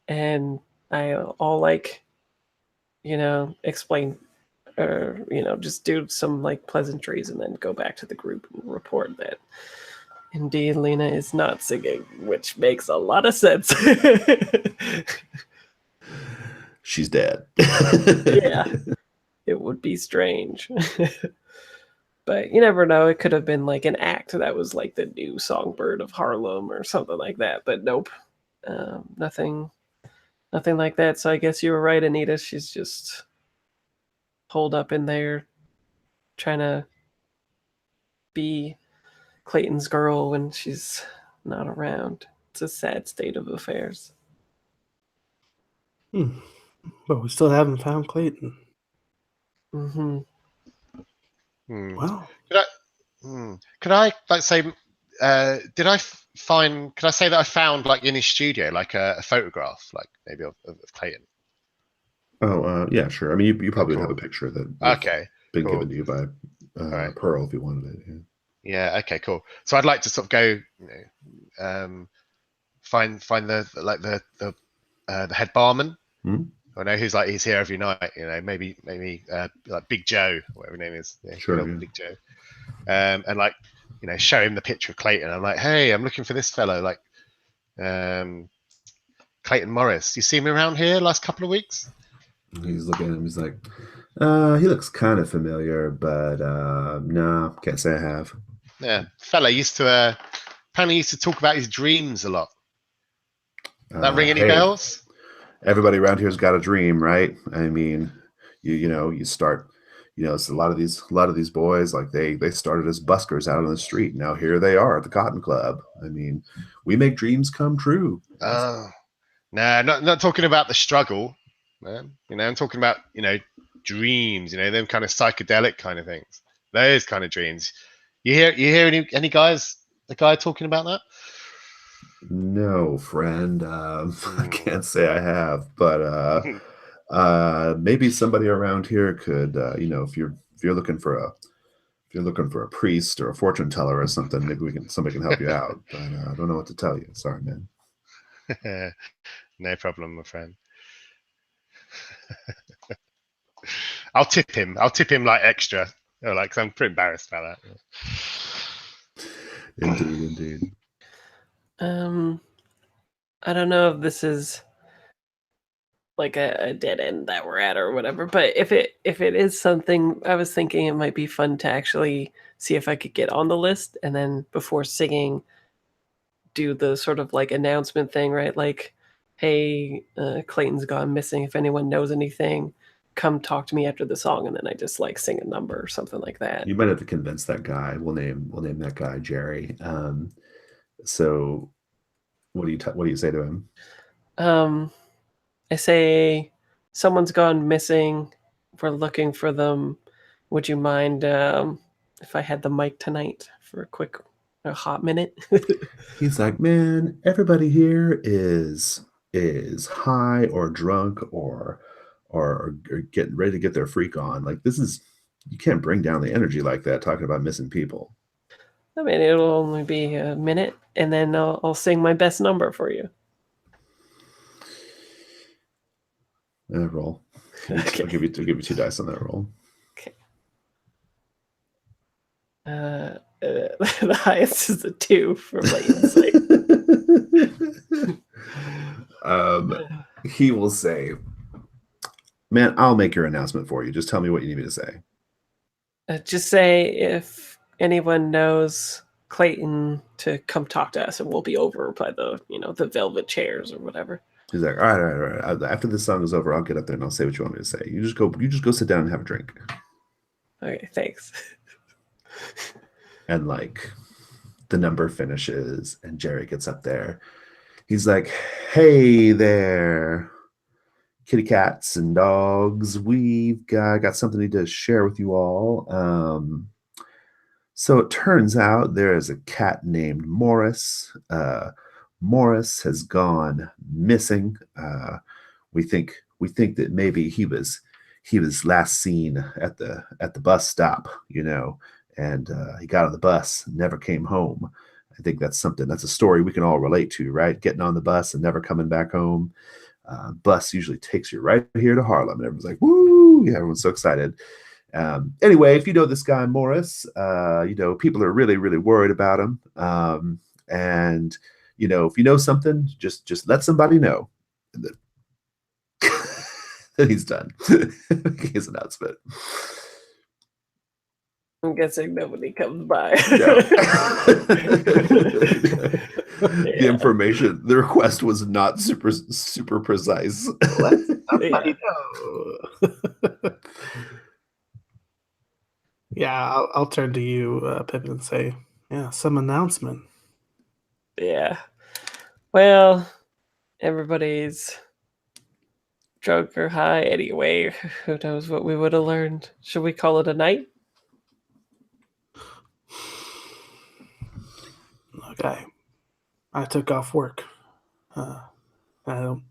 And I'll like, explain or, just do some like pleasantries and then go back to the group and report that indeed Lena is not singing, which makes a lot of sense. She's dead. Yeah, it would be strange. But you never know. It could have been like an act that was like the new songbird of Harlem or something like that. But nope, nothing like that. So I guess you were right, Anita. She's just holed up in there, trying to be Clayton's girl when she's not around. It's a sad state of affairs. But we still haven't found Clayton. Mm-hmm. Wow. Could I like say? Did I find? Could I say that I found like in his studio like a photograph, like maybe of Clayton? Oh yeah, sure. I mean, you probably would Cool. have a picture that would Okay, been cool. given to you by Right. Pearl if you wanted it. Yeah. Yeah. Okay. Cool. So I'd like to sort of go, find the head barman. I know he's here every night. Maybe like Big Joe, whatever his name is. Yeah, Sure, good old yeah. Big Joe. And like show him the picture of Clayton. I'm like, hey, I'm looking for this fellow, like Clayton Morris. You see him around here last couple of weeks? He's looking at him. He's like, he looks kind of familiar, but no, can't say I have. Yeah, fella apparently used to talk about his dreams a lot. That ring any bells? Everybody around here's got a dream, right? I mean, you start, it's a lot of these boys, like they started as buskers out on the street. Now here they are at the Cotton Club. I mean, we make dreams come true. Oh, no, not talking about the struggle, man. I'm talking about dreams. Them kind of psychedelic kind of things. Those kind of dreams. You hear any guys? A guy talking about that? No, friend. I can't say I have, but maybe somebody around here could, if you're looking for a priest or a fortune teller or something, maybe somebody can help you out. But I don't know what to tell you. Sorry, man. No problem, my friend. I'll tip him like extra. Cause I'm pretty embarrassed about that. Indeed. I don't know if this is like a dead end that we're at or whatever. But if it is something, I was thinking it might be fun to actually see if I could get on the list, and then before singing, do the sort of like announcement thing, right? Like, hey, Clayton's gone missing. If anyone knows anything, come talk to me after the song, and then I just like sing a number or something like that. You might have to convince that guy. We'll name that guy Jerry. So what do you say to him? I say, someone's gone missing. We're looking for them. Would you mind if I had the mic tonight for a hot minute? He's like, man, everybody here is high or drunk or getting ready to get their freak on. Like, this is, you can't bring down the energy like that talking about missing people. I mean, it'll only be a minute, and then I'll sing my best number for you. Roll. Okay. I'll give you 2 dice on that roll. Okay. The highest is a 2 for Layton's sake. He will say, man, I'll make your announcement for you. Just tell me what you need me to say. Just say if anyone knows Clayton to come talk to us, and we'll be over by the velvet chairs or whatever. He's like, all right. After this song is over, I'll get up there and I'll say what you want me to say. You just go sit down and have a drink. Okay, thanks. And like the number finishes and Jerry gets up there. He's like, hey there, kitty cats and dogs. We've got something to share with you all. So it turns out there is a cat named Morris. Morris has gone missing. We think that maybe he was last seen at the bus stop, and he got on the bus, never came home. I think that's a story we can all relate to, right? Getting on the bus and never coming back home. Bus usually takes you right here to Harlem, and everyone's like, woo! Yeah, everyone's so excited. Anyway, if you know this guy Morris, people are really, really worried about him. And if you know something, just let somebody know. And then he's done. His announcement. I'm guessing nobody comes by. No. The information, the request was not super precise. Let somebody know. Yeah, I'll turn to you, Pippin, and say, yeah, some announcement. Yeah. Well, everybody's drunk or high anyway. Who knows what we would have learned? Should we call it a night? Okay. I took off work. I don't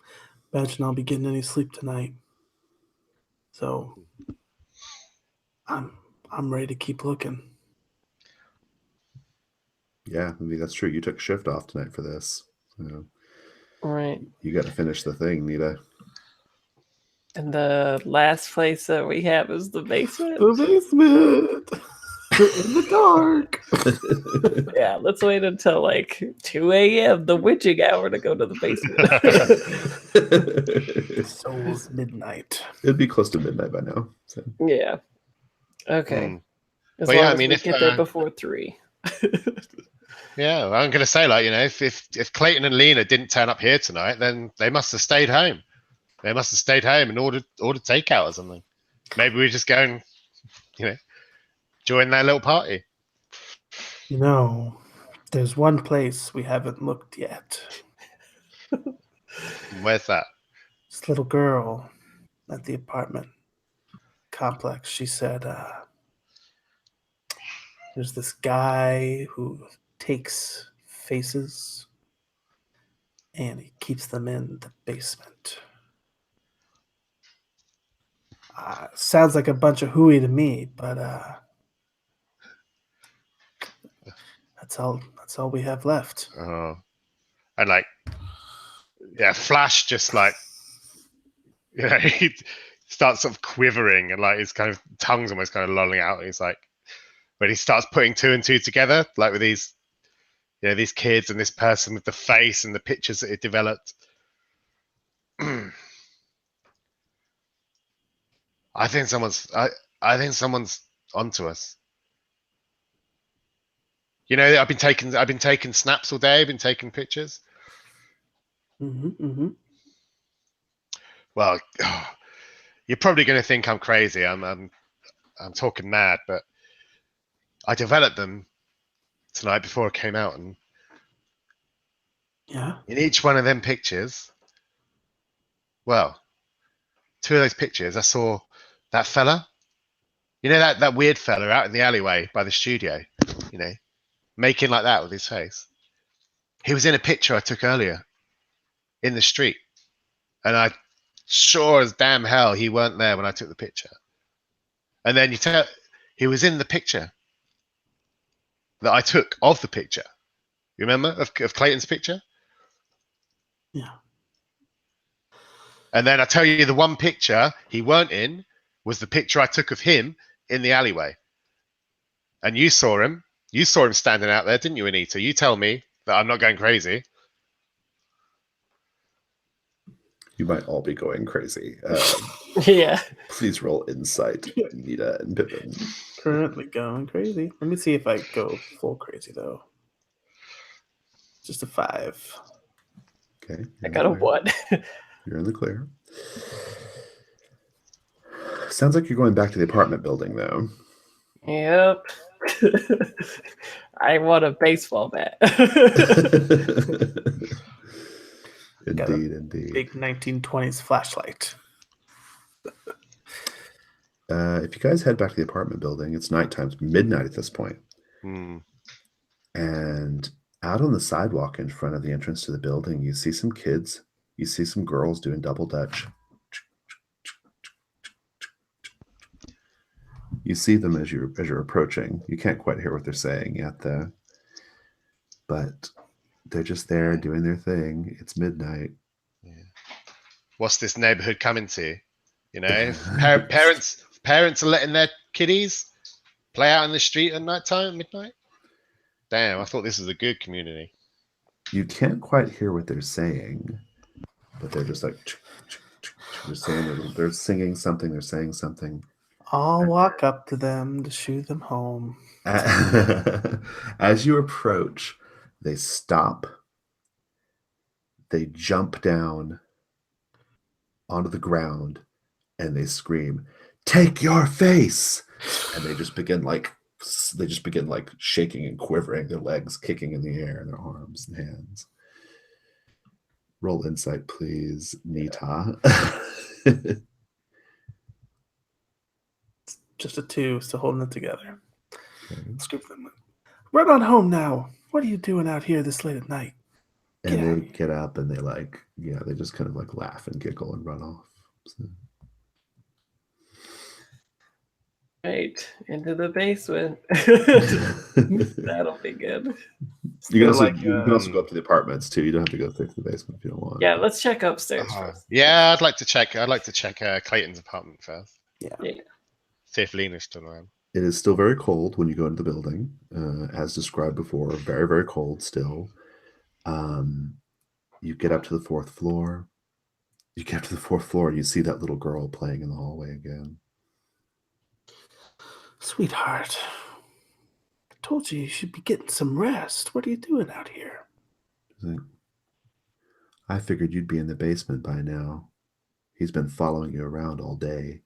imagine I'll be getting any sleep tonight. So I'm ready to keep looking. Yeah, I mean, that's true. You took a shift off tonight for this. So Right. you got to finish the thing, Nita. And the last place that we have is the basement. The basement! In the dark! Yeah, let's wait until like 2 a.m., the witching hour, to go to the basement. Soul's midnight. It'd be close to midnight by now. So. Yeah. Okay. As Well, long yeah, as I mean, we if get there before 3. Yeah, well, I'm going to say, like, if Clayton and Lena didn't turn up here tonight, then they must have stayed home. They must have stayed home and ordered takeout or something. Maybe we just go and, join their little party. There's one place we haven't looked yet. Where's that? This little girl at the apartment complex, she said, there's this guy who takes faces and he keeps them in the basement. Sounds like a bunch of hooey to me, but that's all we have left. Oh, and Flash just he starts sort of quivering and his kind of tongue's almost kind of lolling out. And he's like, when he starts putting 2 and 2 together, like with these kids and this person with the face and the pictures that it developed. I think someone's onto us. You know, I've been taking snaps all day. I've been taking pictures. Well, you're probably going to think I'm crazy. I'm talking mad, but I developed them tonight before it came out, and Yeah. in each one of them pictures, well, two of those pictures, I saw that fella. You know, that weird fella out in the alleyway by the studio. You know, making like that with his face. He was in a picture I took earlier in the street, and I sure as damn hell he weren't there when I took the picture. And then he was in the picture that I took of the picture. You remember of Clayton's picture? Yeah. And then I tell you, the one picture he weren't in was the picture I took of him in the alleyway. And you saw him. You saw him standing out there, didn't you, Anita? You tell me that I'm not going crazy. You might all be going crazy. Yeah. Please roll insight, Anita and Pippin. Currently going crazy. Let me see if I go full crazy though. Just a 5. Okay. I got a what? You're in the clear. Sounds like you're going back to the apartment building, though. Yep. I want a baseball bat. Indeed. Big 1920s flashlight. If you guys head back to the apartment building, it's nighttime. It's midnight at this point. And out on the sidewalk in front of the entrance to the building, you see some kids. You see some girls doing double dutch. You see them as you're approaching. You can't quite hear what they're saying yet, though. But they're just there doing their thing. It's midnight. Yeah. What's this neighborhood coming to? You know, parents are letting their kiddies play out in the street at nighttime, at midnight. Damn, I thought this was a good community. You can't quite hear what they're saying, but they're just like they're singing something. They're saying something. I'll walk up to them to shoo them home. As you approach, they stop. They jump down onto the ground and they scream, "Take your face!" And they just begin like shaking and quivering, their legs kicking in the air, and their arms and hands. Roll insight, please, Nita. Just a 2, still holding it together. Okay. Scoop them. Run on home now. What are you doing out here this late at night? And they get up and they just kind of like laugh and giggle and run off. So. Right, into the basement. That'll be good. You can also go up to the apartments too. You don't have to go through the basement if you don't want. Yeah, let's check upstairs first. Yeah, I'd like to check Clayton's apartment first. Yeah. See if Lena's still around. It is still very cold when you go into the building, as described before. Very, very cold still. You get up to the 4th floor. You get up to the 4th floor and you see that little girl playing in the hallway again. Sweetheart, I told you should be getting some rest. What are you doing out here? I figured you'd be in the basement by now. He's been following you around all day.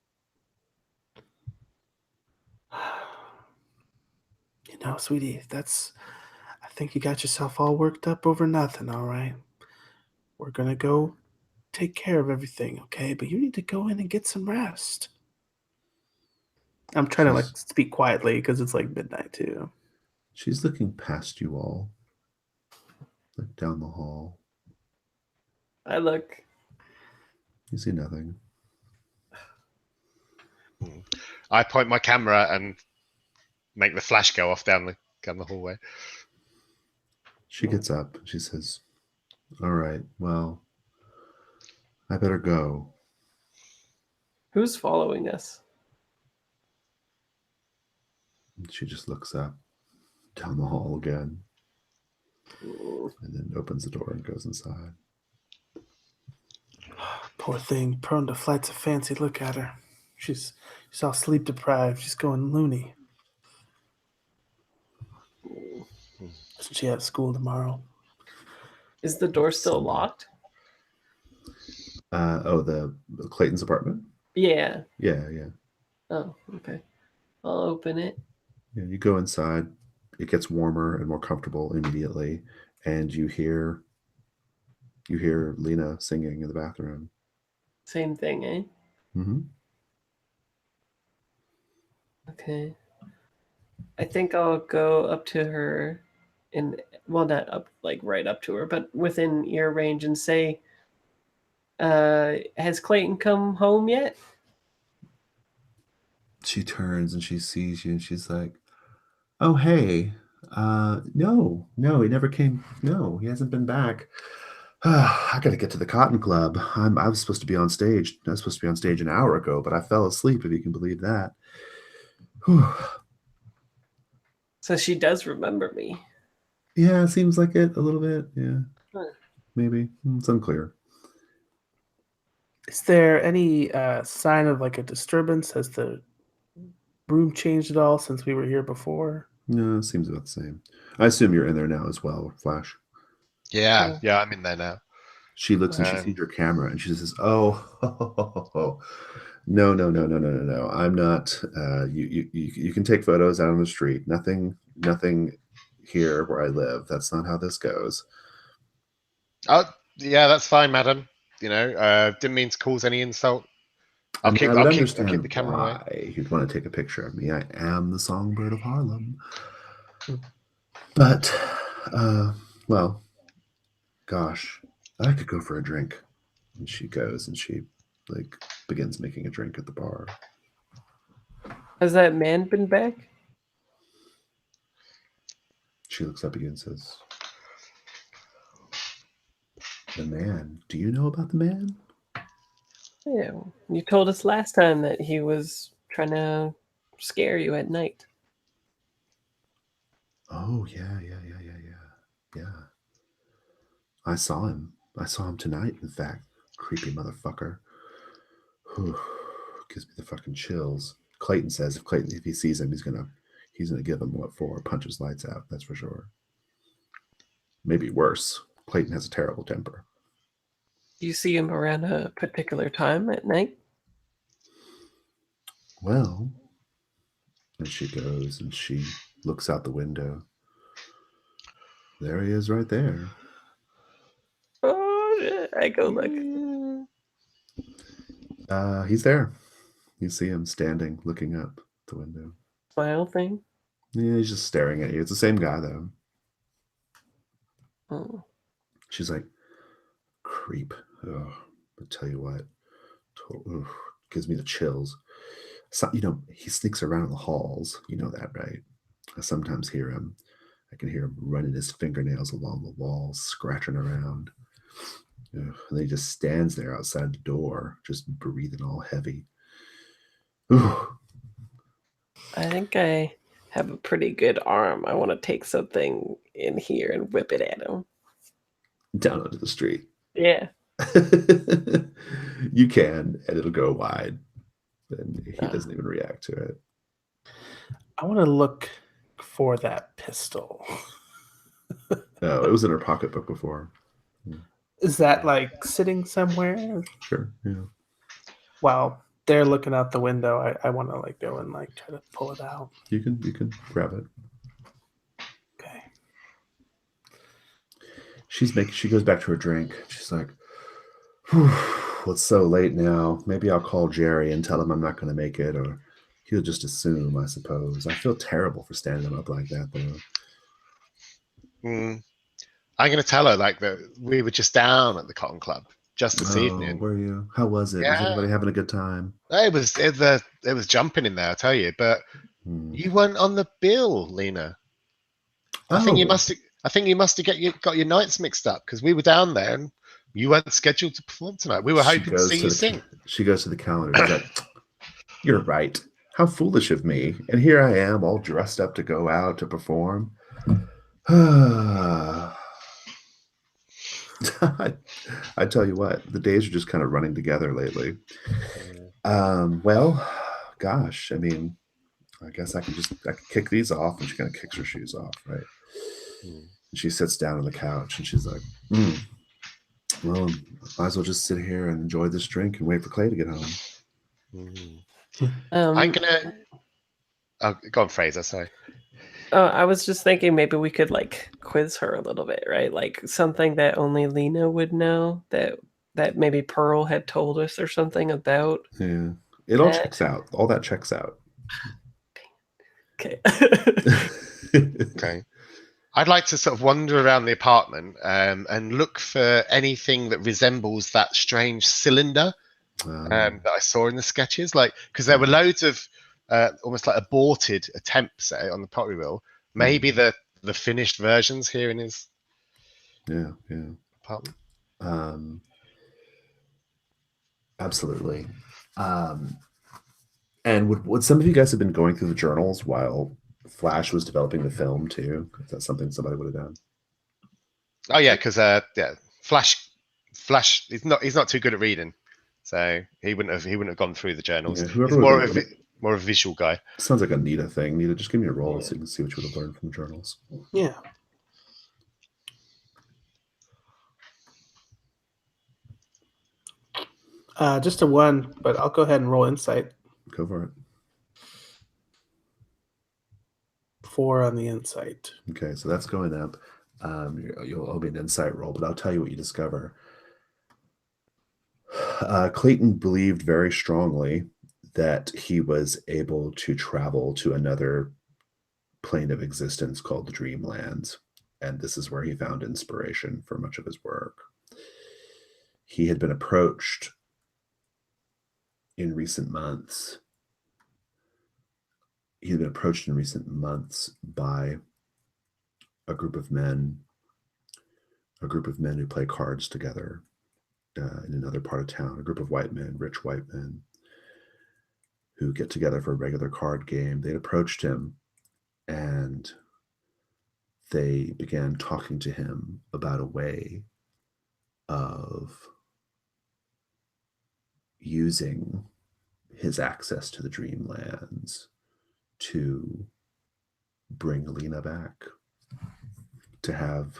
You know, sweetie, I think you got yourself all worked up over nothing, all right? We're going to go take care of everything, okay? But you need to go in and get some rest. I'm trying to speak quietly because it's like midnight too. She's looking past you all, like down the hall. I look. You see nothing. I point my camera and make the flash go off down the hallway. She gets up. She says, "All right, well, I better go." Who's following us? She just looks up down the hall again and then opens the door and goes inside. Poor thing, prone to flights of fancy. Look at her. She's all sleep deprived. She's going loony. She has school tomorrow. Is the door still locked? The Clayton's apartment? Yeah. Yeah. Oh, okay. I'll open it. Yeah, you go inside. It gets warmer and more comfortable immediately, and you hear Lena singing in the bathroom. Same thing, eh? Mm-hmm. Okay. I think I'll go up to her not up like right up to her, but within ear range and say, has Clayton come home yet? She turns and she sees you and she's like, "Oh, hey. No, he never came. No, he hasn't been back. I gotta get to the Cotton Club. I was supposed to be on stage. I was supposed to be on stage an hour ago, but I fell asleep, if you can believe that." Whew. So she does remember me. Yeah, it seems like it a little bit. Yeah. Huh. Maybe. It's unclear. Is there any sign of like a disturbance? Has the room changed at all since we were here before? No, it seems about the same. I assume you're in there now as well, Flash. Yeah, I'm in there now. She looks and she sees your camera and she says, "Oh, no. I'm not. You can take photos out on the street. Nothing here where I live. That's not how this goes." Oh, yeah, that's fine, madam. Didn't mean to cause any insult. I'll keep the camera away. Why you'd want to take a picture of me. I am the songbird of Harlem. But, well, gosh, I could go for a drink. And she goes and she begins making a drink at the bar. Has that man been back? She looks up at you and says, "The man? Do you know about the man?" Yeah, you told us last time that he was trying to scare you at night. Oh, yeah. I saw him. Tonight, in fact. Creepy motherfucker. Whew. Gives me the fucking chills. Clayton says if he sees him, he's gonna give him what for? Punch his lights out, that's for sure. Maybe worse. Clayton has a terrible temper. Do you see him around a particular time at night? Well, and she goes and she looks out the window. There he is right there. Oh, I go look. He's there. You see him standing, looking up the window. Smile thing? Yeah, he's just staring at you. It's the same guy, though. Oh. She's like, "Creep. Oh, I tell you what. Gives me the chills." So, he sneaks around in the halls. You know that, right? I sometimes hear him. I can hear him running his fingernails along the walls, scratching around. And then he just stands there outside the door, just breathing all heavy. I think I have a pretty good arm. I want to take something in here and whip it at him. Down onto the street. Yeah. You can, and it'll go wide. And he doesn't even react to it. I want to look for that pistol. No, it was in her pocketbook before. Is that like sitting somewhere? Sure, yeah. While they're looking out the window, I want to go and try to pull it out. You can grab it. Okay. She goes back to her drink. She's like, "Whew, well, it's so late now. Maybe I'll call Jerry and tell him I'm not going to make it, or he'll just assume, I suppose. I feel terrible for standing him up like that, though." I'm going to tell her that we were just down at the Cotton Club just this evening. Were you? How was it? Yeah. Was everybody having a good time? It was jumping in there, I tell you. But you weren't on the bill, Lena. I think you must have got your nights mixed up, because we were down there and you weren't scheduled to perform tonight. We were hoping to see you sing. She goes to the calendar. She's like, "You're right. How foolish of me. And here I am, all dressed up to go out to perform." I tell you what, the days are just kind of running together lately. Well, gosh, I mean, I guess I can kick these off, and she kind of kicks her shoes off, right? And she sits down on the couch, and she's like, well, might as well just sit here and enjoy this drink and wait for Clay to get home. I'm gonna. Oh, go on, Fraser. Sorry. I was just thinking maybe we could like quiz her a little bit, right? Like something that only Lena would know that maybe Pearl had told us or something about. Yeah, it all checks out. All that checks out. Okay. Okay. I'd like to sort of wander around the apartment and look for anything that resembles that strange cylinder that I saw in the sketches. Like, because there were loads of almost like aborted attempts at it on the pottery wheel. Maybe the finished versions here in his apartment. Absolutely. And would some of you guys have been going through the journals while Flash was developing the film too? Is that something somebody would have done? Oh yeah, because Flash, he's not too good at reading, so he wouldn't have gone through the journals. Yeah, He's more of a visual guy. Sounds like a Nita thing. Nita, just give me a roll so you can see what you would have learned from the journals. Yeah. Just a 1, but I'll go ahead and roll insight. Go for it. 4 on the insight. Okay, so that's going up. You'll owe me an insight roll, but I'll tell you what you discover. Clayton believed very strongly that he was able to travel to another plane of existence called the Dreamlands, and this is where he found inspiration for much of his work. He had been approached in recent months. By a group of men who play cards together in another part of town, a group of white men, rich white men, who get together for a regular card game. They'd approached him, and they began talking to him about a way of using his access to the Dreamlands to bring Lena back, to have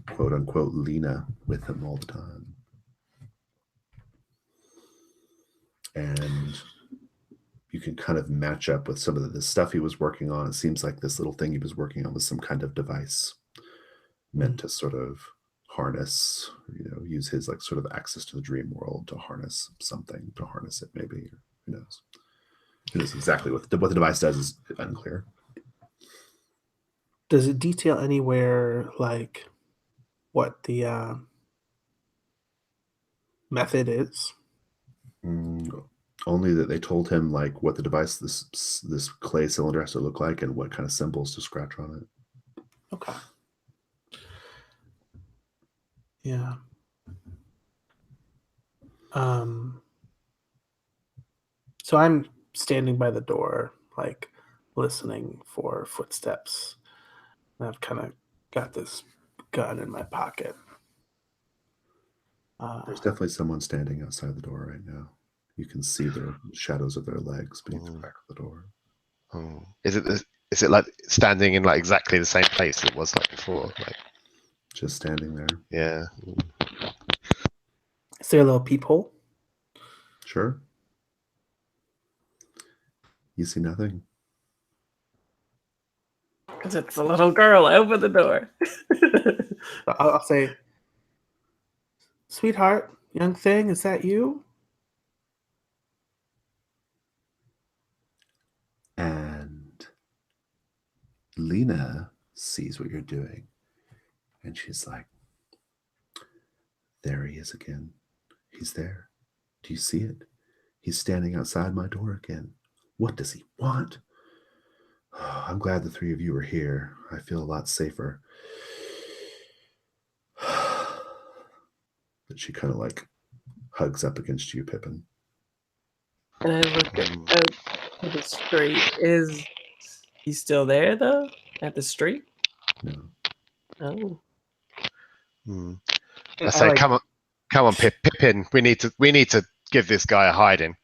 quote unquote Lena with him all the time. And you can kind of match up with some of the stuff he was working on. It seems like this little thing he was working on was some kind of device meant to sort of harness, use his like sort of access to the dream world to harness something, to harness it maybe. Who knows? Who knows exactly what the device does is unclear. Does it detail anywhere like what the method is? Only that they told him like what the device, this clay cylinder has to look like and what kind of symbols to scratch on it. Okay. Yeah. So I'm standing by the door, like listening for footsteps. And I've kind of got this gun in my pocket. There's definitely someone standing outside the door right now. You can see the shadows of their legs beneath the crack of the door. Oh. Is it like standing in like exactly the same place it was like before? Like just standing there. Yeah. Is there a little peephole? Sure. You see nothing. Because it's a little girl. Open the door. I'll say, sweetheart, young thing, is that you? And Lena sees what you're doing. And she's like, there he is again. He's there. Do you see it? He's standing outside my door again. What does he want? Oh, I'm glad the three of you are here. I feel a lot safer. That she kind of like hugs up against you, Pippin. And I look at the street. Is he still there though? At the street? No. Oh. I say, come on, Pippin. We need to give this guy a hiding.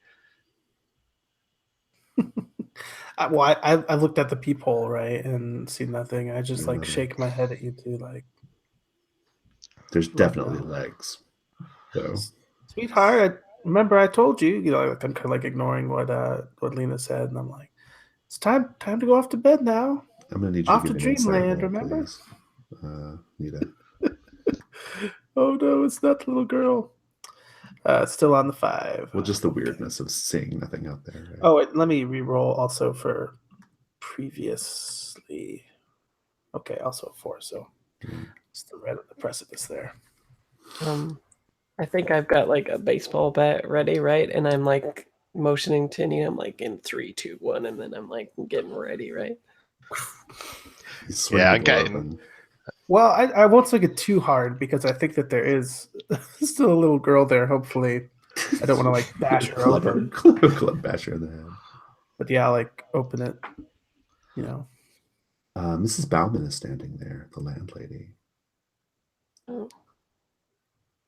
I looked at the peephole, right, and see nothing. I just like Nothing. shake my head at you two, like, There's Well, definitely no. legs. So sweetheart, remember I told you, like I'm kind of like ignoring what Lena said, and I'm like, it's time to go off to bed now. I'm gonna need you Off to to give me an insight dreamland, roll, remember? please. Nita. Oh no, it's not the little girl. Still on the 5. Well, just the Okay. weirdness of seeing nothing out there. Right? Oh, wait, let me re-roll also for previously. Okay, also a 4, so it's the red of the precipice there. I think I've got like a baseball bat ready, right? And I'm like motioning to Nina. I'm like in 3, 2, 1, and then I'm like getting ready, right? You swing Yeah, the I'm door getting. open. Well, I won't swing it too hard because I think that there is still a little girl there. Hopefully, I don't want to like bash her open. Club bash her in the head. But yeah, I'll, like open it. Mrs. Bauman is standing there, the landlady. Oh.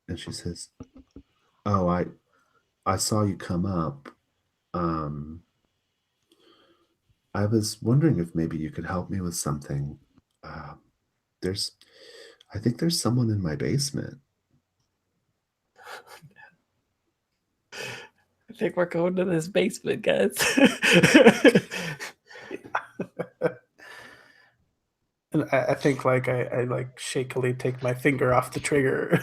And she says, "Oh, I saw you come up. I was wondering if maybe you could help me with something. I think there's someone in my basement." I think we're going to this basement, guys. And I think like I like shakily take my finger off the trigger,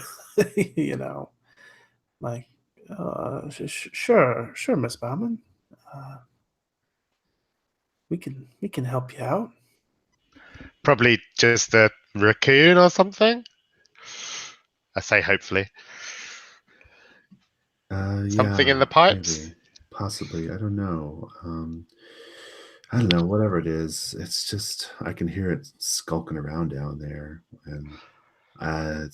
like sure, Miss Bauman, we can help you out. Probably just a raccoon or something. I say hopefully. Something in the pipes? Maybe, possibly. I don't know. I don't know. Whatever it is, it's just I can hear it skulking around down there, and I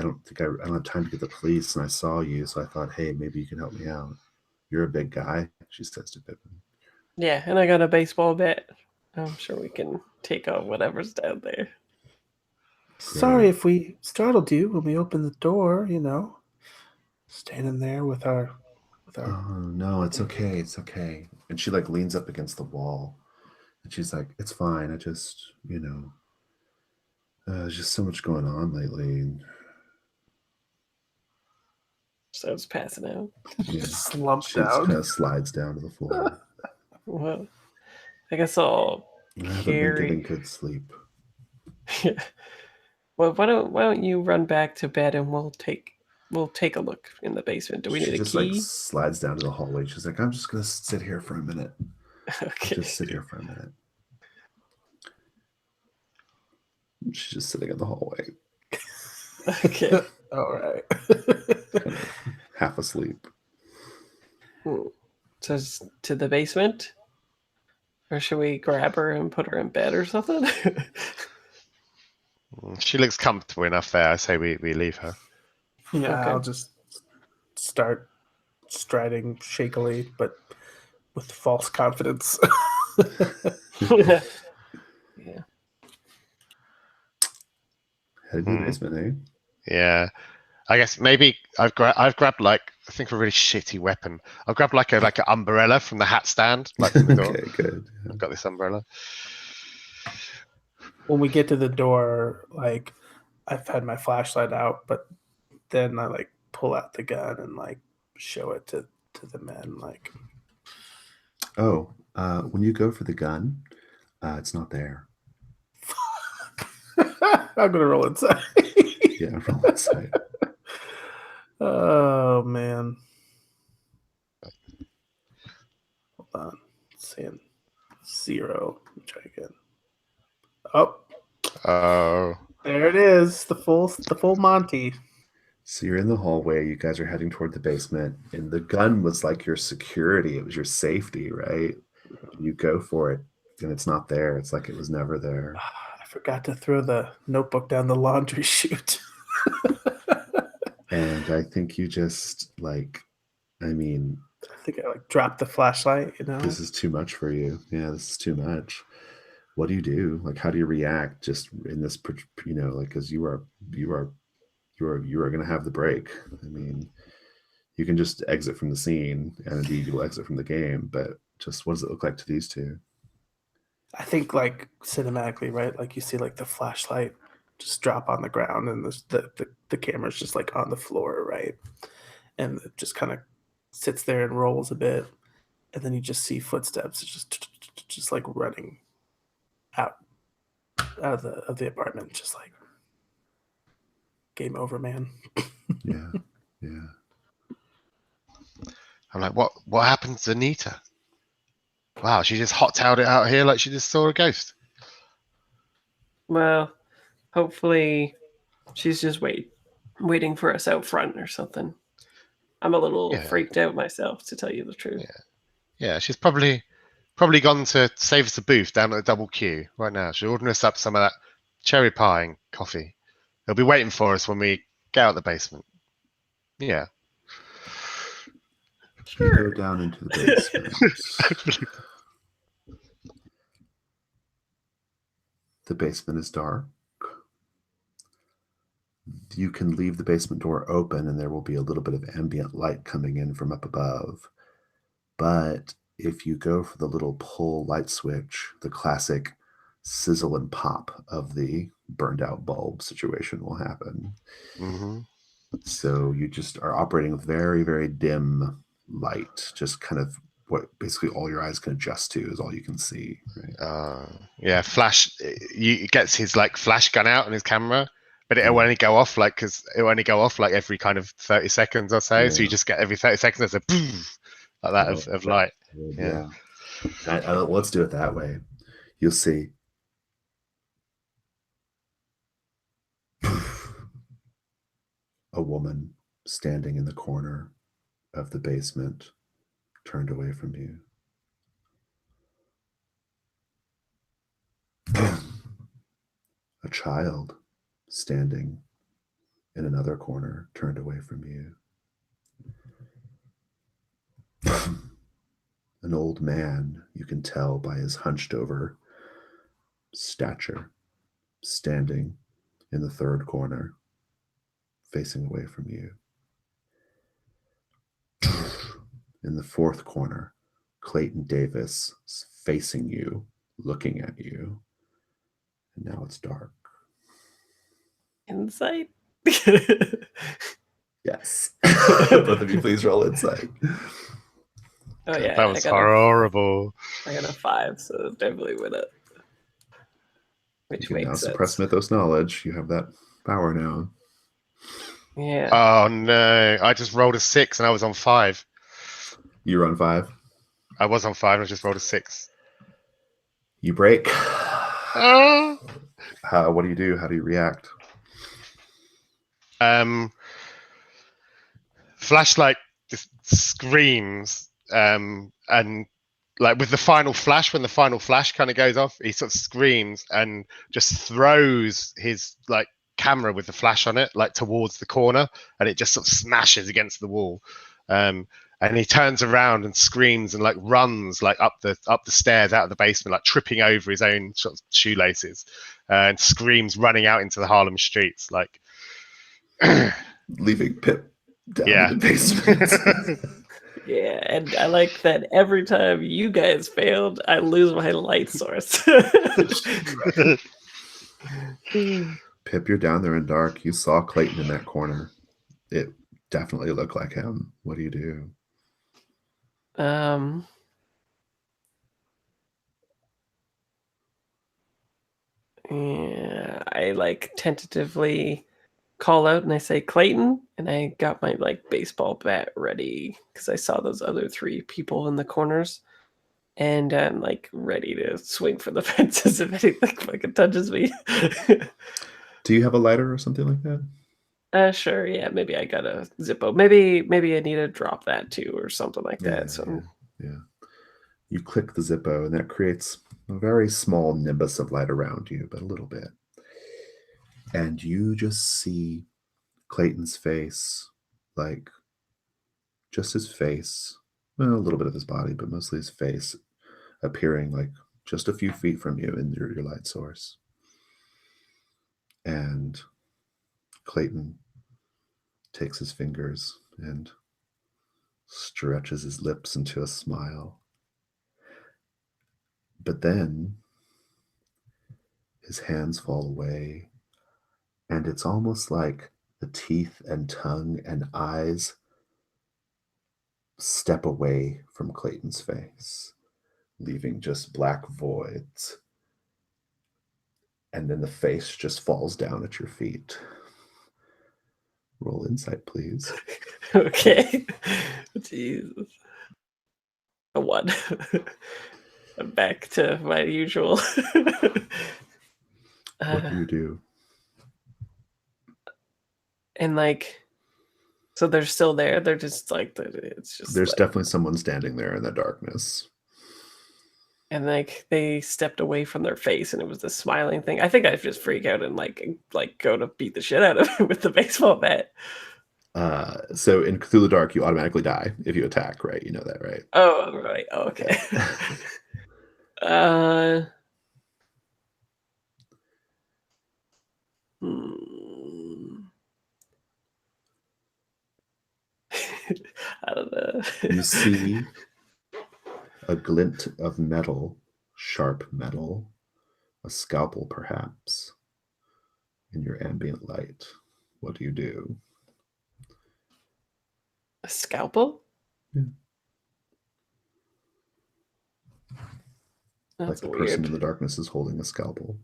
don't have time to get the police. And I saw you, so I thought, hey, maybe you can help me out. You're a big guy, she says to Pippin. Yeah, and I got a baseball bat. I'm sure we can take out whatever's down there. Sorry if we startled you when we opened the door. Standing there with our. Oh no, it's okay. It's okay. And she like leans up against the wall, and she's like, "It's fine. I just, there's just so much going on lately." So it's passing out. Yeah, Slumped she just down. kind of slides down to the floor. Well, I guess I'll I haven't been getting good sleep. Yeah. Well, why don't you run back to bed and we'll take a look in the basement. Do we need a just key? like slides down to the hallway. She's like, "I'm just gonna sit here for a minute." Okay. Just sit here for a minute. She's just sitting in the hallway. Okay. All right. Kind of half asleep. So to the basement? Or should we grab her and put her in bed or something? She looks comfortable enough there. I say we leave her. Yeah, Okay. I'll just start striding shakily, but with false confidence. Yeah. Heading to the basement, eh? Yeah. I guess maybe I've grabbed like I think a really shitty weapon. I've grabbed like an umbrella from the hat stand, like from the door. Okay, good. Yeah. I've got this umbrella. When we get to the door, like I've had my flashlight out, but then I like pull out the gun and like show it to the men. Like, oh, when you go for the gun, it's not there. I'm gonna roll inside. Yeah, roll inside. Oh man. Hold on. Saying 0. Let me try again. Oh, there it is. The full Monty. So you're in the hallway. You guys are heading toward the basement, and the gun was like your security. It was your safety, right? You go for it, and it's not there. It's like it was never there. I forgot to throw the notebook down the laundry chute. And I think you just I think I like dropped the flashlight. This is too much for you. Yeah, this is too much. What do you do? Like, how do you react? Just in this, like, because you are going to have the break. I mean, you can just exit from the scene, and indeed you'll exit from the game. But just what does it look like to these two? I think like cinematically, right? Like you see like the flashlight just drop on the ground, and the camera's just like on the floor, right? And it just kind of sits there and rolls a bit, and then you just see footsteps just like running out of the apartment, just like game over, man. Yeah. Yeah. I'm like, what happened to Anita? Wow, she just hot-tailed it out here like she just saw a ghost. Well, hopefully she's just waiting for us out front or something. I'm a little Yeah. freaked out myself, to tell you the truth. Yeah, she's probably gone to save us a booth down at the double queue right now. She's ordering us up some of that cherry pie and coffee. They'll be waiting for us when we get out of the basement. Yeah. You go down into the basement. The basement is dark. You can leave the basement door open and there will be a little bit of ambient light coming in from up above. But if you go for the little pull light switch, the classic sizzle and pop of the burned out bulb situation will happen. Mm-hmm. So you just are operating with very, very dim light, just kind of what basically all your eyes can adjust to is all you can see. Right? Yeah, Flash. He gets his like flash gun out on his camera, but it'll only go off like every kind of 30 seconds or so. Yeah. So you just get every 30 seconds there's a boom like that of light. Yeah. Let's do it that way. You'll see. A woman standing in the corner of the basement, turned away from you. A child standing in another corner, turned away from you. An old man, you can tell by his hunched over stature, standing in the third corner, facing away from you. In the fourth corner, Clayton Davis is facing you, looking at you. And now it's dark. Insight? Yes. Both of you please roll insight. Oh yeah, That was horrible. I got a 5, so definitely with it. Which You can makes now sense. suppress mythos knowledge. You have that power now. Yeah. Oh no! I just rolled a 6 and I was on 5. You run 5. I was on 5 and I just rolled a 6. You break. Oh. What do you do? How do you react? Flashlight just screams, and like with the final flash, when the final flash kind of goes off, he sort of screams and just throws his like camera with the flash on it like towards the corner, and it just sort of smashes against the wall. And he turns around and screams and like runs like up the stairs out of the basement, like tripping over his own sort of shoelaces, and screams running out into the Harlem streets, like leaving Pip down in the basement. Yeah, and I like that every time you guys failed, I lose my light source. Pip, you're down there in dark. You saw Clayton in that corner. It definitely looked like him. What do you do? Yeah, I like tentatively call out and I say Clayton, and I got my like baseball bat ready because I saw those other 3 people in the corners, and I'm like ready to swing for the fences if anything fucking touches me. Do you have a lighter or something like that? Sure, yeah, maybe I got a Zippo. Maybe I need to drop that too or something like that. So yeah. You click the Zippo and that creates a very small nimbus of light around you, but a little bit. And you just see Clayton's face, like just his face, well, a little bit of his body, but mostly his face appearing like just a few feet from you in your light source. And Clayton takes his fingers and stretches his lips into a smile. But then His hands fall away, and it's almost like the teeth and tongue and eyes step away from Clayton's face, leaving just black voids. And then the face just falls down at your feet. Roll insight, please. Okay. Jesus. A 1. I'm back to my usual. What do you do? And like, so they're still there. They're just like, it's just. There's like, definitely someone standing there in the darkness. and like they stepped away from their face, and it was the smiling thing. I think I just freak out and like go to beat the shit out of it with the baseball bat. So in Cthulhu Dark, you automatically die if you attack, right? You know that, right? Oh, right. Oh, okay. I don't know. You see a glint of metal, sharp metal, a scalpel perhaps, in your ambient light. What do you do? A scalpel? Yeah. That's like the weird. person in the darkness is holding a scalpel.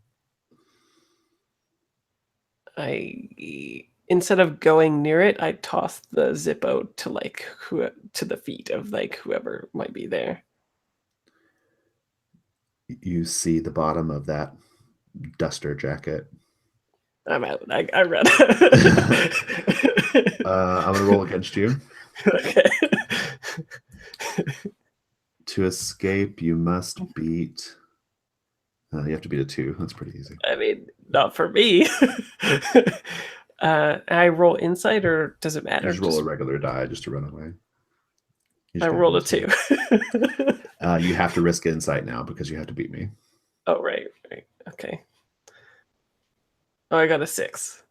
Instead of going near it, I toss the Zippo to like to the feet of like whoever might be there. You see the bottom of that duster jacket. I'm out. I run. I'm gonna roll against you. Okay. To escape, you must beat. You have to beat a 2. That's pretty easy. I mean, not for me. I roll insight, or does it matter? You just roll a regular die just to run away. I rolled a 2. You have to risk insight now because you have to beat me. Oh, right. Okay. Oh, I got a 6.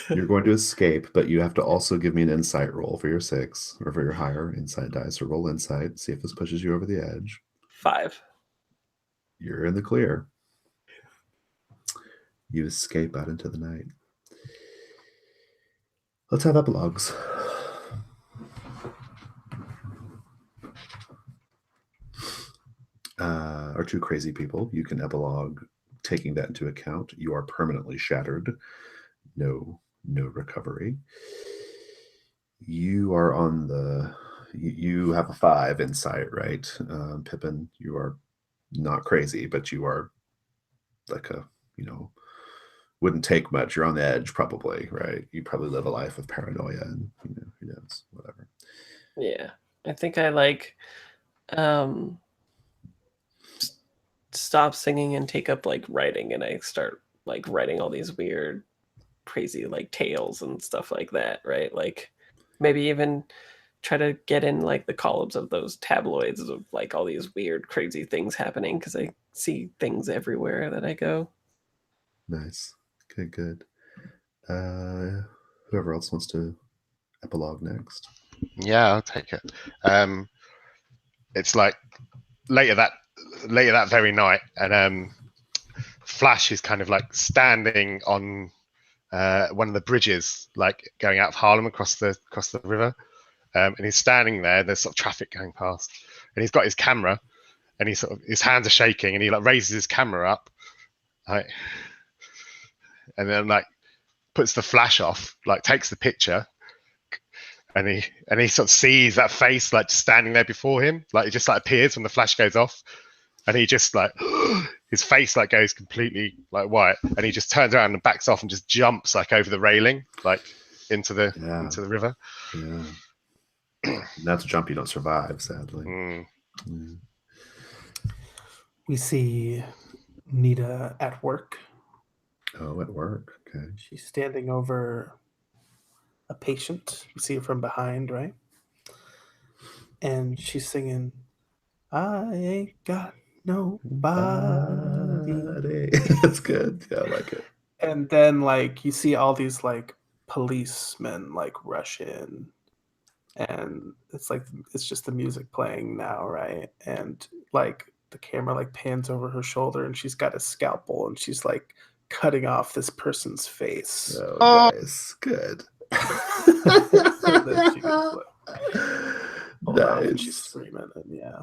You're going to escape, but you have to also give me an insight roll for your 6 or for your higher insight die. So roll insight, see if this pushes you over the edge. 5. You're in the clear. You escape out into the night. Let's have epilogues. Are 2 crazy people. You can epilogue taking that into account. You are permanently shattered. No recovery. You are on the. You have a 5 insight, right, Pippin? You are not crazy, but you are like a, wouldn't take much. You're on the edge, probably, right? You probably live a life of paranoia, and who knows, whatever. Yeah, I think I like stop singing and take up like writing, and I start like writing all these weird, crazy like tales and stuff like that, right? Like maybe even try to get in like the columns of those tabloids of like all these weird, crazy things happening because I see things everywhere that I go. Nice. Okay, good. Whoever else wants to epilogue next. Yeah, I'll take it. It's like later that very night, and Flash is kind of like standing on one of the bridges, like going out of Harlem across the river, and he's standing there. There's sort of traffic going past, and he's got his camera, and his hands are shaking, and he like raises his camera up, like, and then like puts the flash off, like takes the picture, and he sort of sees that face like just standing there before him, like it just like appears when the flash goes off, and he just like his face like goes completely like white, and he just turns around and backs off and just jumps like over the railing, like into the river. Yeah. That's a jump you don't survive, sadly. Yeah. We see Nita at work. Oh, at work. Okay. She's standing over a patient. You see her from behind, right? And she's singing, "I ain't got nobody." That's good. Yeah, I like it. And then like you see all these like policemen like rush in, and it's just the music playing now, right? And like the camera like pans over her shoulder, and she's got a scalpel, and she's like cutting off this person's face. Oh, nice. Good. And then she gets, like, pulled out, and she's Nice. screaming, and yeah.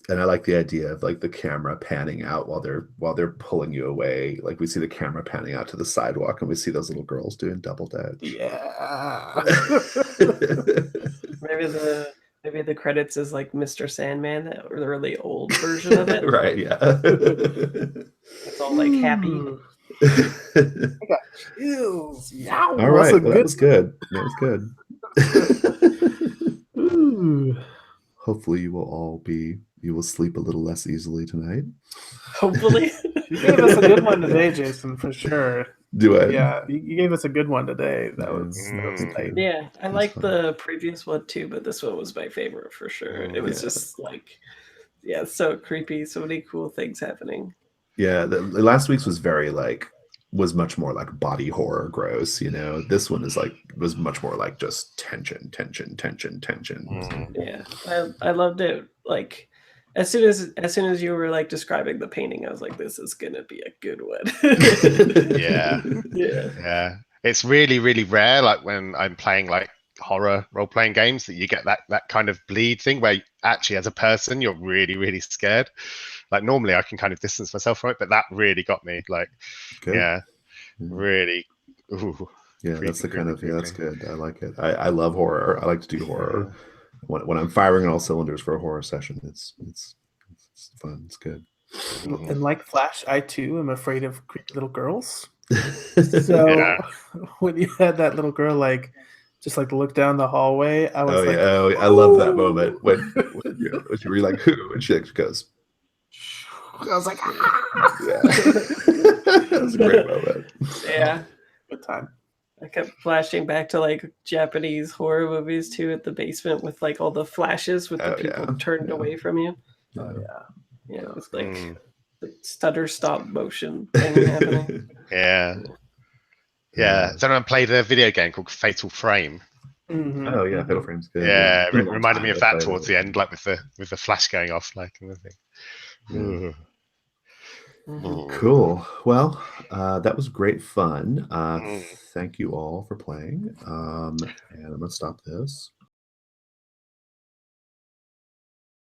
And I like the idea of like the camera panning out while they're pulling you away. Like we see the camera panning out to the sidewalk, and we see those little girls doing double dutch. Yeah. Maybe the credits is like Mr. Sandman, that or the really old version of it. Right, yeah. It's all like happy. I got chills. Yeah. All right, well, that was good. That was good. Ooh. Hopefully you will sleep a little less easily tonight. Hopefully. You gave us a good one today, Jason, for sure. Do I? Yeah, you gave us a good one today. That was tight. Yeah, I liked the previous one too, but this one was my favorite for sure. It was just like, yeah, so creepy. So many cool things happening. Yeah, the last week's was was much more like body horror gross, This one was much more like just tension. Yeah, I loved it. Like as soon as you were like describing the painting, I was like, this is gonna be a good one. Yeah. It's really, really rare, like when I'm playing like horror role-playing games, that you get that kind of bleed thing where actually as a person you're really, really scared. Like normally I can kind of distance myself from it, but that really got me. Like, Good. really. Ooh, yeah, creepy, that's the kind of creepy. that's good. I like it. I love horror. I like to do horror. When I'm firing on all cylinders for a horror session, it's fun. It's good. And like Flash, I too am afraid of creepy little girls. So when you had that little girl like just like look down the hallway, I was like, I love that moment when you were like, who? And she goes. I was like, ah! Yeah. That was a great moment. Yeah. Good time. I kept flashing back to like Japanese horror movies too, at the basement with like all the flashes with the people turned away from you. Oh yeah. It was like the stutter stop motion thing happening. Yeah. Has anyone played a video game called Fatal Frame? Mm-hmm. Oh yeah, Fatal Frame's good. Yeah, it reminded me of that towards the end, like with the flash going off, like and everything. Cool. Well, that was great fun. Thank you all for playing. And I'm gonna stop this.